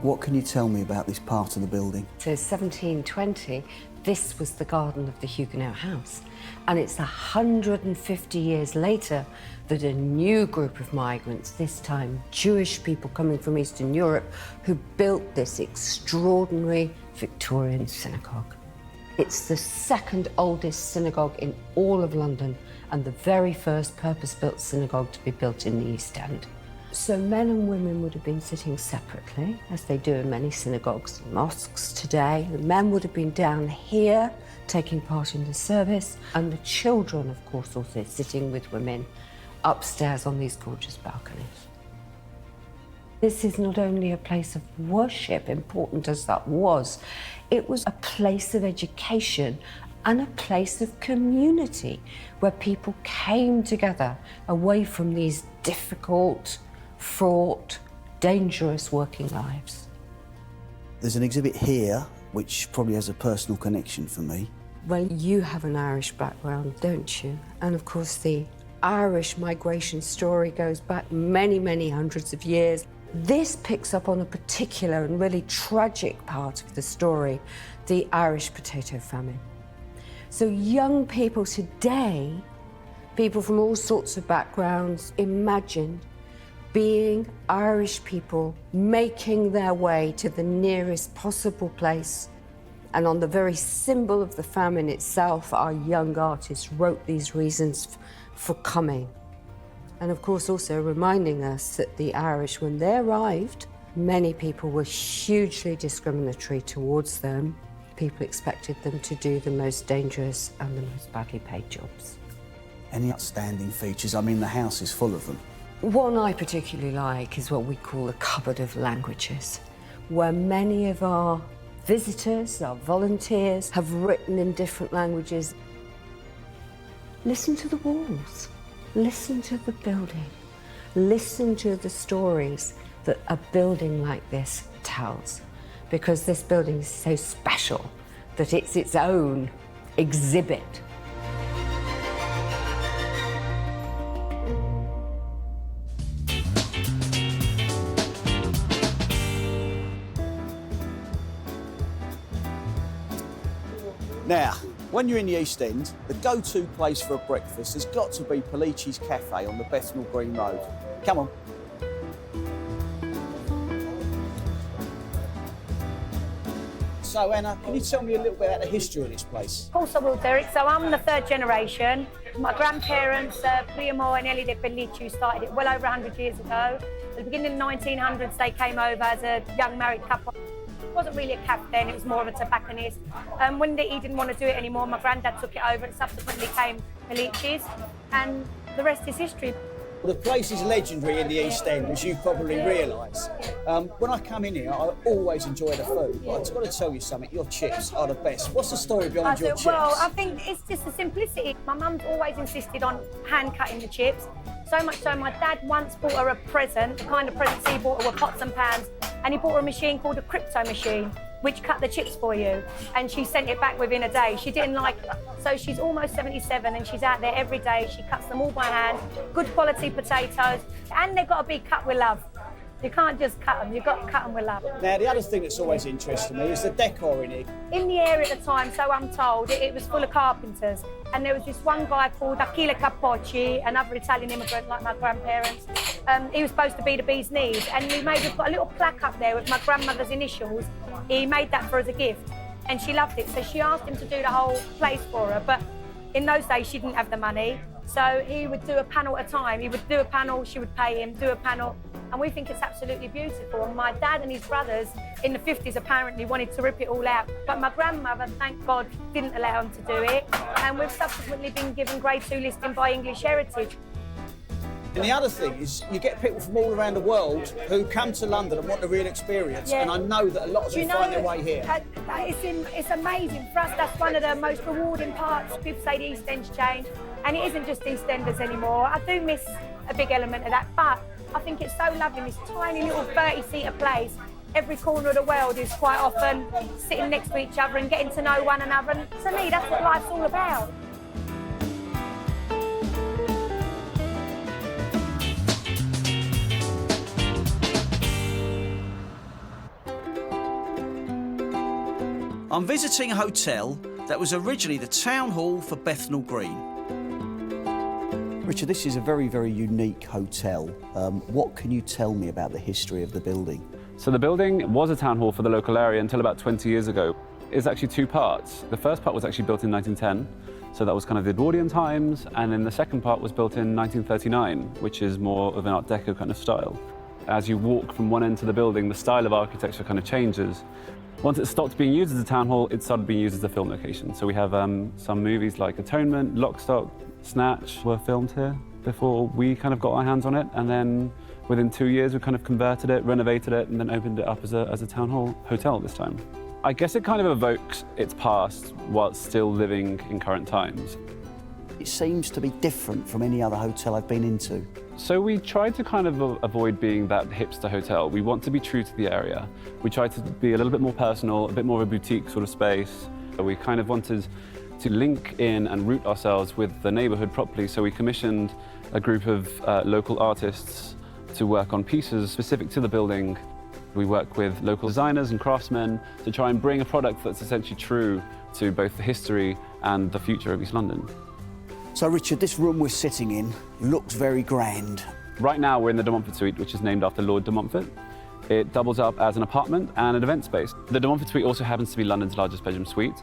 Speaker 17: What can you tell me about this part of the building?
Speaker 7: So 1720, this was the garden of the Huguenot house. And it's 150 years later that a new group of migrants, this time Jewish people coming from Eastern Europe, who built this extraordinary Victorian synagogue. It's the second oldest synagogue in all of London and the very first purpose-built synagogue to be built in the East End. So men and women would have been sitting separately, as they do in many synagogues and mosques today. The men would have been down here, taking part in the service, and the children, of course, also sitting with women upstairs on these gorgeous balconies. This is not only a place of worship, important as that was, it was a place of education and a place of community where people came together away from these difficult, fraught, dangerous working lives.
Speaker 17: There's an exhibit here which probably has a personal connection for me.
Speaker 7: Well, you have an Irish background, don't you? And of course the Irish migration story goes back many, many hundreds of years. This picks up on a particular and really tragic part of the story, the Irish potato famine. So young people today, people from all sorts of backgrounds, imagine being Irish people making their way to the nearest possible place. And on the very symbol of the famine itself, our young artists wrote these reasons for coming. And of course also reminding us that the Irish, when they arrived, many people were hugely discriminatory towards them. People expected them to do the most dangerous and the most badly paid jobs.
Speaker 17: Any outstanding features? I mean, the house is full of them.
Speaker 7: One I particularly like is what we call the cupboard of languages, where many of our visitors, our volunteers, have written in different languages. Listen to the walls, listen to the building, listen to the stories that a building like this tells, because this building is so special that it's its own exhibit.
Speaker 1: Now, when you're in the East End, the go-to place for a breakfast has got to be Pelicci's Cafe on the Bethnal Green Road. Come on. So, Anna, can you tell me a little bit about the history of this place?
Speaker 10: Of course I will, Derek. So I'm the third generation. My grandparents, Primo and Ellie de Pelicci, started it well over 100 years ago. At the beginning of the 1900s, they came over as a young married couple. It wasn't really a cafe then, it was more of a tobacconist. When he didn't want to do it anymore, my granddad took it over and subsequently came Pelicci's, and the rest is history.
Speaker 1: Well, the place is legendary in the East End, as you probably realise. When I come in here, I always enjoy the food. But I've got to tell you something, your chips are the best. What's the story behind your chips?
Speaker 10: Well, I think it's just the simplicity. My mum's always insisted on hand-cutting the chips. So much so, my dad once bought her a present. The kind of presents he bought her were pots and pans. And he bought her a machine called a crypto machine, which cut the chips for you. And she sent it back within a day. She didn't like it. So she's almost 77 and she's out there every day. She cuts them all by hand, good quality potatoes. And they've got to be cut with love. You can't just cut them, you've got to cut them with love.
Speaker 1: Now, the other thing that's always interested me is the decor in here.
Speaker 10: In the area at the time, so I'm told, it was full of carpenters. And there was this one guy called Achille Capocci, another Italian immigrant like my grandparents. He was supposed to be the bee's knees. And we've got a little plaque up there with my grandmother's initials. He made that for her as a gift. And she loved it. So she asked him to do the whole place for her. But in those days, she didn't have the money. So he would do a panel at a time. He would do a panel, she would pay him, do a panel, and we think it's absolutely beautiful. And my dad and his brothers in the 50s apparently wanted to rip it all out, but my grandmother, thank God, didn't allow them to do it. And we've subsequently been given Grade 2 listing by English Heritage.
Speaker 1: And the other thing is you get people from all around the world who come to London and want the real experience, and I know that a lot of them find their way here.
Speaker 10: It's amazing. For us, that's one of the most rewarding parts. People say the East End's changed, and it isn't just East Enders anymore. I do miss a big element of that, but I think it's so lovely, this tiny little 30-seater place. Every corner of the world is quite often sitting next to each other and getting to know one another, and to me, that's what life's all about.
Speaker 1: I'm visiting a hotel that was originally the town hall for Bethnal Green. Richard, this is a very, very unique hotel. What can you tell me about the history of the building?
Speaker 11: So the building was a town hall for the local area until about 20 years ago. It's actually two parts. The first part was actually built in 1910, so that was kind of the Edwardian times, and then the second part was built in 1939, which is more of an Art Deco kind of style. As you walk from one end to the building, the style of architecture kind of changes. Once it stopped being used as a town hall, it started being used as a film location. So we have some movies like Atonement, Lock, Stock, Snatch were filmed here before we kind of got our hands on it. And then within 2 years, we kind of converted it, renovated it, and then opened it up as a town hall hotel this time. I guess it kind of evokes its past while still living in current times.
Speaker 1: It seems to be different from any other hotel I've been into.
Speaker 11: So we tried to kind of avoid being that hipster hotel. We want to be true to the area. We tried to be a little bit more personal, a bit more of a boutique sort of space. We kind of wanted to link in and root ourselves with the neighbourhood properly, so we commissioned a group of local artists to work on pieces specific to the building. We work with local designers and craftsmen to try and bring a product that's essentially true to both the history and the future of East London.
Speaker 1: So, Richard, this room we're sitting in looks very grand.
Speaker 11: Right now, we're in the De Montfort Suite, which is named after Lord de Montfort. It doubles up as an apartment and an event space. The De Montfort Suite also happens to be London's largest bedroom suite.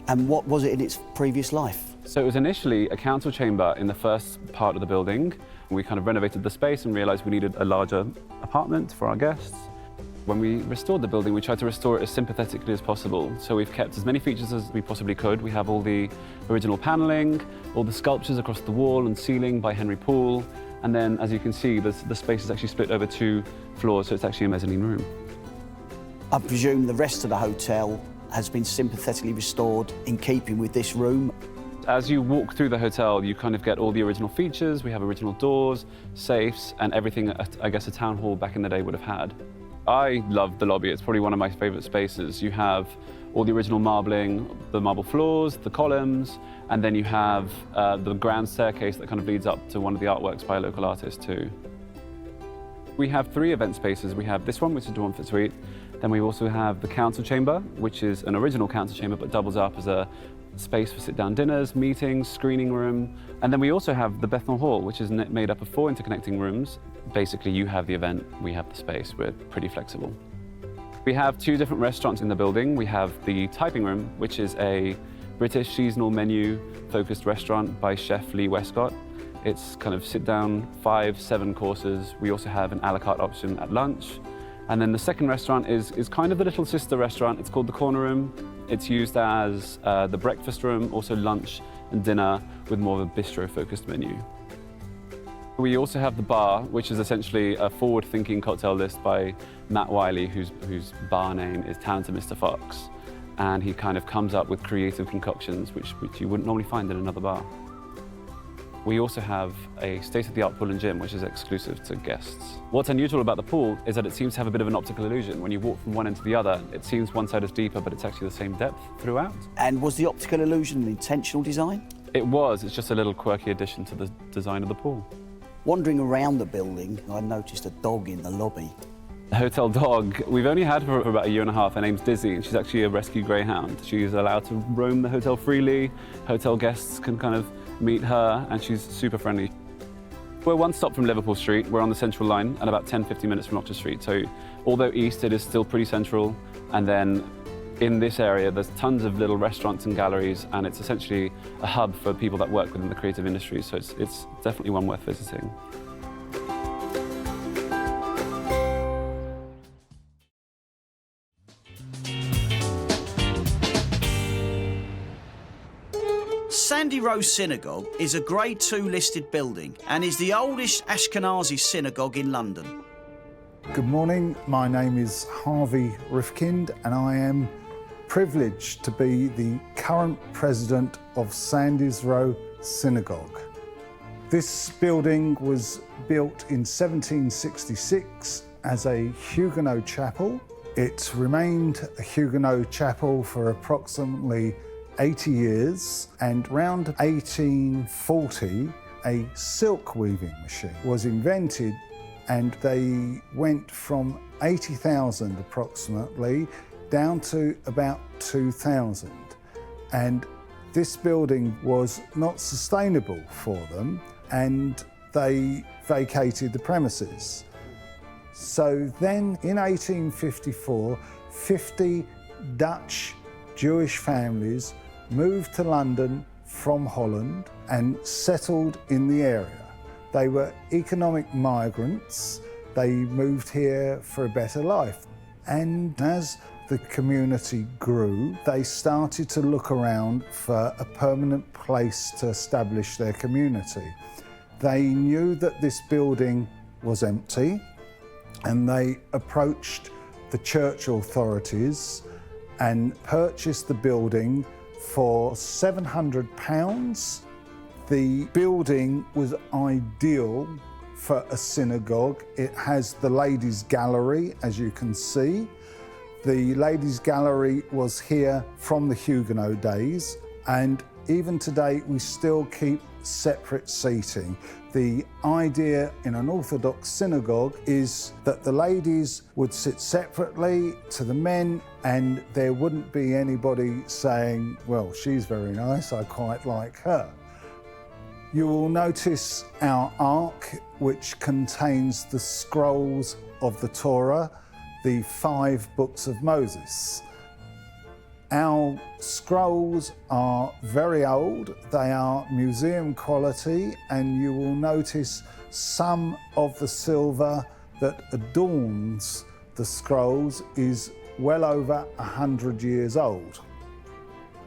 Speaker 1: And what was it in its previous life?
Speaker 11: So it was initially a council chamber in the first part of the building. We kind of renovated the space and realised we needed a larger apartment for our guests. When we restored the building, we tried to restore it as sympathetically as possible. So we've kept as many features as we possibly could. We have all the original panelling, all the sculptures across the wall and ceiling by Henry Poole. And then, as you can see, the space is actually split over 2 floors, so it's actually a mezzanine room.
Speaker 1: I presume the rest of the hotel has been sympathetically restored in keeping with this room.
Speaker 11: As you walk through the hotel, you kind of get all the original features. We have original doors, safes, and everything I guess a town hall back in the day would have had. I love the lobby. It's probably one of my favourite spaces. You have all the original marbling, the marble floors, the columns, and then you have the grand staircase that kind of leads up to one of the artworks by a local artist too. We have 3 event spaces. We have this one, which is De Montfort Suite. Then we also have the council chamber, which is an original council chamber but doubles up as a space for sit-down dinners, meetings, screening room. And then we also have the Bethnal Hall, which is made up of 4 interconnecting rooms. Basically, you have the event, we have the space. We're pretty flexible. We have 2 different restaurants in the building. We have the Typing Room, which is a British seasonal menu-focused restaurant by Chef Lee Westcott. It's kind of sit-down, 5-7 courses. We also have an a la carte option at lunch. And then the second restaurant is kind of the little sister restaurant. It's called the Corner Room. It's used as the breakfast room, also lunch and dinner with more of a bistro-focused menu. We also have the bar, which is essentially a forward-thinking cocktail list by Matt Wiley, whose bar name is Talented Mr. Fox. And he kind of comes up with creative concoctions, which you wouldn't normally find in another bar. We also have a state-of-the-art pool and gym, which is exclusive to guests. What's unusual about the pool is that it seems to have a bit of an optical illusion. When you walk from one end to the other, it seems one side is deeper, but it's actually the same depth throughout.
Speaker 1: And was the optical illusion an intentional design?
Speaker 11: It was. It's just a little quirky addition to the design of the pool.
Speaker 1: Wandering around the building, I noticed a dog in the lobby.
Speaker 11: The hotel dog, we've only had her for about 1.5 years. Her name's Dizzy, and she's actually a rescue greyhound. She's allowed to roam the hotel freely. Hotel guests can kind of meet her, and she's super friendly. We're one stop from Liverpool Street. We're on the Central Line and about 10-15 minutes from Oxford Street. So although east, it is still pretty central. And then In this area, there's tons of little restaurants and galleries, and it's essentially a hub for people that work within the creative industry, so it's definitely one worth visiting.
Speaker 1: Sandy Row Synagogue is a Grade II listed building and is the oldest Ashkenazi synagogue in London.
Speaker 12: Good morning, my name is Harvey Rifkind and I am privileged to be the current president of Sandy's Row Synagogue. This building was built in 1766 as a Huguenot chapel. It remained a Huguenot chapel for approximately 80 years, and around 1840 a silk weaving machine was invented, and they went from 80,000 approximately down to about 2,000. And this building was not sustainable for them, and they vacated the premises. So then in 1854, 50 Dutch Jewish families moved to London from Holland and settled in the area. They were economic migrants. They moved here for a better life. And as the community grew, they started to look around for a permanent place to establish their community. They knew that this building was empty, and they approached the church authorities and purchased the building for £700. The building was ideal for a synagogue. It has the ladies' gallery, as you can see. The ladies' gallery was here from the Huguenot days, and even today we still keep separate seating. The idea in an Orthodox synagogue is that the ladies would sit separately to the men, and there wouldn't be anybody saying, well, she's very nice, I quite like her. You will notice our ark, which contains the scrolls of the Torah, the 5 books of Moses. Our scrolls are very old, they are museum quality, and you will notice some of the silver that adorns the scrolls is well over 100 years old.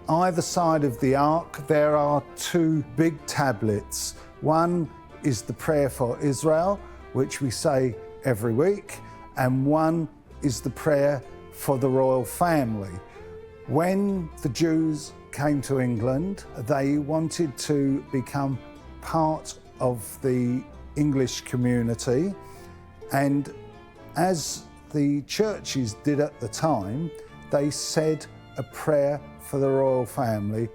Speaker 12: Either side of the ark there are 2 big tablets. One is the prayer for Israel, which we say every week, and one is the prayer for the royal family. When the Jews came to England, they wanted to become part of the English community, and as the churches did at the time, they said a prayer for the royal family.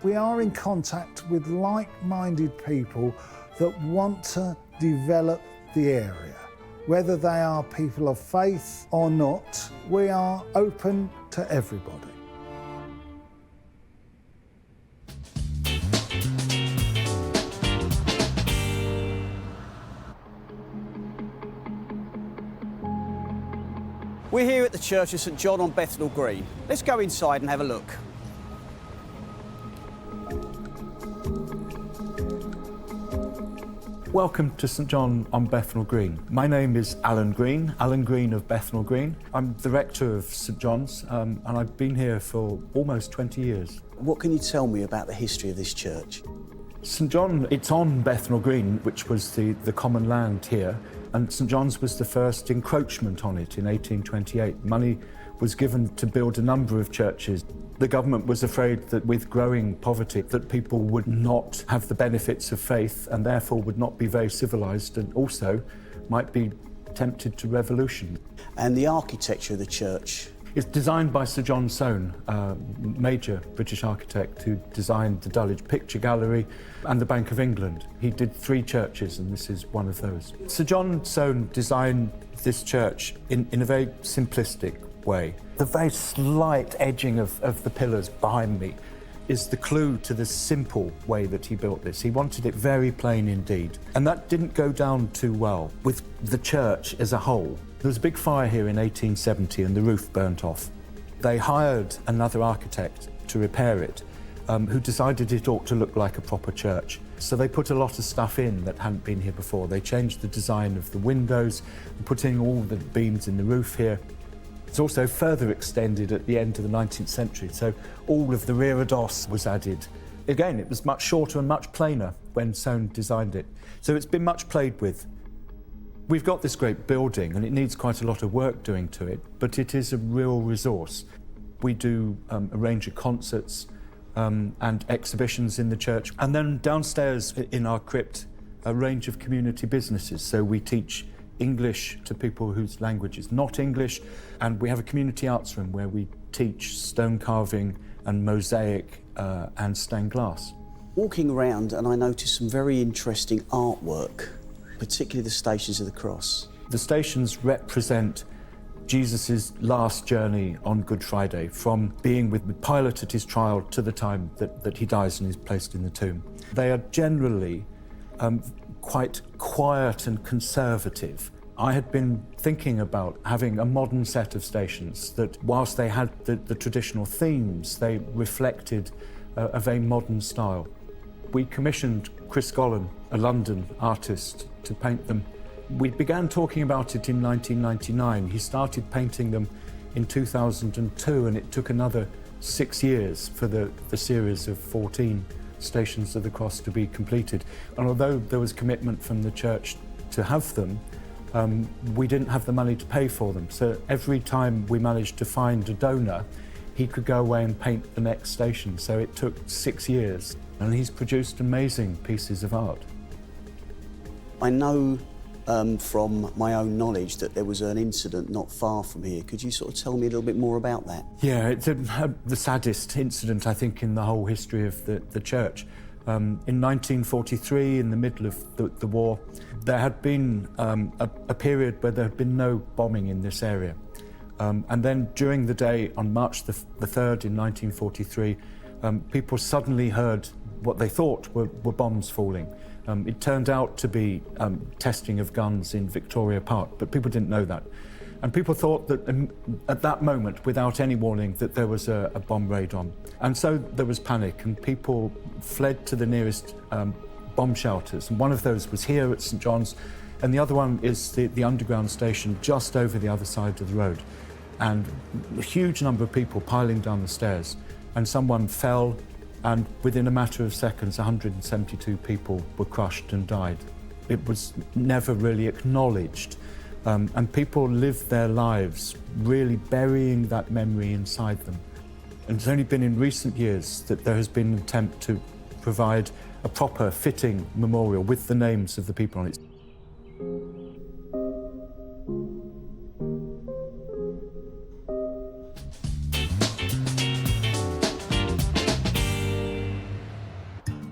Speaker 12: We are in contact with like-minded people that want to develop the area. Whether they are people of faith or not, we are open to everybody.
Speaker 1: We're here at the Church of St John on Bethnal Green. Let's go inside and have a look.
Speaker 13: Welcome to St John on Bethnal Green. My name is Alan Green of Bethnal Green. I'm the rector of St John's and I've been here for almost 20 years.
Speaker 1: What can you tell me about the history of this church?
Speaker 13: St John, it's on Bethnal Green, which was the common land here, and St John's was the first encroachment on it in 1828. Money was given to build a number of churches. The government was afraid that with growing poverty that people would not have the benefits of faith and therefore would not be very civilised and also might be tempted to revolution.
Speaker 1: And the architecture of the church?
Speaker 13: It's designed by Sir John Soane, a major British architect who designed the Dulwich Picture Gallery and the Bank of England. He did 3 churches and this is one of those. Sir John Soane designed this church in a very simplistic way. The very slight edging of the pillars behind me is the clue to the simple way that he built this. He wanted it very plain indeed. And that didn't go down too well with the church as a whole. There was a big fire here in 1870 and the roof burnt off. They hired another architect to repair it, who decided it ought to look like a proper church. So they put a lot of stuff in that hadn't been here before. They changed the design of the windows, and put in all the beams in the roof here. It's also further extended at the end of the 19th century, so all of the reredos was added. Again, it was much shorter and much plainer when Soane designed it. So it's been much played with. We've got this great building, and it needs quite a lot of work doing to it, but it is a real resource. We do a range of concerts and exhibitions in the church. And then downstairs in our crypt, a range of community businesses. So we teach English to people whose language is not English, and we have a community arts room where we teach stone carving and mosaic and stained glass.
Speaker 17: Walking around, and I noticed some very interesting artwork, particularly the Stations of the Cross.
Speaker 13: The stations represent Jesus' last journey on Good Friday, from being with Pilate at his trial to the time that he dies and is placed in the tomb. They are generally quite quiet and conservative. I had been thinking about having a modern set of stations that, whilst they had the traditional themes, they reflected a very modern style. We commissioned Chris Gollan, a London artist, to paint them. We began talking about it in 1999. He started painting them in 2002, and it took another 6 years for the series of 14 Stations of the Cross to be completed. And although there was commitment from the church to have them, we didn't have the money to pay for them. So every time we managed to find a donor, he could go away and paint the next station. So it took 6 years, and he's produced amazing pieces of art.
Speaker 17: I know from my own knowledge that there was an incident not far from here. Could you sort of tell me a little bit more about that?
Speaker 13: Yeah, it's the saddest incident, I think, in the whole history of the church. In 1943, in the middle of the war, there had been a period where there had been no bombing in this area. And then during the day, on March the 3rd in 1943, people suddenly heard what they thought were bombs falling. It turned out to be testing of guns in Victoria Park, but people didn't know that. And people thought that at that moment, without any warning, that there was a bomb raid on. And so there was panic, and people fled to the nearest bomb shelters. And one of those was here at St John's, and the other one is the underground station just over the other side of the road. And a huge number of people piling down the stairs, and someone fell, and within a matter of seconds, 172 people were crushed and died. It was never really acknowledged. And people lived their lives really burying that memory inside them. And it's only been in recent years that there has been an attempt to provide a proper, fitting memorial with the names of the people on it.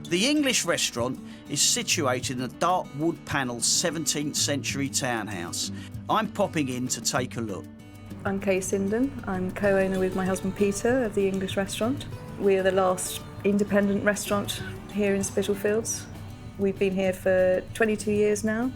Speaker 1: The English restaurant is situated in a dark wood-panelled 17th century townhouse. I'm popping in to take a look.
Speaker 14: I'm Kay Sinden. I'm co-owner with my husband Peter of the English restaurant. We are the last independent restaurant here in Spitalfields. We've been here for 22 years now,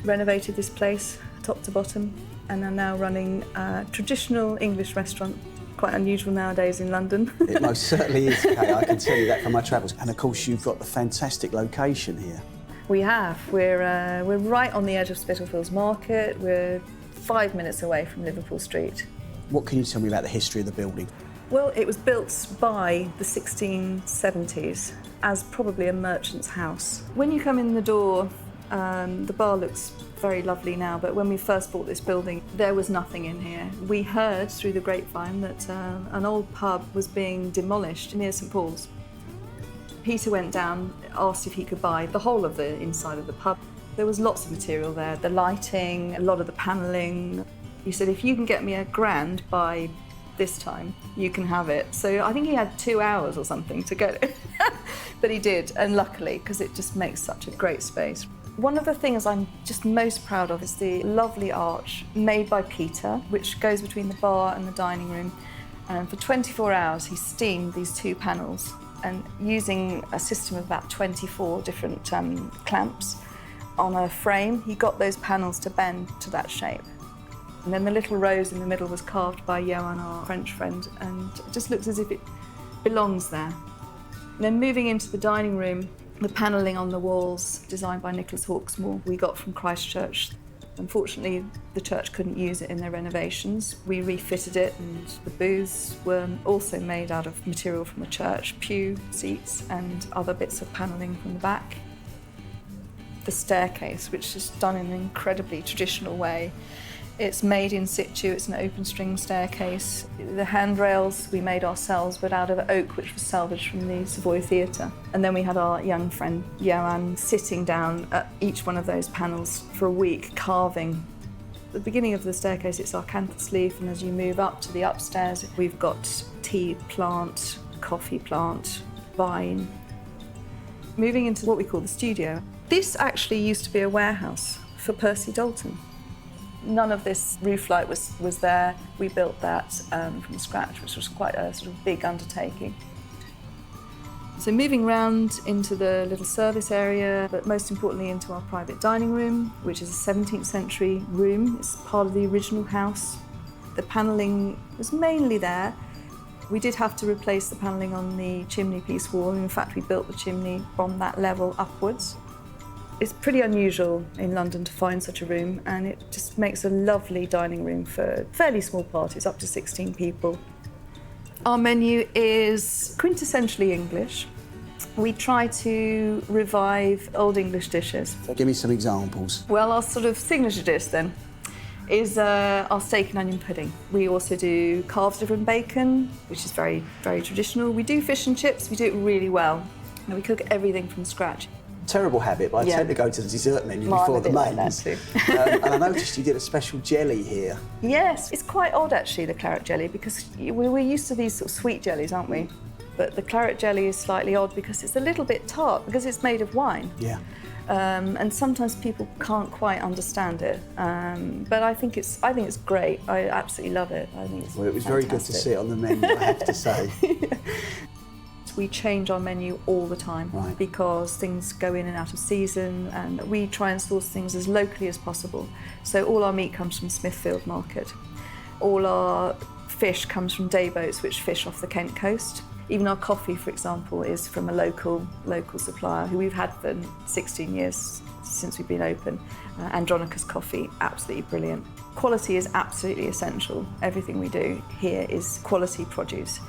Speaker 14: renovated this place top to bottom, and are now running a traditional English restaurant. Quite unusual nowadays in London.
Speaker 17: It most certainly is, Kay. I can tell you that from my travels. And of course, you've got the fantastic location here.
Speaker 14: We have. We're right on the edge of Spitalfields Market. We're 5 minutes away from Liverpool Street.
Speaker 17: What can you tell me about the history of the building?
Speaker 14: Well, it was built by the 1670s as probably a merchant's house. When you come in the door, the bar looks very lovely now, but when we first bought this building, there was nothing in here. We heard through the grapevine that an old pub was being demolished near St Paul's. Peter went down, asked if he could buy the whole of the inside of the pub. There was lots of material there, the lighting, a lot of the panelling. He said, if you can get me £1,000 by this time, you can have it. So I think he had 2 hours or something to get it. But he did, and luckily, because it just makes such a great space. One of the things I'm just most proud of is the lovely arch made by Peter, which goes between the bar and the dining room. And for 24 hours, he steamed these 2 panels, and using a system of about 24 different clamps on a frame, he got those panels to bend to that shape. And then the little rose in the middle was carved by Johan, our French friend, and it just looks as if it belongs there. And then moving into the dining room, the panelling on the walls, designed by Nicholas Hawksmoor, we got from Christchurch. Unfortunately, the church couldn't use it in their renovations. We refitted it, and the booths were also made out of material from the church, pew seats and other bits of panelling from the back. The staircase, which is done in an incredibly traditional way. It's made in situ, it's an open string staircase. The handrails we made ourselves, but out of oak, which was salvaged from the Savoy Theatre. And then we had our young friend, Johan, sitting down at each one of those panels for a week, carving. At the beginning of the staircase, it's acanthus leaf, and as you move up to the upstairs, we've got tea plant, coffee plant, vine. Moving into what we call the studio. This actually used to be a warehouse for Percy Dalton. None of this roof light was there. We built that from scratch, which was quite a sort of big undertaking. So moving round into the little service area, but most importantly into our private dining room, which is a 17th century room. It's part of the original house. The panelling was mainly there. We did have to replace the panelling on the chimney piece wall. In fact, we built the chimney from that level upwards. It's pretty unusual in London to find such a room, and it just makes a lovely dining room for fairly small parties, up to 16 people. Our menu is quintessentially English. We try to revive Old English dishes.
Speaker 17: Give me some examples.
Speaker 14: Well, our sort of signature dish then is our steak and onion pudding. We also do calves liver and bacon, which is very, very traditional. We do fish and chips, we do it really well. And we cook everything from scratch.
Speaker 17: Terrible habit, but I tend to go to the dessert menu before the mains. And I noticed you did a special jelly here.
Speaker 14: Yes, it's quite odd actually, the claret jelly, because we're used to these sort of sweet jellies, aren't we? But the claret jelly is slightly odd because it's a little bit tart, because it's made of wine.
Speaker 17: Yeah.
Speaker 14: And sometimes people can't quite understand it. But I think it's great. I absolutely love it. I think it's
Speaker 17: Well, it was
Speaker 14: fantastic.
Speaker 17: very good to see it on the menu, I have to say.
Speaker 14: We change our menu all the time because things go in and out of season, and we try and source things as locally as possible. So all our meat comes from Smithfield Market. All our fish comes from day boats which fish off the Kent coast. Even our coffee, for example, is from a local supplier who we've had for 16 years since we've been open. Andronicus coffee, absolutely brilliant. Quality is absolutely essential. Everything we do here is quality produce.